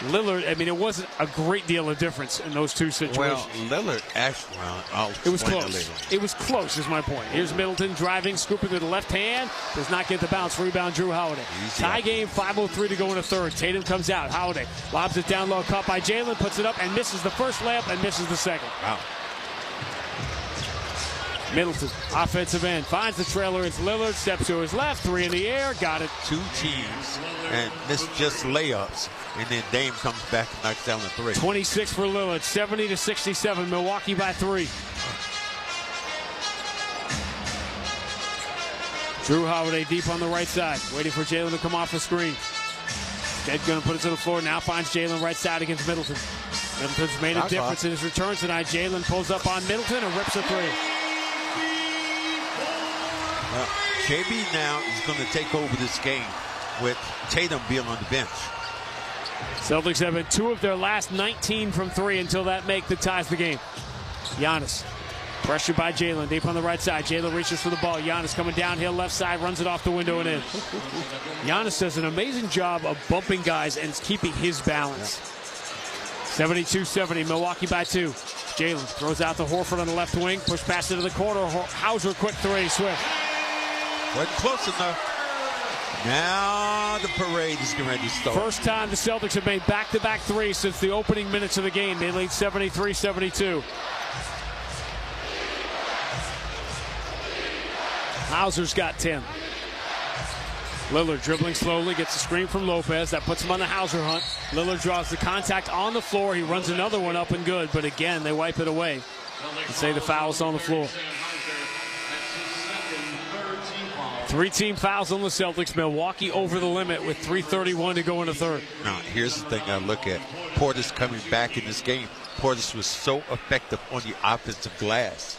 [SPEAKER 1] Lillard, I mean, it wasn't a great deal of difference in those 2 situations.
[SPEAKER 6] Well, Lillard actually,
[SPEAKER 1] it was close. It was close, is my point. Here's Middleton driving, scooping with the left hand. Does not get the bounce. Rebound, Drew Holiday. Tie game, 5:03 to go in the third. Tatum comes out. Holiday lobs it down low, caught by Jaylen, puts it up and misses the first layup and misses the second.
[SPEAKER 6] Wow.
[SPEAKER 1] Middleton, offensive end, finds the trailer. It's Lillard, steps to his left, 3 in the air, got it.
[SPEAKER 6] 2 teams and missed just layups, and then Dame comes back and knocks down the 3.
[SPEAKER 1] 26 for Lillard, 70-67, Milwaukee by 3. Drew Holiday deep on the right side, waiting for Jaylen to come off the screen. Dead going to put it to the floor, now finds Jaylen right side against Middleton. Middleton's made a difference in his return tonight. Jaylen pulls up on Middleton and rips a 3.
[SPEAKER 6] JB now is going to take over this game with Tatum being on the bench.
[SPEAKER 1] Celtics have been 2 of their last 19 from 3 until that make that ties the game. Giannis, pressured by Jaylen, deep on the right side. Jaylen reaches for the ball. Giannis coming downhill left side, runs it off the window and in. Giannis does an amazing job of bumping guys and keeping his balance. 72-70, Milwaukee by 2. Jaylen throws out to Horford on the left wing, push pass into the corner. Hauser, quick 3, Swift.
[SPEAKER 6] Wasn't close enough. Now the parade is getting ready to start.
[SPEAKER 1] First time the Celtics have made back-to-back 3 since the opening minutes of the game. They lead 73-72. Hauser's got 10. Lillard dribbling slowly, gets a screen from Lopez. That puts him on the Hauser hunt. Lillard draws the contact on the floor. He runs another one up and good, but again, they wipe it away. and say the foul's on the floor. 3 team fouls on the Celtics. Milwaukee over the limit with 3:31 to go in the third.
[SPEAKER 6] Now, here's the thing I look at. Portis coming back in this game. Portis was so effective on the offensive glass.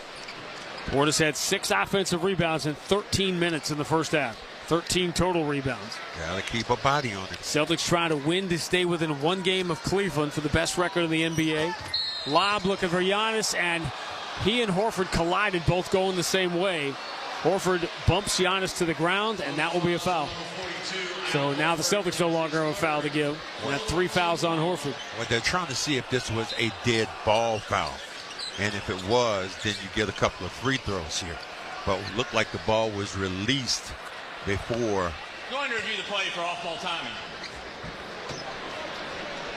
[SPEAKER 1] Portis had 6 offensive rebounds in 13 minutes in the first half. 13 total rebounds.
[SPEAKER 6] Gotta keep a body on it.
[SPEAKER 1] Celtics trying to win to stay within 1 game of Cleveland for the best record in the NBA. Lob looking for Giannis, and he and Hereford collided, both going the same way. Hereford bumps Giannis to the ground, and that will be a foul. So now the Celtics no longer have a foul to give. And that 3 fouls on Hereford.
[SPEAKER 6] Well, they're trying to see if this was a dead ball foul. And if it was, then you get a couple of free throws here. But it looked like the ball was released before.
[SPEAKER 15] Going to review the play for off-ball timing.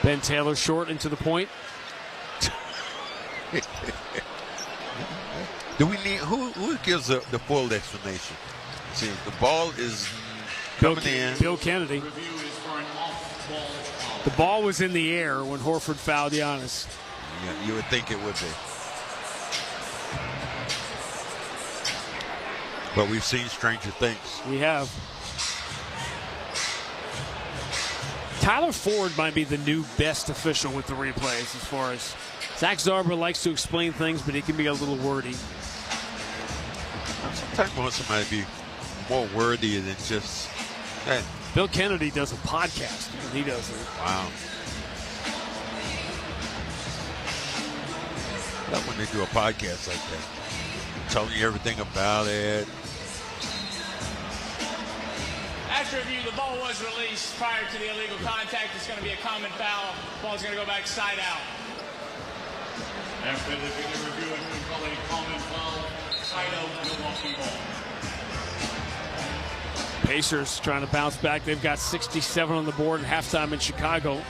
[SPEAKER 1] Ben Taylor short into the point.
[SPEAKER 6] Do we need who gives the full explanation? See, the ball is coming in.
[SPEAKER 1] Bill Kennedy. The ball was in the air when Hereford fouled Giannis.
[SPEAKER 6] Yeah, you would think it would be. But we've seen stranger things.
[SPEAKER 1] We have. Tyler Ford might be the new best official with the replays as far as Zach Zarber likes to explain things, but he can be a little wordy.
[SPEAKER 6] Sometimes I want somebody to be more wordy than just that.
[SPEAKER 1] Bill Kennedy does a podcast, and he does it.
[SPEAKER 6] Wow. I love when they do a podcast like that. Telling you everything about it.
[SPEAKER 15] After review, the ball was released prior to the illegal contact. It's going to be a common foul. Ball's going to go back side out. After the video review, we call a common foul. Side out, Milwaukee ball.
[SPEAKER 1] Pacers trying to bounce back. They've got 67 on the board at halftime in Chicago,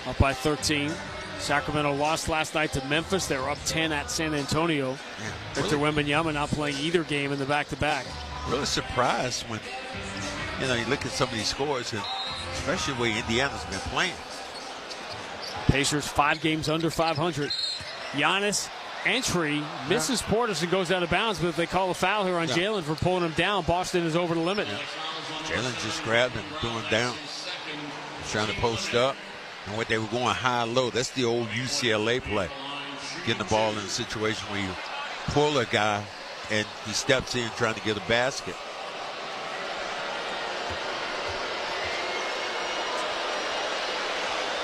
[SPEAKER 1] up by 13. Sacramento lost last night to Memphis. They were up 10 at San Antonio. Victor Wembanyama not playing either game in the back-to-back.
[SPEAKER 6] Really surprised when, you look at some of these scores, and especially the way Indiana's been playing.
[SPEAKER 1] Pacers 5 games under 500. Giannis entry misses Portis and goes out of bounds, but if they call a foul here on Jalen for pulling him down, Boston is over the limit.
[SPEAKER 6] Jalen just grabbed him, threw him down. Trying to post up. And what they were going high-low, that's the old UCLA play. Getting the ball in a situation where you pull a guy and he steps in trying to get a basket.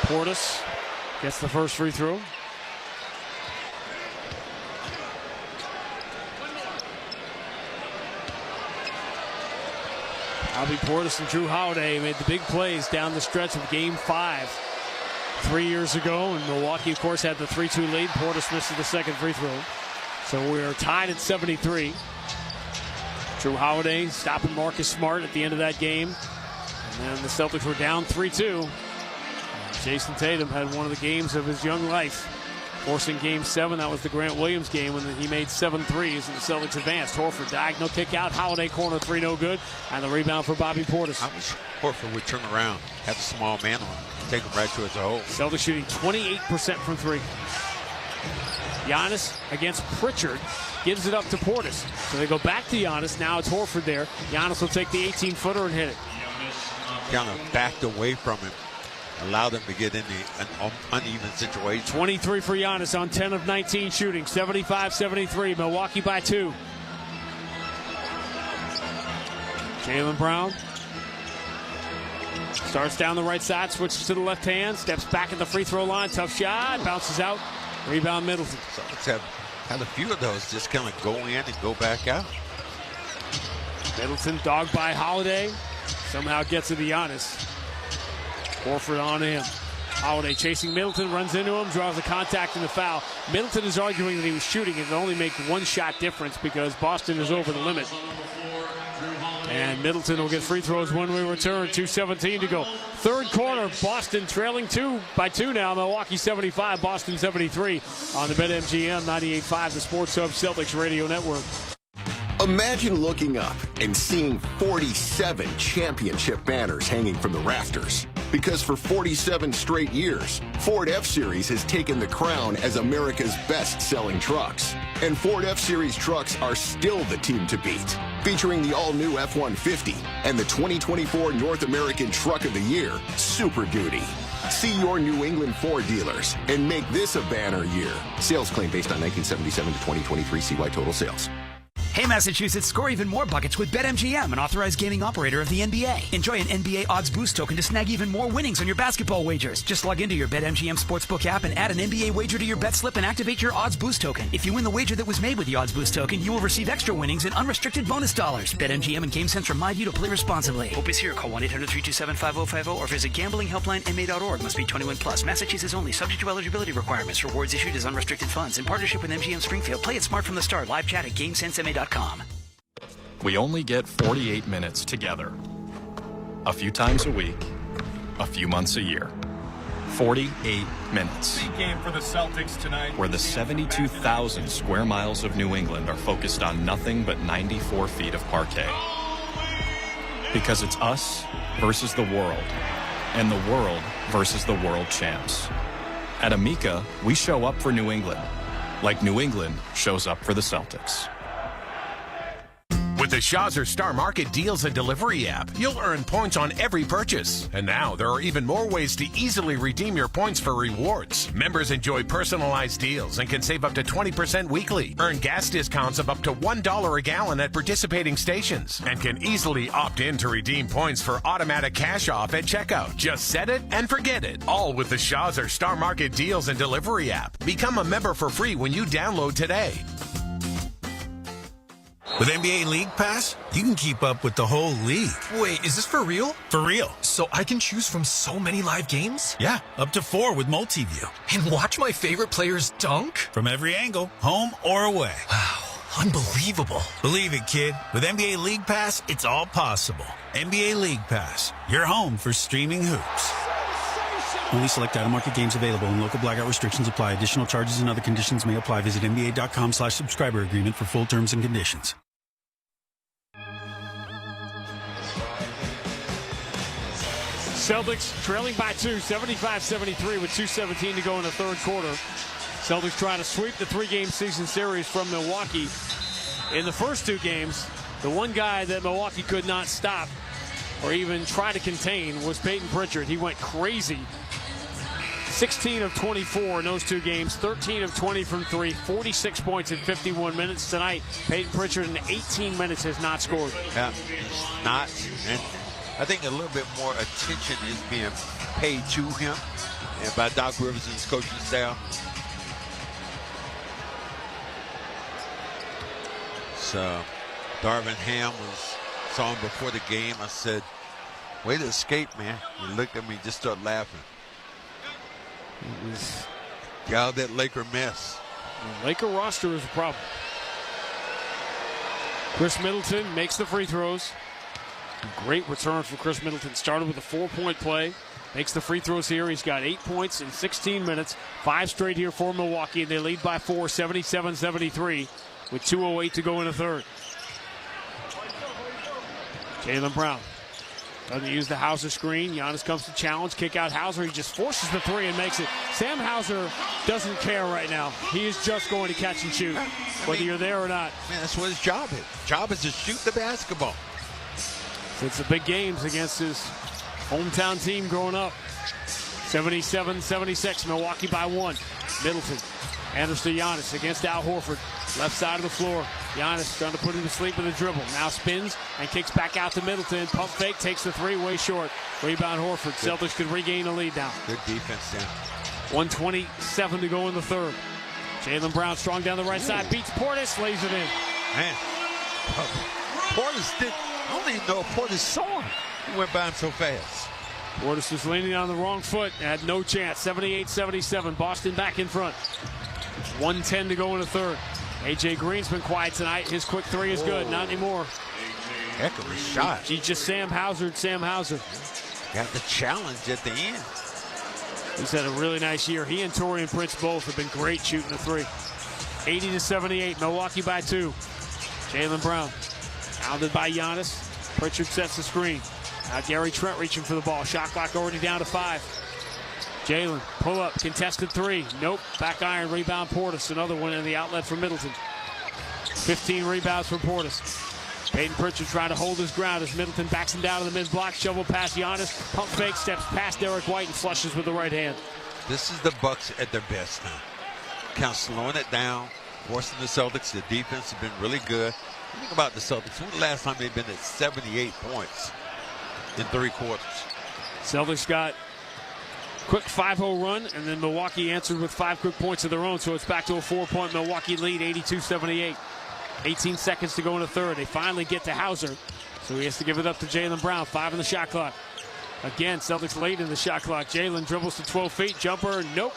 [SPEAKER 1] Portis gets the first free throw. Bobby Portis and Drew Holiday made the big plays down the stretch of Game 5 3 years ago. And Milwaukee, of course, had the 3-2 lead. Portis missed the second free throw. So we're tied at 73. Drew Holiday stopping Marcus Smart at the end of that game. And then the Celtics were down 3-2. Jason Tatum had one of the games of his young life, forcing Game 7. That was the Grant Williams game when he made 7 threes and the Celtics advanced. Horford diagonal kick out. Holiday corner 3, no good. And the rebound for Bobby Portis.
[SPEAKER 6] I wish Horford would turn around, have a small man on him, take him right to his hole.
[SPEAKER 1] Celtics shooting 28% from 3. Giannis against Pritchard gives it up to Portis. So they go back to Giannis. Now it's Horford there. Giannis will take the 18-footer and hit it.
[SPEAKER 6] Kind of backed away from him. Allowed them to get in an uneven situation.
[SPEAKER 1] 23 for Giannis on 10 of 19 shooting. 75-73. Milwaukee by 2. Jaylen Brown starts down the right side, switches to the left hand, steps back at the free throw line. Tough shot, bounces out. Rebound Middleton.
[SPEAKER 6] So let's have had a few of those just kind of go in and go back out.
[SPEAKER 1] Middleton dogged by Holiday. Somehow gets it to Giannis. Horford on him. Holiday chasing Middleton, runs into him, draws the contact and the foul. Middleton is arguing that he was shooting and only make 1 shot difference because Boston is over the limit. And Middleton will get free throws when we return. 2:17 to go. Third quarter, Boston trailing 2 by 2 now. Milwaukee 75, Boston 73 on the BetMGM 98.5, the Sports Hub Celtics Radio Network.
[SPEAKER 4] Imagine looking up and seeing 47 championship banners hanging from the rafters. Because for 47 straight years, Ford F-Series has taken the crown as America's best-selling trucks. And Ford F-Series trucks are still the team to beat. Featuring the all-new F-150 and the 2024 North American Truck of the Year, Super Duty. See your New England Ford dealers and make this a banner year. Sales claim based on 1977 to 2023 CY total sales.
[SPEAKER 11] Hey, Massachusetts, score even more buckets with BetMGM, an authorized gaming operator of the NBA. Enjoy an NBA odds boost token to snag even more winnings on your basketball wagers. Just log into your BetMGM Sportsbook app and add an NBA wager to your bet slip and activate your odds boost token. If you win the wager that was made with the odds boost token, you will receive extra winnings and unrestricted bonus dollars. BetMGM and GameSense remind you to play responsibly. Hope is here. Call 1-800-327-5050 or visit gamblinghelplinema.org. Must be 21 plus. Massachusetts only. Subject to eligibility requirements. Rewards issued as unrestricted funds. In partnership with MGM Springfield. Play it smart from the start. Live chat at GameSenseMA.com.
[SPEAKER 23] We only get 48 minutes together. A few times a week, a few months a year. 48 minutes.
[SPEAKER 13] Big game for the Celtics tonight.
[SPEAKER 23] Where the 72,000 square miles of New England are focused on nothing but 94 feet of parquet. Because it's us versus the world, and the world versus the world champs. At Amica, we show up for New England, like New England shows up for the Celtics.
[SPEAKER 16] With the Shawzer Star Market Deals and Delivery app, you'll earn points on every purchase. And now there are even more ways to easily redeem your points for rewards. Members enjoy personalized deals and can save up to 20% weekly. Earn gas discounts of up to $1 a gallon at participating stations. And can easily opt in to redeem points for automatic cash off at checkout. Just set it and forget it. All with the Shawzer Star Market Deals and Delivery app. Become a member for free when you download today.
[SPEAKER 14] With NBA League Pass, you can keep up with the whole league.
[SPEAKER 18] Wait, is this for real?
[SPEAKER 14] For real.
[SPEAKER 18] So I can choose from so many live games?
[SPEAKER 14] Yeah, up to 4 with multi-view.
[SPEAKER 18] And watch my favorite players dunk?
[SPEAKER 14] From every angle, home or away.
[SPEAKER 18] Wow, unbelievable.
[SPEAKER 14] Believe it, kid. With NBA League Pass, it's all possible. NBA League Pass, your home for streaming hoops.
[SPEAKER 19] Only select out-of-market games available and local blackout restrictions apply. Additional charges and other conditions may apply. Visit NBA.com/subscriber agreement for full terms and conditions.
[SPEAKER 1] Celtics trailing by 2, 75-73 with 2:17 to go in the third quarter. Celtics trying to sweep the 3-game season series from Milwaukee. In the first 2 games, the one guy that Milwaukee could not stop or even try to contain was Peyton Pritchard. He went crazy. 16 of 24 in those 2 games, 13 of 20 from 3, 46 points in 51 minutes. Tonight, Peyton Pritchard in 18 minutes has not scored.
[SPEAKER 6] Yeah, he's not. And I think a little bit more attention is being paid to him and by Doc Rivers and his coaching staff. So, Darvin Ham saw him before the game. I said, way to escape, man. He looked at me, just started laughing. Got out of that Laker mess.
[SPEAKER 1] The Laker roster is a problem. Chris Middleton makes the free throws. Great return for Chris Middleton. Started with a 4-point play. Makes the free throws here. He's got 8 points in 16 minutes. 5 straight here for Milwaukee. And they lead by 4, 77-73 with 2:08 to go in the third. Jaylen Brown doesn't use the Hauser screen. Giannis comes to challenge. Kick out Hauser. He just forces the 3 and makes it. Sam Hauser doesn't care right now. He is just going to catch and shoot, whether you're there or not.
[SPEAKER 6] Man, that's what his job is. Job is to shoot the basketball.
[SPEAKER 1] It's the big games against his hometown team growing up. 77-76, Milwaukee by 1. Middleton, Anderson to Giannis against Al Horford. Left side of the floor. Giannis trying to put him to sleep with a dribble. Now spins and kicks back out to Middleton. Pump fake, takes the 3, way short. Rebound Horford. Celtics could regain the lead now.
[SPEAKER 6] Good defense, Sam.
[SPEAKER 1] 1:27 to go in the third. Jaylen Brown strong down the right side. Beats Portis, lays it in.
[SPEAKER 6] Man, Portis did. I don't even know if Portis saw him. He went by him so fast.
[SPEAKER 1] Portis was leaning on the wrong foot and had no chance. 78-77. Boston back in front. 1:10 to go in the third. A.J. Green's been quiet tonight. His quick 3 is good. Not anymore.
[SPEAKER 6] Heck of a shot.
[SPEAKER 1] He's just Sam Hauser.
[SPEAKER 6] Got the challenge at the end.
[SPEAKER 1] He's had a really nice year. He and Taurean Prince both have been great shooting the 3. 80-78. Milwaukee by 2. Jaylen Brown. Pounded by Giannis. Pritchard sets the screen. Now Gary Trent reaching for the ball. Shot clock already down to 5. Jaylen, pull up, contested 3. Nope, back iron, rebound Portis. Another one in the outlet for Middleton. 15 rebounds for Portis. Peyton Pritchard trying to hold his ground as Middleton backs him down to the mid-block. Shovel past Giannis. Pump fake, steps past Derek White and flushes with the right hand.
[SPEAKER 6] This is the Bucks at their best now. Kind of slowing it down, forcing the Celtics. The defense has been really good. Think about the Celtics. When the last time they've been at 78 points in 3 quarters?
[SPEAKER 1] Celtics got quick 5-0 run, and then Milwaukee answered with 5 quick points of their own, so it's back to a 4-point Milwaukee lead, 82-78. 18 seconds to go in the third. They finally get to Hauser, so he has to give it up to Jaylen Brown. 5 in the shot clock. Again, Celtics late in the shot clock. Jaylen dribbles to 12 feet. Jumper, nope.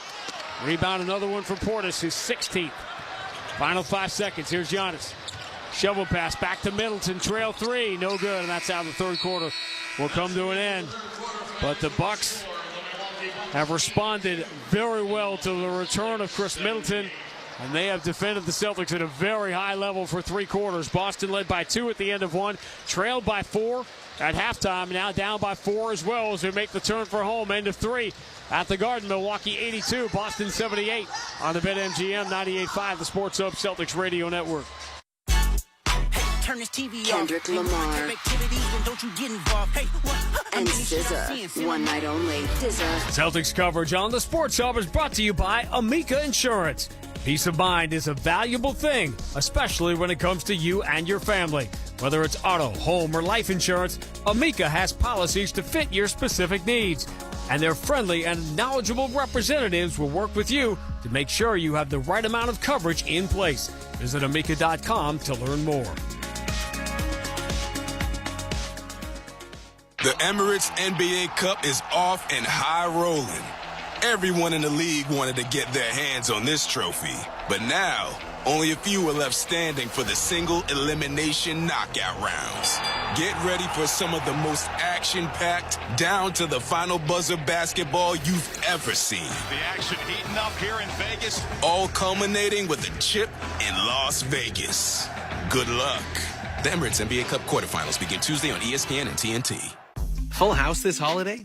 [SPEAKER 1] Rebound, another one for Portis, his 16th. Final 5 seconds. Here's Giannis. Shovel pass back to Middleton. Trail 3, no good, and that's how the third quarter will come to an end. But the Bucks have responded very well to the return of Chris Middleton, and they have defended the Celtics at a very high level for 3 quarters. Boston led by 2 at the end of 1, trailed by 4 at halftime, now down by 4 as well as they make the turn for home. End of 3 at the Garden. Milwaukee 82, Boston 78 on the BetMGM 98.5, the Sports Hub Celtics Radio Network.
[SPEAKER 5] Turn this TV Kendrick Lamar and SZA, one night only.
[SPEAKER 1] Celtics coverage on the Sports Hub is brought to you by Amica Insurance. Peace of mind is a valuable thing, especially when it comes to you and your family. Whether it's auto, home, or life insurance, Amica has policies to fit your specific needs. And their friendly and knowledgeable representatives will work with you to make sure you have the right amount of coverage in place. Visit Amica.com to learn more.
[SPEAKER 8] The Emirates NBA Cup is off and high rolling. Everyone in the league wanted to get their hands on this trophy. But now, only a few are left standing for the single elimination knockout rounds. Get ready for some of the most action-packed, down to the final buzzer basketball you've ever seen.
[SPEAKER 2] The action heating up here in Vegas.
[SPEAKER 8] All culminating with a chip in Las Vegas. Good luck. The Emirates NBA Cup quarterfinals begin Tuesday on ESPN and TNT.
[SPEAKER 10] Full house this holiday?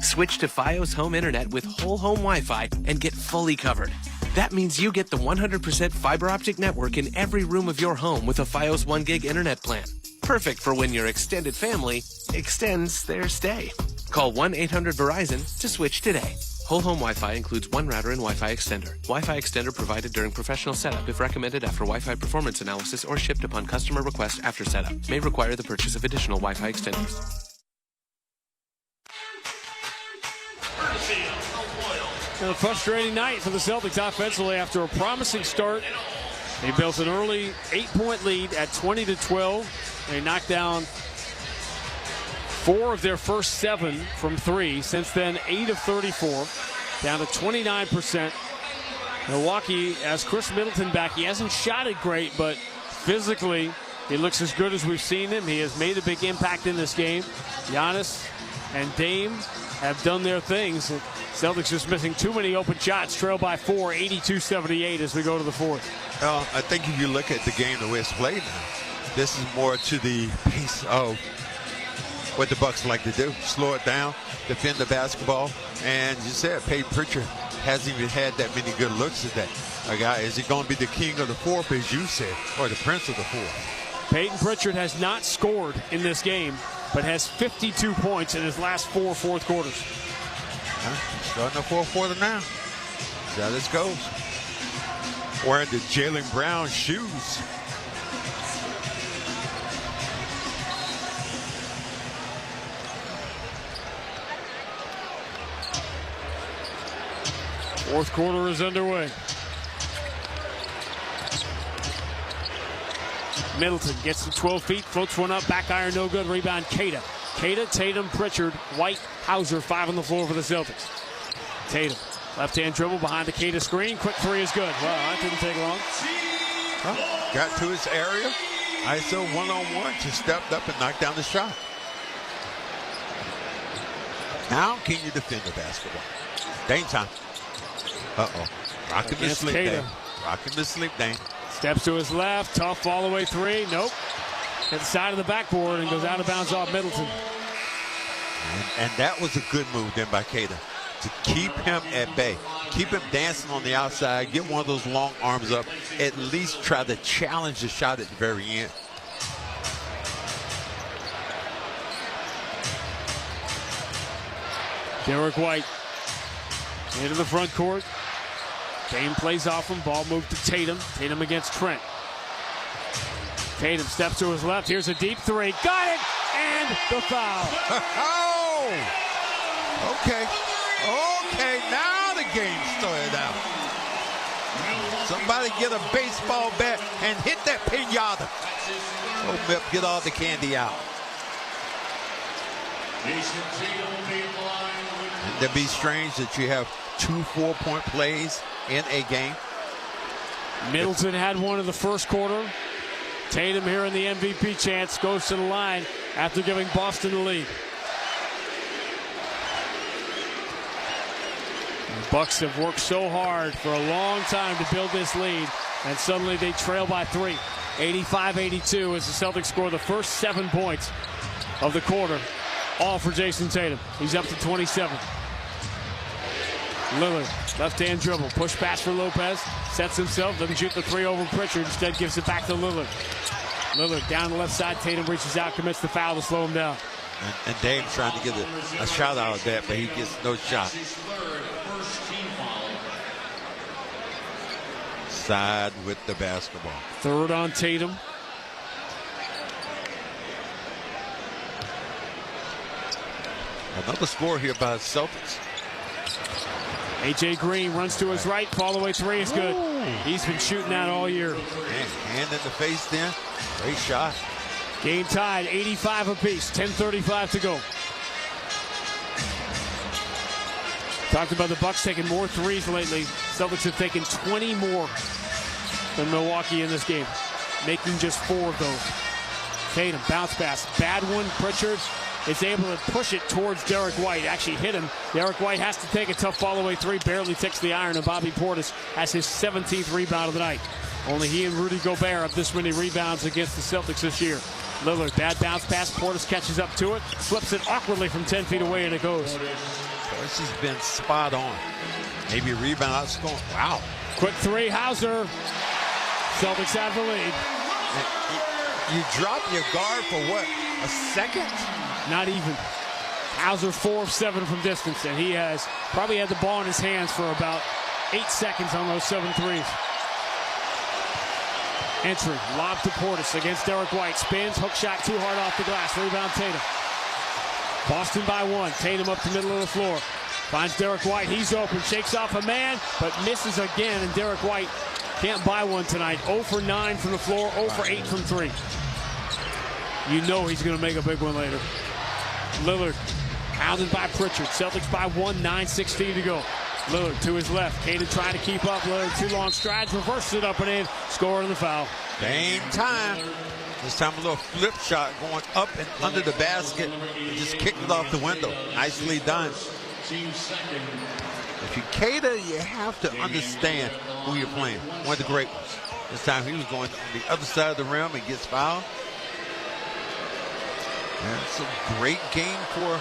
[SPEAKER 10] Switch to Fios Home Internet with whole home Wi-Fi and get fully covered. That means you get the 100% fiber optic network in every room of your home with a Fios 1 gig internet plan. Perfect for when your extended family extends their stay. Call 1-800-VERIZON to switch today. Whole home Wi-Fi includes 1 router and Wi-Fi extender. Wi-Fi extender provided during professional setup if recommended after Wi-Fi performance analysis or shipped upon customer request after setup. May require the purchase of additional Wi-Fi extenders.
[SPEAKER 1] A frustrating night for the Celtics offensively after a promising start. They built an early 8-point lead at 20-12. They knocked down 4 of their first 7 from 3. Since then, 8 of 34, down to 29%. Milwaukee has Chris Middleton back. He hasn't shot it great, but physically, he looks as good as we've seen him. He has made a big impact in this game. Giannis and Dame have done their things. Celtics just missing too many open shots. Trail by 4, 82-78 as we go to the fourth.
[SPEAKER 6] I think if you look at the game the way it's played now, this is more to the pace of what the Bucks like to do. Slow it down, defend the basketball, and you said Peyton Pritchard hasn't even had that many good looks at that. Is he going to be the king of the fourth, as you said, or the prince of the fourth?
[SPEAKER 1] Peyton Pritchard has not scored in this game, but has 52 points in his last 4 fourth quarters.
[SPEAKER 6] Starting the fourth quarter now. See how this goes. Wearing the Jaylen Brown shoes.
[SPEAKER 1] Fourth quarter is underway. Middleton gets to 12 feet, floats one up, back iron, no good. Rebound, Queta. Queta, Tatum, Pritchard, White, Hauser, 5 on the floor for the Celtics. Tatum, left-hand dribble behind the Queta screen. Quick 3 is good. Well, that didn't take long.
[SPEAKER 6] Got to his area. ISO one-on-one, just stepped up and knocked down the shot. Now can you defend the basketball? Dame time. Uh-oh. Rock him to sleep, Dame. Rock him to sleep, Dame.
[SPEAKER 1] Steps to his left, tough all the way 3. Nope. At the side of the backboard and goes out of bounds off Middleton.
[SPEAKER 6] And that was a good move then by Queta to keep him at bay. keep him dancing on the outside, get one of those long arms up, at least try to challenge the shot at the very end.
[SPEAKER 1] Derek White into the front court. Dame plays off him. Ball moved to Tatum. Tatum against Trent. Tatum steps to his left. Here's a deep three. Got it! And the foul.
[SPEAKER 6] Oh! Okay. Okay, now the game started out. Somebody get a baseball bat and hit that pinata. Oh, Mip, get all the candy out. It'd be strange that you have 2 4-point plays in a game.
[SPEAKER 1] Middleton had one in the first quarter. Tatum here in the MVP chance goes to the line after giving Boston the lead. The Bucks have worked so hard for a long time to build this lead, and suddenly they trail by 3. 85-82 as the Celtics score the first 7 points of the quarter. All for Jason Tatum. He's up to 27. Lillard, left-hand dribble, push pass for Lopez, sets himself, doesn't shoot the 3 over Pritchard, instead gives it back to Lillard. Lillard down the left side, Tatum reaches out, commits the foul to slow him down.
[SPEAKER 6] And Dame trying to get a shot out of that, but he gets no shot. Side with the basketball.
[SPEAKER 1] Third on Tatum.
[SPEAKER 6] Another score here by the Celtics.
[SPEAKER 1] A.J. Green runs to his right. Fall away 3 is good. He's been shooting that all year.
[SPEAKER 6] Man, hand in the face then. Great shot.
[SPEAKER 1] Game tied, 85 apiece. 10:35 to go. Talked about the Bucks taking more threes lately. Celtics have taken 20 more than Milwaukee in this game, making just 4 of those. Tatum, bounce pass. Bad one. Pritchard is able to push it towards Derek White. Actually hit him. Derek White has to take a tough fall-away 3. Barely ticks the iron, and Bobby Portis has his 17th rebound of the night. Only he and Rudy Gobert have this many rebounds against the Celtics this year. Lillard, bad bounce pass. Portis catches up to it, flips it awkwardly from 10 feet away, and it goes.
[SPEAKER 6] Portis has been spot on. Maybe a rebound outscoring. Wow.
[SPEAKER 1] Quick 3, Hauser. Celtics have the lead.
[SPEAKER 6] You drop your guard for what, a second?
[SPEAKER 1] Not even. Hauser 4 of 7 from distance, and he has probably had the ball in his hands for about 8 seconds on those 7 threes. Entry, lob to Portis against Derek White. Spins, hook shot too hard off the glass. Rebound Tatum. Boston by 1. Tatum up the middle of the floor. Finds Derek White. He's open. Shakes off a man, but misses again. And Derek White can't buy one tonight. 0 for 9 from the floor. 0 for 8 from 3. You know he's going to make a big one later. Lillard hounded by Pritchard. Celtics by 1. 9:16 to go. Lillard to his left. Caden trying to keep up. Lillard 2 long strides. Reverses it up and in. Score on the foul.
[SPEAKER 6] Game time. This time a little flip shot going up and under the basket. And just kicked it off the window. Nicely done. If you cater, you have to understand who you're playing. One of the great ones. This time he was going on the other side of the rim and gets fouled. And it's a great game for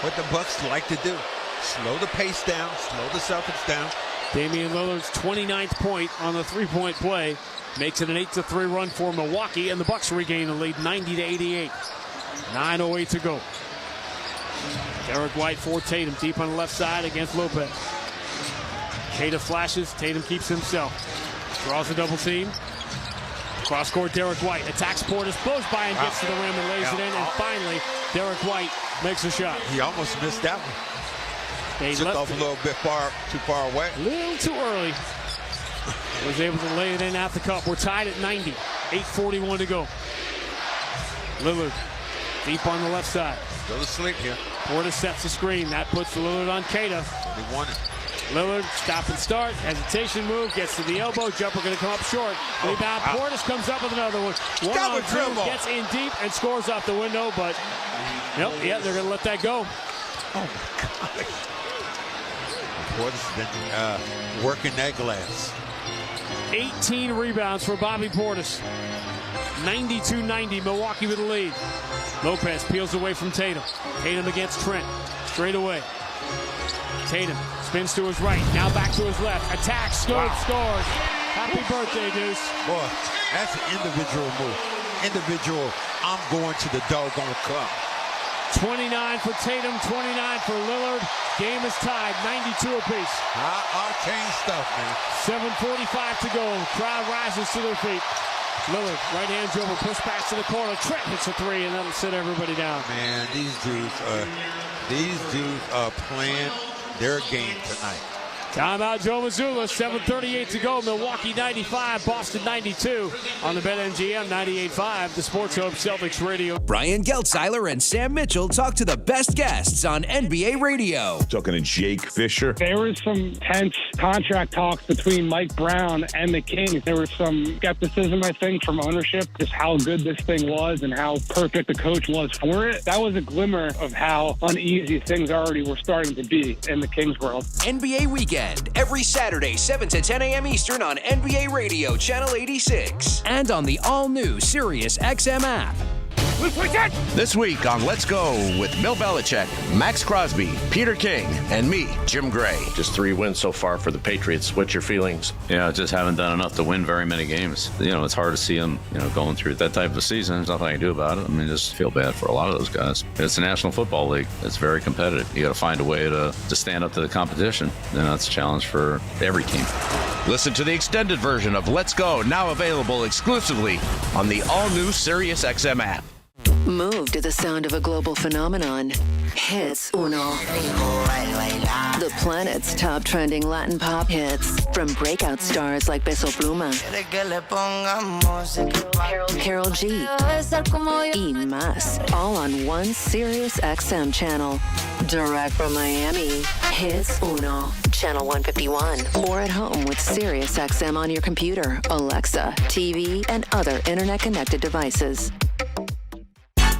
[SPEAKER 6] what the Bucks like to do. Slow the pace down, slow the Celtics down.
[SPEAKER 1] Damian Lillard's 29th point on the 3-point play makes it an 8-3 run for Milwaukee, and the Bucks regain the lead 90-88. 9:08 to go. Derek White for Tatum, deep on the left side against Lopez. Tatum flashes, Tatum keeps himself. Draws a double team. Cross court, Derek White attacks Portis, blows by and gets to the rim and lays it in. And finally, Derek White makes a shot.
[SPEAKER 6] He almost missed that one. They took off a little bit too far away.
[SPEAKER 1] A little too early. Was able to lay it in at the cup. We're tied at 90. 8:41 to go. Lillard deep on the left side.
[SPEAKER 6] Go to sleep here.
[SPEAKER 1] Portis sets the screen. That puts Lillard on Keita.
[SPEAKER 6] They won it.
[SPEAKER 1] Lillard, stop and start. Hesitation move. Gets to the elbow. Jumper going to come up short. Rebound. Portis comes up with another one. 1-on-2. Gets in deep and scores off the window. But, they're going to let that go.
[SPEAKER 6] Oh, my God. Portis has been working that glass.
[SPEAKER 1] 18 rebounds for Bobby Portis. 92-90, Milwaukee with the lead. Lopez peels away from Tatum. Tatum against Trent. Straight away. Tatum Spins to his right. Now back to his left. Attacks. Scores. Happy birthday, Deuce.
[SPEAKER 6] Boy, that's an individual move. Individual, I'm going to the doggone cup.
[SPEAKER 1] 29 for Tatum, 29 for Lillard. Game is tied, 92 apiece.
[SPEAKER 6] Arcane stuff, man.
[SPEAKER 1] 7:45 to go. Crowd rises to their feet. Lillard, right-hand dribble, push back to the corner. Trent hits a three, and that'll sit everybody down.
[SPEAKER 6] Man, these dudes are playing their game tonight.
[SPEAKER 1] Timeout, Joe Mazzulla. 7:38 to go. Milwaukee 95, Boston 92 on the BetMGM 98.5, the Sports Hub Celtics Radio.
[SPEAKER 7] Brian Geltzeiler and Sam Mitchell talk to the best guests on NBA radio.
[SPEAKER 12] Talking to Jake Fisher.
[SPEAKER 17] There was some tense contract talks between Mike Brown and the Kings. There was some skepticism, I think, from ownership, just how good this thing was and how perfect the coach was for it. That was a glimmer of how uneasy things already were starting to be in the Kings world.
[SPEAKER 7] NBA Weekend, every Saturday, 7 to 10 a.m. Eastern on NBA Radio, Channel 86. And on the all-new Sirius XM app.
[SPEAKER 20] This week on Let's Go with Bill Belichick, Max Crosby, Peter King, and me, Jim Gray.
[SPEAKER 24] Just 3 wins so far for the Patriots. What's your feelings?
[SPEAKER 25] Yeah, just haven't done enough to win very many games. It's hard to see them, going through that type of season. There's nothing I can do about it. I mean, just feel bad for a lot of those guys. It's the National Football League. It's very competitive. You got to find a way to stand up to the competition. That's a challenge for every team.
[SPEAKER 20] Listen to the extended version of Let's Go, now available exclusively on the all-new Sirius XM app.
[SPEAKER 5] Move to the sound of a global phenomenon. Hits Uno. The planet's top trending Latin pop hits. From breakout stars like Peso Pluma, Karol G, y más. All on one Sirius XM channel. Direct from Miami. Hits Uno. Channel 151. Or at home with Sirius XM on your computer, Alexa, TV, and other internet-connected devices.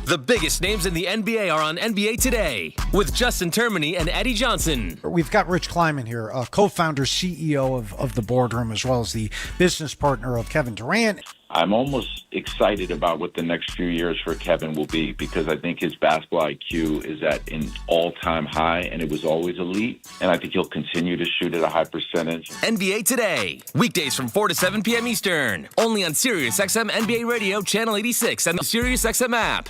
[SPEAKER 22] The biggest names in the NBA are on NBA Today with Justin Termini and Eddie Johnson.
[SPEAKER 26] We've got Rich Kleiman here, co-founder, CEO of the Boardroom, as well as the business partner of Kevin Durant.
[SPEAKER 28] I'm almost excited about what the next few years for Kevin will be because I think his basketball IQ is at an all-time high, and it was always elite. And I think he'll continue to shoot at a high percentage.
[SPEAKER 22] NBA Today, weekdays from 4 to 7 p.m. Eastern, only on Sirius XM NBA Radio, Channel 86, and the Sirius XM app.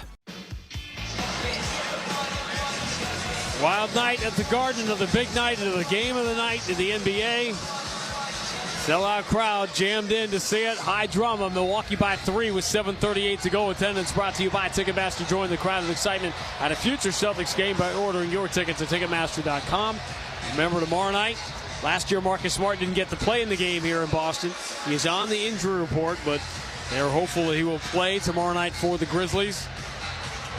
[SPEAKER 1] Wild night at the Garden, another big night, another game of the night in the NBA. Sellout crowd jammed in to see it. High drama. Milwaukee by 3 with 7:38 to go. Attendance brought to you by Ticketmaster. Join the crowd of excitement at a future Celtics game by ordering your tickets at Ticketmaster.com. Remember, tomorrow night, last year Marcus Smart didn't get to play in the game here in Boston. He is on the injury report, but they're hopeful that he will play tomorrow night for the Grizzlies.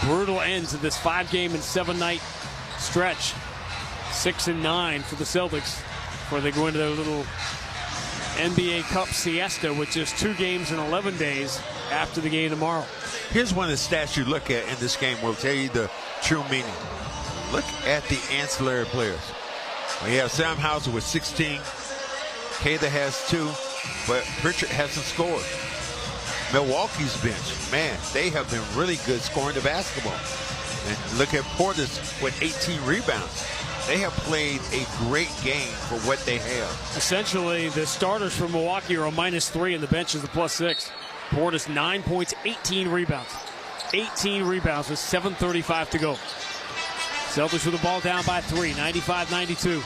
[SPEAKER 1] Brutal end to this 5-game and 7-night stretch. 6-9 for the Celtics before they go into their little NBA Cup siesta, which is 2 games in 11 days after the game tomorrow.
[SPEAKER 6] Here's one of the stats you look at in this game will tell you the true meaning. Look at the ancillary players. We have Sam Hauser with 16. Kayla has 2, but Pritchard hasn't scored. Milwaukee's bench, man, they have been really good scoring the basketball. And look at Portis with 18 rebounds. They have played a great game for what they have.
[SPEAKER 1] Essentially, the starters from Milwaukee are a -3 and the bench is a +6. Portis 9 points, 18 rebounds. 18 rebounds with 7:35 to go. Celtics with the ball down by 3, 95-92.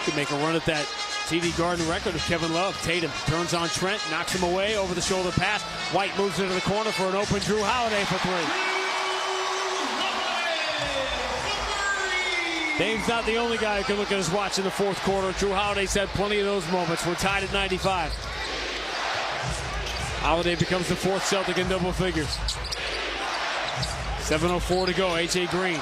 [SPEAKER 1] Could make a run at that TD Garden record of Kevin Love. Tatum turns on Trent, knocks him away, over the shoulder pass. White moves into the corner for an open Drew Holiday for 3. Dame's not the only guy who can look at his watch in the fourth quarter. Drew Holiday's had plenty of those moments. We're tied at 95. Holiday becomes the 4th Celtic in double figures. 7:04 to go. A.J. Green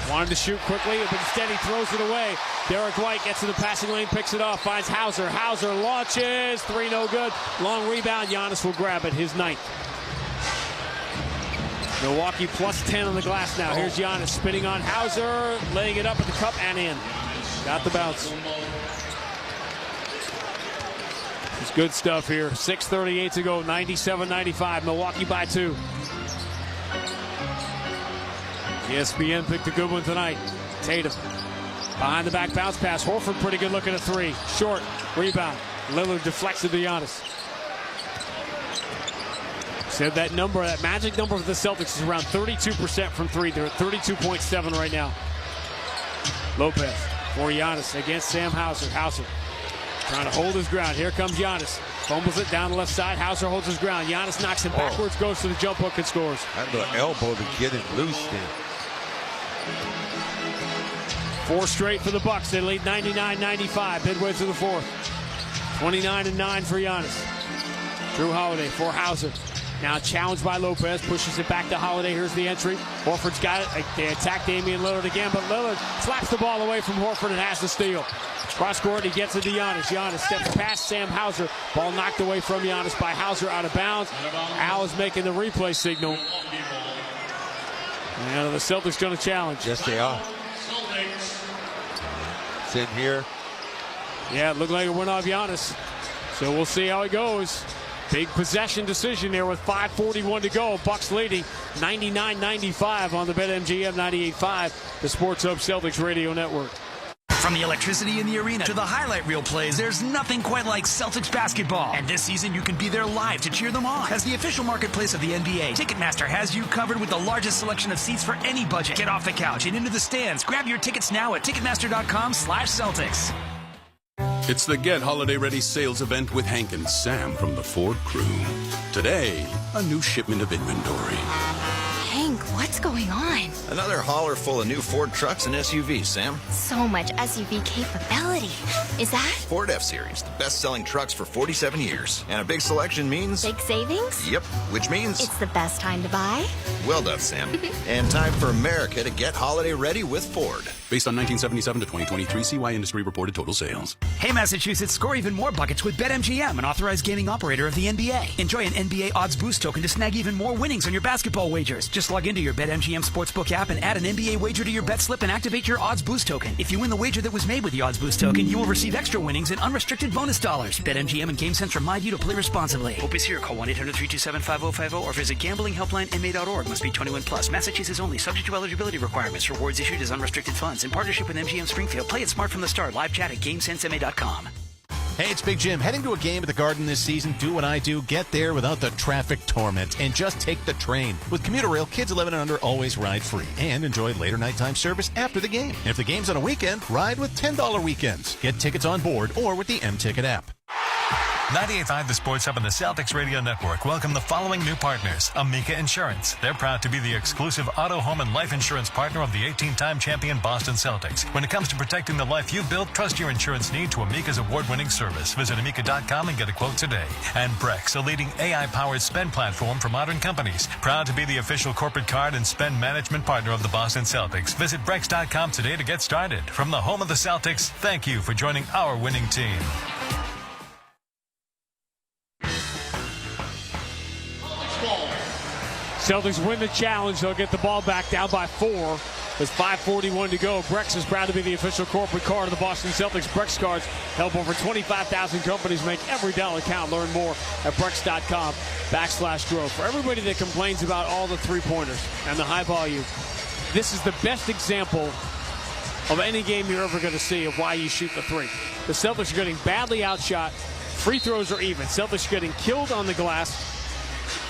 [SPEAKER 1] wanted to shoot quickly, but instead he throws it away. Derek White gets to the passing lane, picks it off, finds Hauser. Hauser launches. 3 no good. Long rebound. Giannis will grab it, his 9th. Milwaukee +10 on the glass now. Here's Giannis spinning on Hauser, laying it up at the cup and in. Got the bounce. It's good stuff here. 6:38 to go. 97-95. Milwaukee by 2. ESPN picked a good one tonight. Tatum Behind the back bounce pass. Hereford pretty good looking at 3. Short. Rebound. Lillard deflects to Giannis. Said that number, that magic number for the Celtics is around 32% from 3. They're at 32.7 right now. Lopez for Giannis against Sam Hauser. Hauser trying to hold his ground. Here comes Giannis. Fumbles it down the left side. Hauser holds his ground. Giannis knocks it backwards, goes to the jump hook and scores.
[SPEAKER 6] That little elbow to get him loose then.
[SPEAKER 1] 4 straight for the Bucks. They lead 99-95 midway through the fourth. 29-9 for Giannis. Drew Holiday for Hauser. Now challenged by Lopez, pushes it back to Holiday. Here's the entry. Horford's got it. They attack Damian Lillard again, but Lillard slaps the ball away from Hereford and has the steal. Cross court, he gets it to Giannis. Giannis steps past Sam Hauser. Ball knocked away from Giannis by Hauser out of bounds. Al is making the replay signal. And the Celtics going to challenge.
[SPEAKER 6] Yes, they are. It's in here.
[SPEAKER 1] Yeah, it looked like it went off Giannis. So we'll see how it goes. Big possession decision there with 5:41 to go. Bucks leading 99-95 on the BetMGM 98.5, the Sports Hub Celtics Radio Network.
[SPEAKER 3] From the electricity in the arena to the highlight reel plays, there's nothing quite like Celtics basketball. And this season, you can be there live to cheer them on. As the official marketplace of the NBA, Ticketmaster has you covered with the largest selection of seats for any budget. Get off the couch and into the stands. Grab your tickets now at Ticketmaster.com/Celtics.
[SPEAKER 4] It's the Get Holiday Ready sales event with Hank and Sam from the Ford crew. Today, a new shipment of inventory.
[SPEAKER 9] Hank, what's going on?
[SPEAKER 11] Another hauler full of new Ford trucks and SUVs, Sam.
[SPEAKER 9] So much SUV capability. Is that?
[SPEAKER 11] Ford F-Series, the best-selling trucks for 47 years. And a big selection means...
[SPEAKER 9] Big savings?
[SPEAKER 11] Yep, which means...
[SPEAKER 9] It's the best time to buy?
[SPEAKER 11] Well done, Sam. And time for America to get holiday ready with Ford.
[SPEAKER 4] Based on 1977 to 2023 CY Industry reported total sales.
[SPEAKER 3] Hey, Massachusetts, score even more buckets with BetMGM, an authorized gaming operator of the NBA. Enjoy an NBA odds boost token to snag even more winnings on your basketball wagers. Just log into your BetMGM Sportsbook app and add an NBA wager to your bet slip and activate your odds boost token. If you win the wager that was made with the odds boost token, you will receive extra winnings and unrestricted bonus dollars. BetMGM and GameSense remind you to play responsibly. Hope is here. Call 1-800-327-5050 or visit gamblinghelplinema.org. Must be 21 plus. Massachusetts only. Subject to eligibility requirements. Rewards issued as unrestricted funds in partnership with MGM Springfield. Play it smart from the start. Live chat at GameSenseMA.com.
[SPEAKER 12] Hey, it's Big Jim. Heading to a game at the Garden this season? Do what I do. Get there without the traffic torment and just take the train. With Commuter Rail, kids 11 and under always ride free and enjoy later nighttime service after the game. And if the game's on a weekend, ride with $10 weekends. Get tickets on board or with the M-Ticket app.
[SPEAKER 15] 98.5 The Sports Hub and the Celtics Radio Network welcome the following new partners. Amica Insurance. They're proud to be the exclusive auto, home, and life insurance partner of the 18-time champion Boston Celtics. When it comes to protecting the life you've built, trust your insurance need to Amica's award-winning service. Visit Amica.com and get a quote today. And Brex, a leading AI-powered spend platform for modern companies. Proud to be the official corporate card and spend management partner of the Boston Celtics. Visit Brex.com today to get started. From the home of the Celtics, thank you for joining our winning team.
[SPEAKER 1] Celtics win the challenge. They'll get the ball back down by 4. There's 5:41 to go. Brex is proud to be the official corporate card of the Boston Celtics. Brex cards help over 25,000 companies make every dollar count. Learn more at Brex.com/growth. For everybody that complains about all the three-pointers and the high volume, this is the best example of any game you're ever going to see of why you shoot the three. The Celtics are getting badly outshot. Free throws are even. Celtics are getting killed on the glass.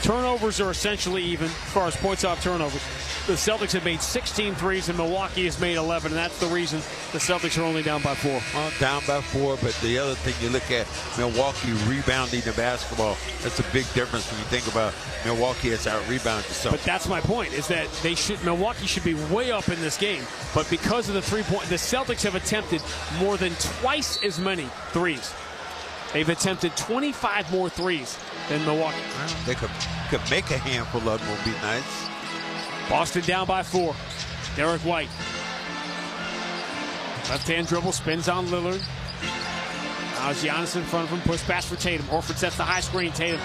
[SPEAKER 1] Turnovers are essentially even as far as points off turnovers. The Celtics have made 16 threes and Milwaukee has made 11, and that's the reason the Celtics are only down by 4.
[SPEAKER 6] Well, down by 4, but the other thing you look at, Milwaukee rebounding the basketball. That's a big difference when you think about Milwaukee has out-rebounded the Celtics.
[SPEAKER 1] But that's my point, is that Milwaukee should be way up in this game. But because of the three-point, the Celtics have attempted more than twice as many threes. They've attempted 25 more threes than Milwaukee.
[SPEAKER 6] Well, they could make a handful of them, would be nice.
[SPEAKER 1] Boston down by 4. Derek White. Left-hand dribble, spins on Lillard. Now Giannis in front of him, push pass for Tatum. Hereford sets the high screen. Tatum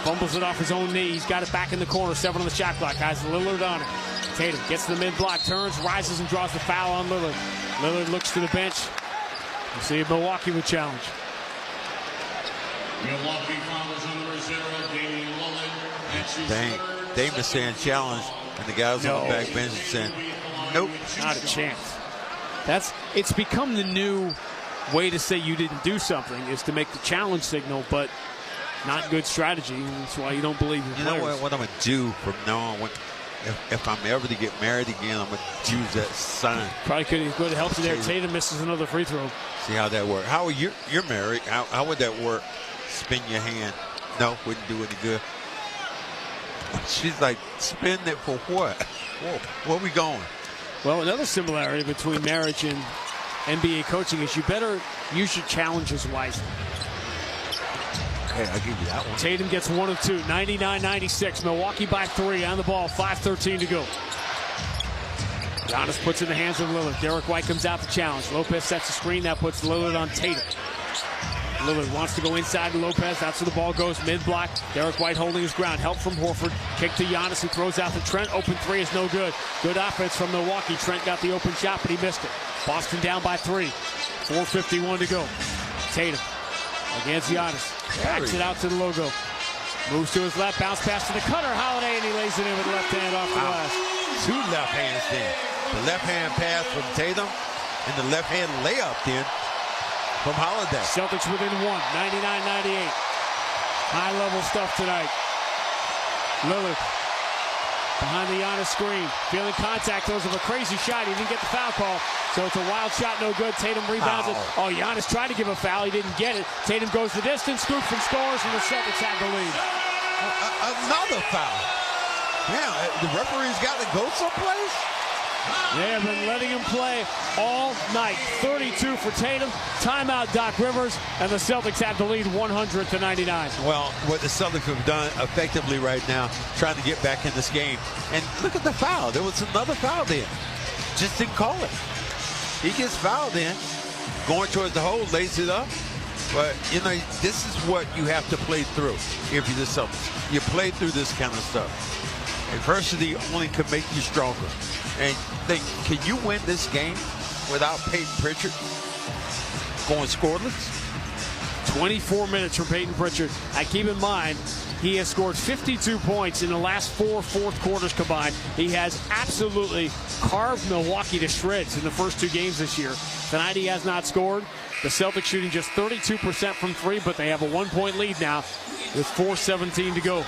[SPEAKER 1] fumbles it off his own knee. He's got it back in the corner. 7 on the shot clock. Has Lillard on it. Tatum gets to the mid-block, turns, rises, and draws the foul on Lillard. Lillard looks to the bench. You see if Milwaukee would challenge.
[SPEAKER 21] Milwaukee fouls on number 0, Damian Lillard.
[SPEAKER 6] Dame is saying challenge, and the guys on the back bench are saying, nope.
[SPEAKER 1] Not a chance. It's become the new way to say you didn't do something is to make the challenge signal, but not good strategy. That's why you don't believe your players.
[SPEAKER 6] You know what I'm going to do from now on? If I'm ever to get married again, I'm going to use that sign.
[SPEAKER 1] Probably could have helped you there. Tatum misses another free throw.
[SPEAKER 6] See how that works. How you're married? How would that work? Spin your hand? No, wouldn't do any good. She's like, spin it for what? Whoa, where we going?
[SPEAKER 1] Well, another similarity between marriage and NBA coaching is you better use your challenges wisely.
[SPEAKER 6] Okay, I'll give you that one.
[SPEAKER 1] Tatum gets 1 of 2, 99-96. Milwaukee by 3 on the ball, 5:13 to go. Giannis puts in the hands of Lillard. Derek White comes out to challenge. Lopez sets a screen. That puts Lillard on Tatum. Lillard wants to go inside to Lopez. That's where the ball goes. Mid-block. Derek White holding his ground. Help from Hereford. Kick to Giannis, who throws out to Trent. Open three is no good. Good offense from Milwaukee. Trent got the open shot, but he missed it. Boston down by 3. 4:51 to go. Tatum against Giannis. Backs it out to the logo. Moves to his left. Bounce pass to the cutter. Holiday, and he lays it in with the left hand off the glass.
[SPEAKER 6] 2 left hands there. The left hand pass from Tatum and the left hand layup then from Holiday.
[SPEAKER 1] Celtics within 1, 99-98. High-level stuff tonight. Lillard behind the Giannis screen. Feeling contact. Those of a crazy shot. He didn't get the foul call. So it's a wild shot, no good. Tatum rebounds it. Oh, Giannis tried to give a foul. He didn't get it. Tatum goes the distance, scoops and scores, and the Celtics have the lead.
[SPEAKER 6] Another foul. Yeah, the referee's got to go someplace.
[SPEAKER 1] They have been letting him play all night. 32 for Tatum. Timeout, Doc Rivers, and the Celtics have the lead 100-99.
[SPEAKER 6] Well, what the Celtics have done effectively right now, trying to get back in this game. And look at the foul. There was another foul there. Just didn't call it. He gets fouled in, going towards the hole, lays it up. But, you know, this is what you have to play through if you're the Celtics. You play through this kind of stuff. Adversity only can make you stronger. And think, can you win this game without Peyton Pritchard going scoreless?
[SPEAKER 1] 24 minutes from Peyton Pritchard. I keep in mind, he has scored 52 points in the last 4 fourth quarters combined. He has absolutely carved Milwaukee to shreds in the first 2 games this year. Tonight he has not scored. The Celtics shooting just 32% from 3, but they have a 1-point lead now with 4:17 to go.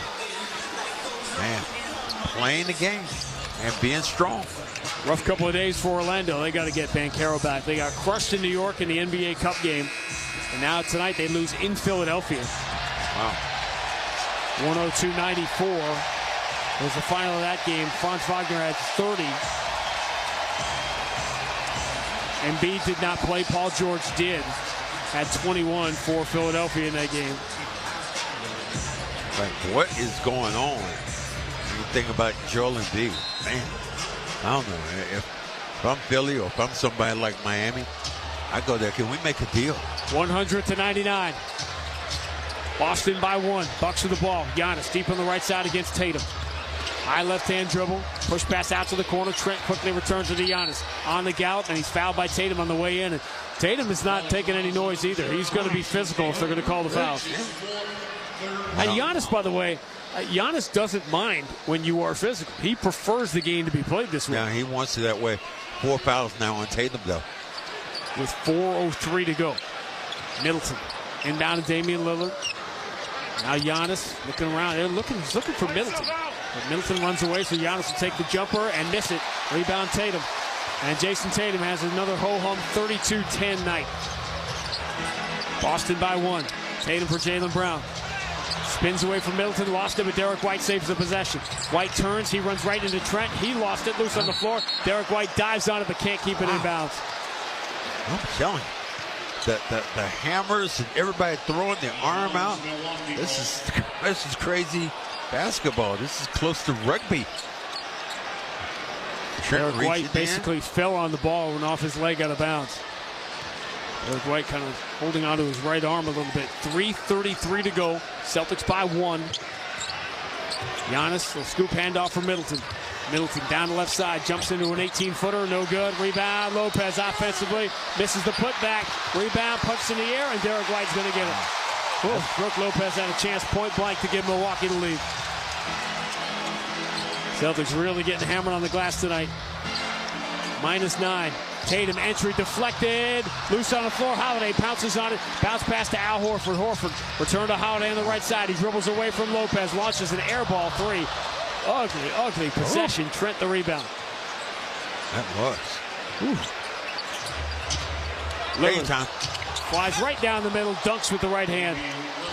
[SPEAKER 6] Man, playing the game and being strong.
[SPEAKER 1] Rough couple of days for Orlando. They got to get Banchero back. They got crushed in New York in the NBA Cup game. And now tonight they lose in Philadelphia.
[SPEAKER 6] Wow.
[SPEAKER 1] 102-94 was the final of that game. Franz Wagner had 30. Embiid did not play. Paul George did. Had 21 for Philadelphia in that game.
[SPEAKER 6] Like, what is going on? When you think about Joel Embiid, man, I don't know. If I'm Philly or if I'm somebody like Miami, I go there. Can we make a deal?
[SPEAKER 1] 100-99. Boston by 1. Bucks with the ball. Giannis deep on the right side against Tatum. High left-hand dribble. Push pass out to the corner. Trent quickly returns to Giannis. On the gallop, and he's fouled by Tatum on the way in. And Tatum is not taking any noise either. He's going to be physical if they're going to call the fouls. And Giannis, by the way, Giannis doesn't mind when you are physical. He prefers the game to be played this way.
[SPEAKER 6] Yeah, he wants it that way. 4 fouls now on Tatum, though.
[SPEAKER 1] With 4:03 to go. Middleton inbound to Damian Lillard. Now Giannis looking around. He's looking for Middleton. But Middleton runs away, so Giannis will take the jumper and miss it. Rebound Tatum. And Jason Tatum has another ho-hum 32-10 night. Boston by 1. Tatum for Jaylen Brown. Spins away from Middleton, lost it, but Derek White saves the possession. White turns, he runs right into Trent. He lost it, loose on the floor. Derek White dives on it, but can't keep it in bounds.
[SPEAKER 6] I'm telling you. The hammers and everybody throwing their arm out. This is crazy basketball. This is close to rugby.
[SPEAKER 1] Derek White basically fell on the ball and off his leg out of bounds. Derek White kind of holding onto his right arm a little bit. 3:33 to go. Celtics by 1. Giannis will scoop handoff for Middleton. Middleton down the left side, jumps into an 18-footer, no good. Rebound, Lopez offensively, misses the putback. Rebound, punch in the air, and Derek White's going to get it. Brooke Lopez had a chance point blank to give Milwaukee the lead. Celtics really getting hammered on the glass tonight. -9. Tatum entry deflected. Loose on the floor. Holiday pounces on it. Bounce pass to Al Horford. Horford return to Holiday on the right side. He dribbles away from Lopez. Launches an air ball three. Ugly possession. Trent the rebound.
[SPEAKER 6] That was.
[SPEAKER 1] Lillard time. Flies right down the middle. Dunks with the right hand.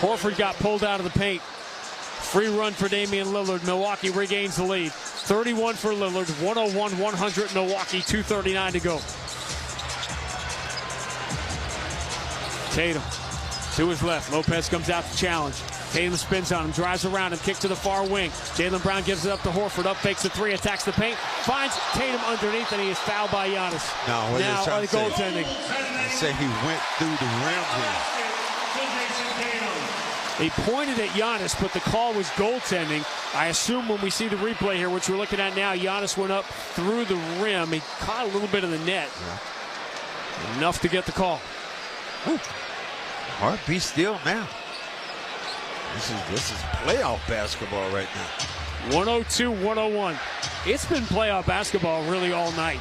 [SPEAKER 1] Horford got pulled out of the paint. Free run for Damian Lillard. Milwaukee regains the lead. 31 for Lillard. 101-100 Milwaukee. 2:39 to go. Tatum to his left. Lopez comes out to challenge. Tatum spins on him, drives around him, kick to the far wing. Jaylen Brown gives it up to Horford. Up fakes the three, attacks the paint, finds Tatum underneath, and he is fouled by Giannis.
[SPEAKER 6] Now
[SPEAKER 1] the goaltending.
[SPEAKER 6] Say he went through the rim here.
[SPEAKER 1] He pointed at Giannis, but the call was goaltending. I assume when we see the replay here, which we're looking at now, Giannis went up through the rim. He caught a little bit of the net. Yeah. Enough to get the call.
[SPEAKER 6] Hard be still now. This is playoff basketball right now.
[SPEAKER 1] 102-101. It's been playoff basketball really all night.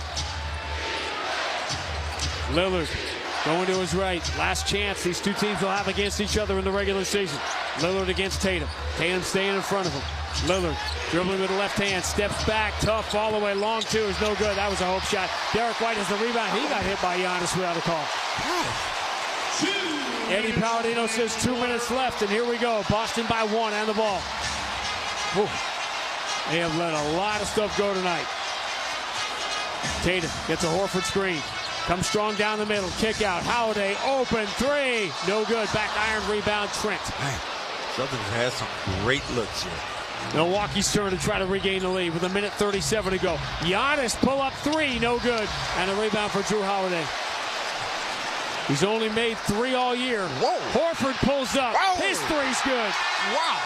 [SPEAKER 1] Lillard going to his right. Last chance these two teams will have against each other in the regular season. Lillard against Tatum. Tatum staying in front of him. Lillard dribbling with the left hand. Steps back. Tough. All the way long two is no good. That was a hope shot. Derek White has the rebound. He got hit by Giannis without a call. Eddie Palladino says 2 minutes left, and here we go. Boston by 1 and the ball. Whew. They have let a lot of stuff go tonight. Tatum gets a Horford screen. Comes strong down the middle. Kick out. Holiday open three. No good. Back iron rebound. Trent.
[SPEAKER 6] Man, Celtics has some great looks here.
[SPEAKER 1] Milwaukee's turn to try to regain the lead with 1:37 to go. Giannis pull up three. No good. And a rebound for Drew Holiday. He's only made 3 all year.
[SPEAKER 6] Whoa.
[SPEAKER 1] Horford pulls up.
[SPEAKER 6] Whoa.
[SPEAKER 1] His three's good.
[SPEAKER 6] Wow.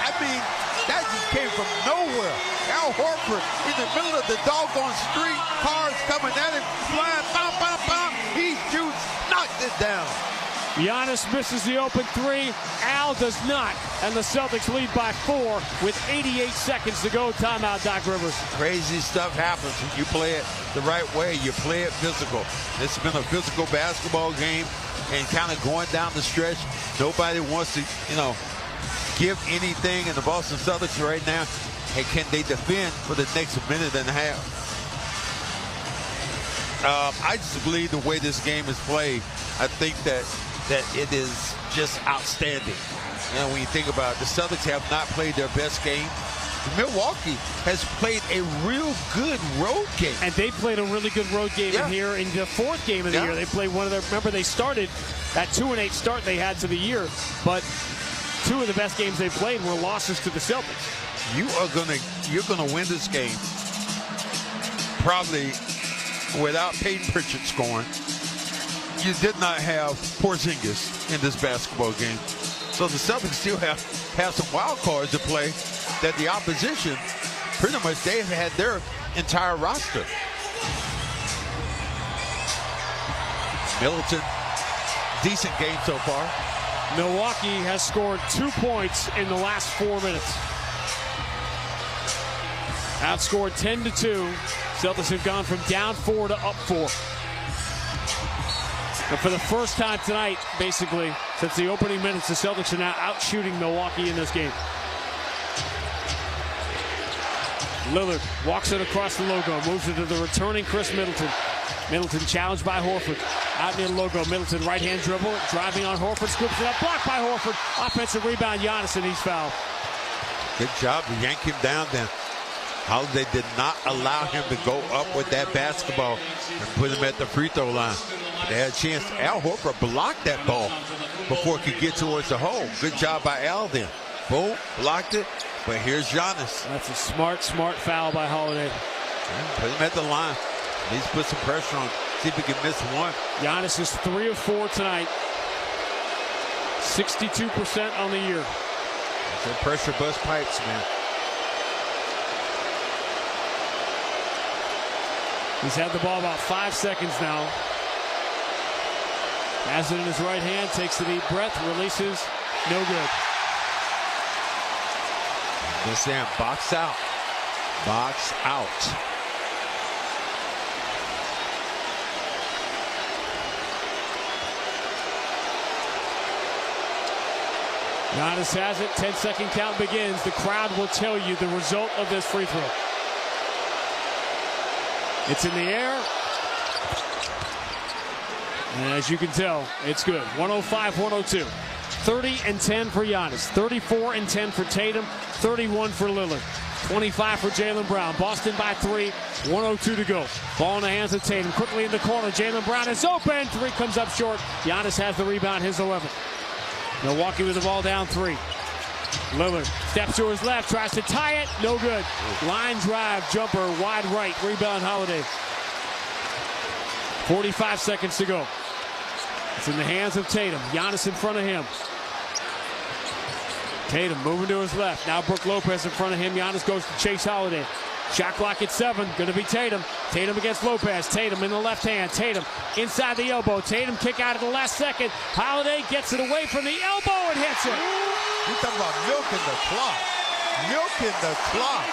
[SPEAKER 6] I mean, that just came from nowhere. Al Horford in the middle of the doggone street. Cars coming at him. Flying. Bam, bam, bam. He shoots. Knocks it down.
[SPEAKER 1] Giannis misses the open three. Al does not. And the Celtics lead by 4 with 88 seconds to go. Timeout, Doc Rivers.
[SPEAKER 6] Crazy stuff happens when you play it the right way. You play it physical. This has been a physical basketball game, and kind of going down the stretch. Nobody wants to, give anything in the Boston Celtics right now. And can they defend for the next minute and a half? I just believe the way this game is played, I think that it is just outstanding. When you think about it, the Celtics have not played their best game. Milwaukee has played a real good road game.
[SPEAKER 1] And they played a really good road game in here in the 4th game of the year. They played one of their, remember they started that 2-8 start they had to the year, but 2 of the best games they played were losses to the Celtics.
[SPEAKER 6] You're gonna win this game probably without Peyton Pritchard scoring. You did not have Porzingis in this basketball game. So the Celtics still have some wild cards to play that the opposition, pretty much they've had their entire roster. Middleton, decent game so far.
[SPEAKER 1] Milwaukee has scored 2 points in the last 4 minutes. Outscored 10-2. Celtics have gone from down 4 to up 4. And for the first time tonight, basically, since the opening minutes, the Celtics are now out-shooting Milwaukee in this game. Lillard walks it across the logo, moves it to the returning Chris Middleton. Middleton challenged by Horford. Out near the logo, Middleton right-hand dribble, driving on Horford, scoops it up, blocked by Horford. Offensive rebound, Giannis, and he's fouled.
[SPEAKER 6] Good job to yank him down then. Holiday did not allow him to go up with that basketball and put him at the free throw line. They had a chance. Al Horford blocked that ball before it could get towards the hole. Good job by Al then. Boom, blocked it. But here's Giannis.
[SPEAKER 1] That's a smart foul by Holiday.
[SPEAKER 6] Yeah, put him at the line. Needs to put some pressure on. See if he can miss one.
[SPEAKER 1] Giannis is 3 of 4 tonight. 62% on the year.
[SPEAKER 6] So pressure bust pipes, man.
[SPEAKER 1] He's had the ball about 5 seconds now. Has it in his right hand, takes a deep breath, releases, no good.
[SPEAKER 6] Miss Sam, box out. Box out.
[SPEAKER 1] Giannis has it. 10-second count begins. The crowd will tell you the result of this free throw. It's in the air. And as you can tell, it's good. 105-102. 30 and 10 for Giannis. 34 and 10 for Tatum. 31 for Lillard. 25 for Jaylen Brown. Boston by 3. 102 to go. Ball in the hands of Tatum. Quickly in the corner. Jaylen Brown is open. 3 comes up short. Giannis has the rebound. His 11th. Milwaukee with the ball down 3. Lillard steps to his left. Tries to tie it. No good. Line drive. Jumper. Wide right. Rebound Holiday. 45 seconds to go. It's in the hands of Tatum. Giannis in front of him. Tatum moving to his left. Now Brook Lopez in front of him. Giannis goes to Chase Holiday. Shot clock at 7. Going to be Tatum. Tatum against Lopez. Tatum in the left hand. Tatum inside the elbow. Tatum kick out at the last second. Holiday gets it away from the elbow and hits it.
[SPEAKER 6] You talking about milking the clock. Milking the clock.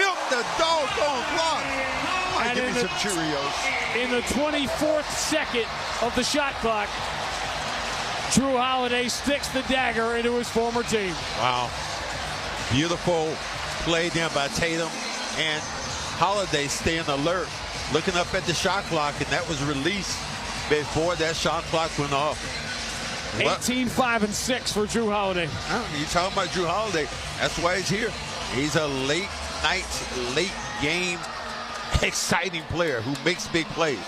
[SPEAKER 6] Milk the doggone clock.
[SPEAKER 1] And
[SPEAKER 6] give me some Cheerios.
[SPEAKER 1] In the 24th second of the shot clock, Drew Holiday sticks the dagger into his former team.
[SPEAKER 6] Wow. Beautiful play down by Tatum, and Holiday staying alert, looking up at the shot clock, and that was released before that shot clock went off.
[SPEAKER 1] 18, 5, and 6 for Drew Holiday.
[SPEAKER 6] You talking about Drew Holiday. That's why he's here. He's a late night, late game, exciting player who makes big plays.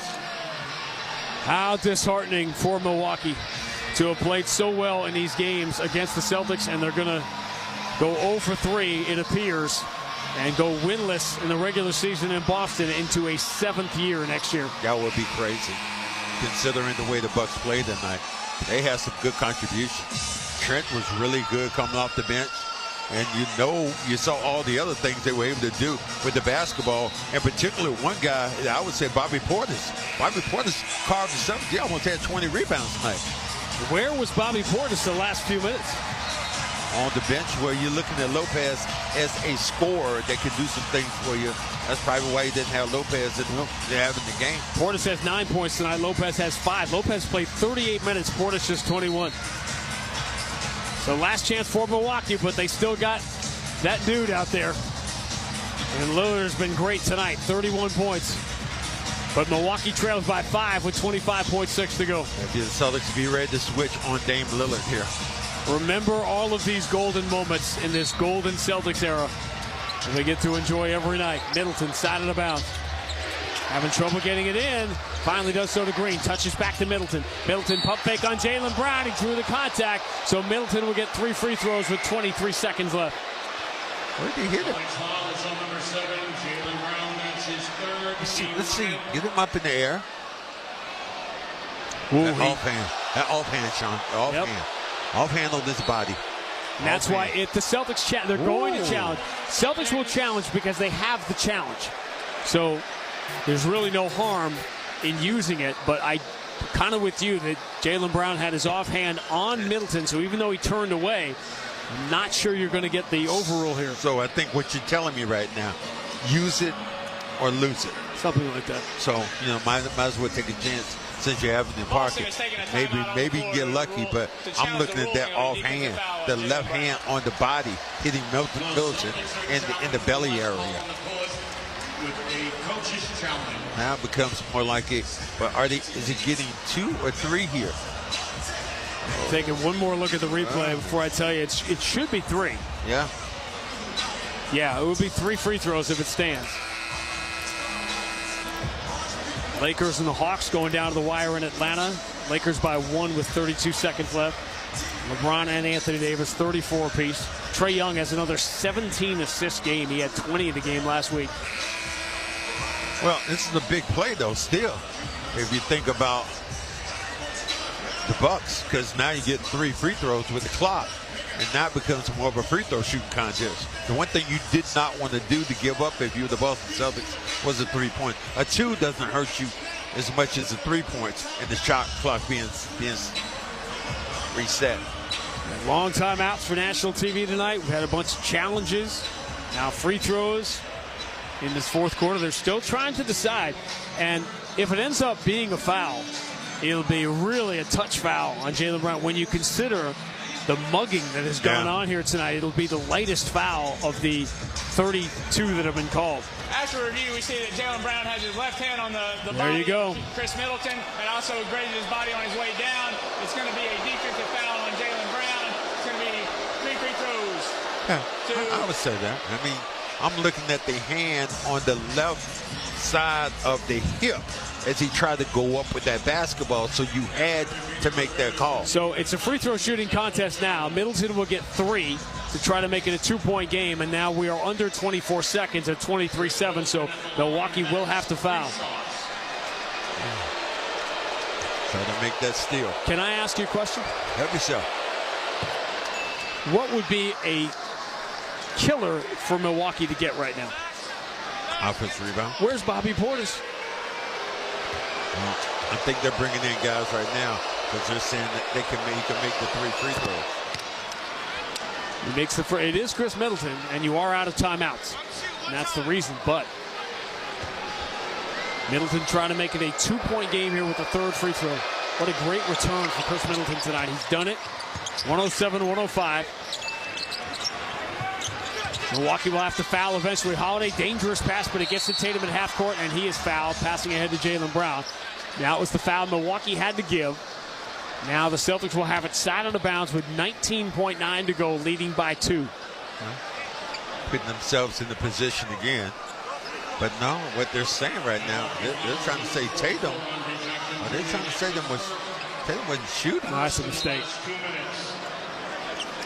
[SPEAKER 1] How disheartening for Milwaukee to have played so well in these games against the Celtics, and they're going to go 0 for 3, it appears, and go winless in the regular season in Boston into a 7th year next year.
[SPEAKER 6] That would be crazy, considering the way the Bucks played tonight. They had some good contributions. Trent was really good coming off the bench. And you saw all the other things they were able to do with the basketball. And particularly one guy, I would say Bobby Portis. Bobby Portis carved himself. He almost had 20 rebounds tonight.
[SPEAKER 1] Where was Bobby Portis the last few minutes?
[SPEAKER 6] On the bench, where you're looking at Lopez as a scorer that can do some things for you. That's probably why you didn't have Lopez in the game.
[SPEAKER 1] Portis has 9 points tonight. Lopez has 5. Lopez played 38 minutes. Portis just 21. So last chance for Milwaukee, but they still got that dude out there. And Lillard's been great tonight, 31 points. But Milwaukee trails by 5 with 25.6 to go.
[SPEAKER 6] If you're the Celtics, be ready to switch on Dame Lillard here.
[SPEAKER 1] Remember all of these golden moments in this golden Celtics era that they get to enjoy every night. Middleton side of the bounce. Having trouble getting it in. Finally does so to Green. Touches back to Middleton. Middleton pump fake on Jaylen Brown. He drew the contact. So Middleton will get 3 free throws with 23 seconds left.
[SPEAKER 6] Where did he hit it? Let's see. Get him up in the air. That offhand, Sean. Offhand. Offhand on this body.
[SPEAKER 1] And that's why if the Celtics they're going to challenge. Celtics will challenge because they have the challenge. So there's really no harm in using it, but I kind of with you that Jaylen Brown had his offhand on Middleton, so even though he turned away, I'm not sure you're going to get the overrule here.
[SPEAKER 6] So I think what you're telling me right now, use it or lose it.
[SPEAKER 1] Something like that.
[SPEAKER 6] So, might as well take a chance since you have it in pocket. Maybe you can get lucky, but I'm looking at that offhand, the left hand on the body, hitting Middleton in the belly area. Now it becomes more like is it getting 2 or 3 here?
[SPEAKER 1] Taking one more look at the replay before I tell you, it should be 3.
[SPEAKER 6] Yeah.
[SPEAKER 1] Yeah, it would be 3 free throws if it stands. Lakers and the Hawks going down to the wire in Atlanta. Lakers by 1 with 32 seconds left. LeBron and Anthony Davis 34 apiece. Trae Young has another 17 assist game. He had 20 in the game last week.
[SPEAKER 6] Well, this is a big play, though, still, if you think about the Bucks, because now you get 3 free throws with the clock, and now it becomes more of a free throw shooting contest. The one thing you did not want to do to give up if you were the Boston Celtics was a 3-point. A 2 doesn't hurt you as much as the 3 points, and the shot clock being reset.
[SPEAKER 1] Long timeouts for national TV tonight. We've had a bunch of challenges. Now free throws. In this fourth quarter, they're still trying to decide. And if it ends up being a foul, it'll be really a touch foul on Jaylen Brown when you consider the mugging that has gone on here tonight. It'll be the lightest foul of the 32 that have been called.
[SPEAKER 2] After review, we see that Jaylen Brown has his left hand on the
[SPEAKER 1] there
[SPEAKER 2] body
[SPEAKER 1] you go.
[SPEAKER 2] of Chris Middleton and also grazed his body on his way down. It's going to be a defensive foul on Jaylen Brown. It's going to be 3 free throws.
[SPEAKER 6] Yeah, I would say that. I mean, I'm looking at the hand on the left side of the hip as he tried to go up with that basketball, so you had to make that call.
[SPEAKER 1] So it's a free throw shooting contest now. Middleton will get 3 to try to make it a 2-point game, and now we are under 24 seconds at 23-7, so Milwaukee will have to foul.
[SPEAKER 6] Trying to make that steal.
[SPEAKER 1] Can I ask you a question?
[SPEAKER 6] Help yourself.
[SPEAKER 1] What would be a killer for Milwaukee to get right now?
[SPEAKER 6] Offensive rebound.
[SPEAKER 1] Where's Bobby Portis?
[SPEAKER 6] Well, I think they're bringing in guys right now because they're saying that he can make the 3 free throws.
[SPEAKER 1] He makes the it is Chris Middleton, and you are out of timeouts. And that's the reason. But Middleton trying to make it a 2-point game here with the 3rd free throw. What a great return for Chris Middleton tonight. He's done it. 107-105. Milwaukee will have to foul eventually. Holiday, dangerous pass, but it gets to Tatum at half court, and he is fouled, passing ahead to Jaylen Brown. Now it was the foul Milwaukee had to give. Now the Celtics will have it side out of bounds with 19.9 to go, leading by 2.
[SPEAKER 6] Putting themselves in the position again. But no, what they're saying right now, they're trying to say Tatum. Are they trying to say Tatum wasn't shooting?
[SPEAKER 1] No, that's a mistake.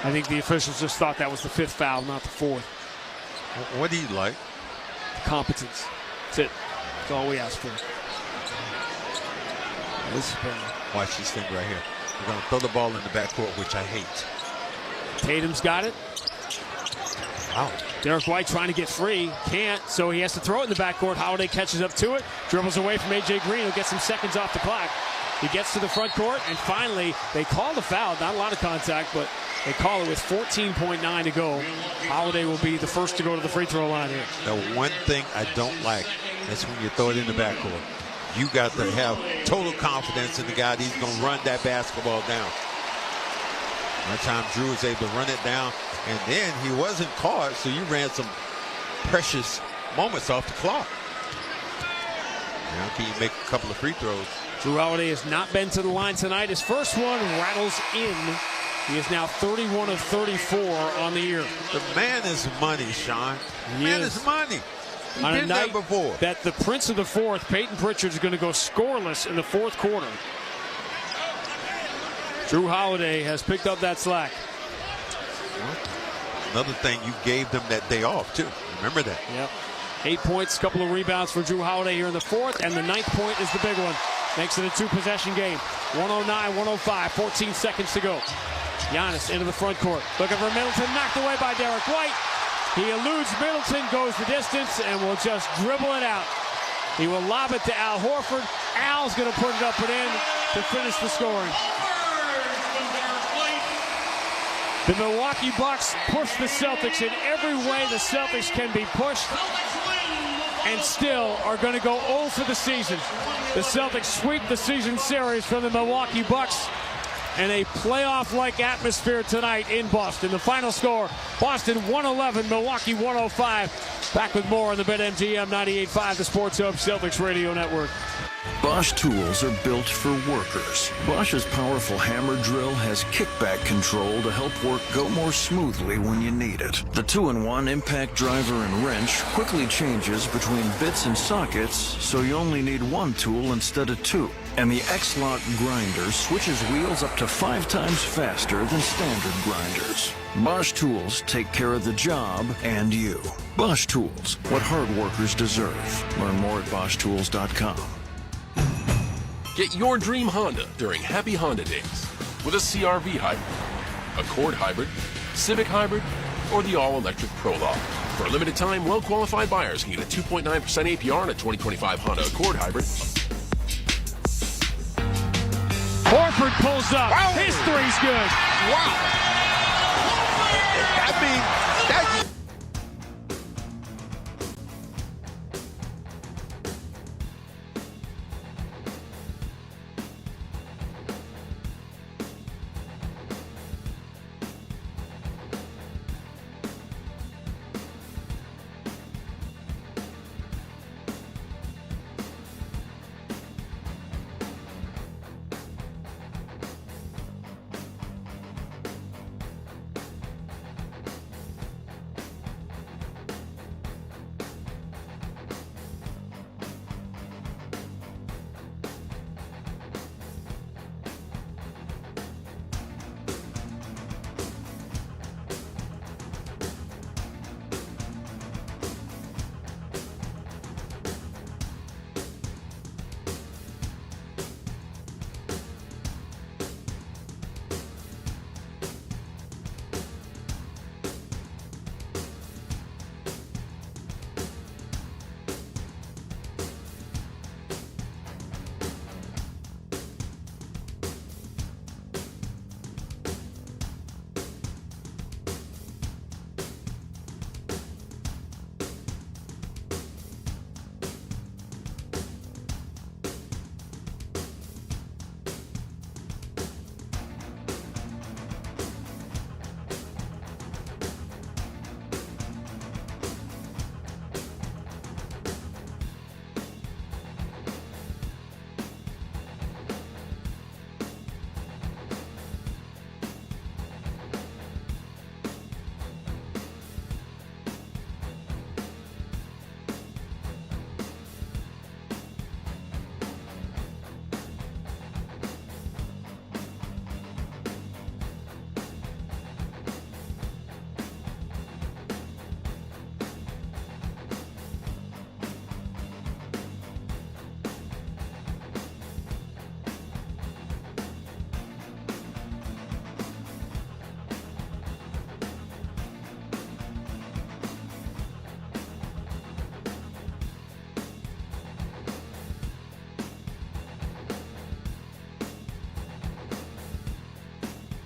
[SPEAKER 1] I think the officials just thought that was the 5th foul, not the 4th.
[SPEAKER 6] What do you like?
[SPEAKER 1] Competence. That's it. That's all we ask for.
[SPEAKER 6] Watch this thing right here. They're going to throw the ball in the backcourt, which I hate.
[SPEAKER 1] Tatum's got it.
[SPEAKER 6] Wow.
[SPEAKER 1] Derek White trying to get free. Can't, so he has to throw it in the backcourt. Holiday catches up to it. Dribbles away from A.J. Green. He'll get some seconds off the clock. He gets to the front court, and finally, they call the foul. Not a lot of contact, but they call it with 14.9 to go. Holiday will be the first to go to the free throw line here.
[SPEAKER 6] The one thing I don't like is when you throw it in the backcourt. You got to have total confidence in the guy that he's going to run that basketball down. One time Drew was able to run it down, and then he wasn't caught, so you ran some precious moments off the clock. Now can you make a couple of free throws?
[SPEAKER 1] Drew Holiday has not been to the line tonight. His first one rattles in. He is now 31 of 34 on the year.
[SPEAKER 6] The man is money, Sean. The man is money. He's
[SPEAKER 1] on
[SPEAKER 6] been
[SPEAKER 1] a night
[SPEAKER 6] there before.
[SPEAKER 1] That the Prince of the Fourth, Peyton Pritchard, is going to go scoreless in the 4th quarter. Drew Holiday has picked up that slack.
[SPEAKER 6] Another thing, you gave them that day off, too. Remember that.
[SPEAKER 1] Yep. 8 points, couple of rebounds for Drew Holiday here in the 4th, and the 9th point is the big one. Makes it a 2-possession game. 109-105, 14 seconds to go. Giannis into the front court. Looking for Middleton, knocked away by Derek White. He eludes Middleton, goes the distance, and will just dribble it out. He will lob it to Al Horford. Al's going to put it up and in to finish the scoring. The Milwaukee Bucks push the Celtics in every way the Celtics can be pushed, and still are going to go 0 for the season. The Celtics sweep the season series from the Milwaukee Bucks in a playoff-like atmosphere tonight in Boston. The final score, Boston 111, Milwaukee 105. Back with more on the BetMGM 98.5, the Sports Hub Celtics Radio Network.
[SPEAKER 13] Bosch tools are built for workers. Bosch's powerful hammer drill has kickback control to help work go more smoothly when you need it. The 2-in-1 impact driver and wrench quickly changes between bits and sockets, so you only need one tool instead of 2. And the X-Lock grinder switches wheels up to 5 times faster than standard grinders. Bosch tools take care of the job and you. Bosch tools, what hard workers deserve. Learn more at BoschTools.com.
[SPEAKER 14] Get your dream Honda during Happy Honda Days with a CR-V hybrid, Accord hybrid, Civic hybrid, or the all-electric Prologue. For a limited time, well-qualified buyers can get a 2.9% APR on a 2025 Honda Accord hybrid.
[SPEAKER 1] Hereford pulls up. Wow. His three's good.
[SPEAKER 6] Wow. I mean,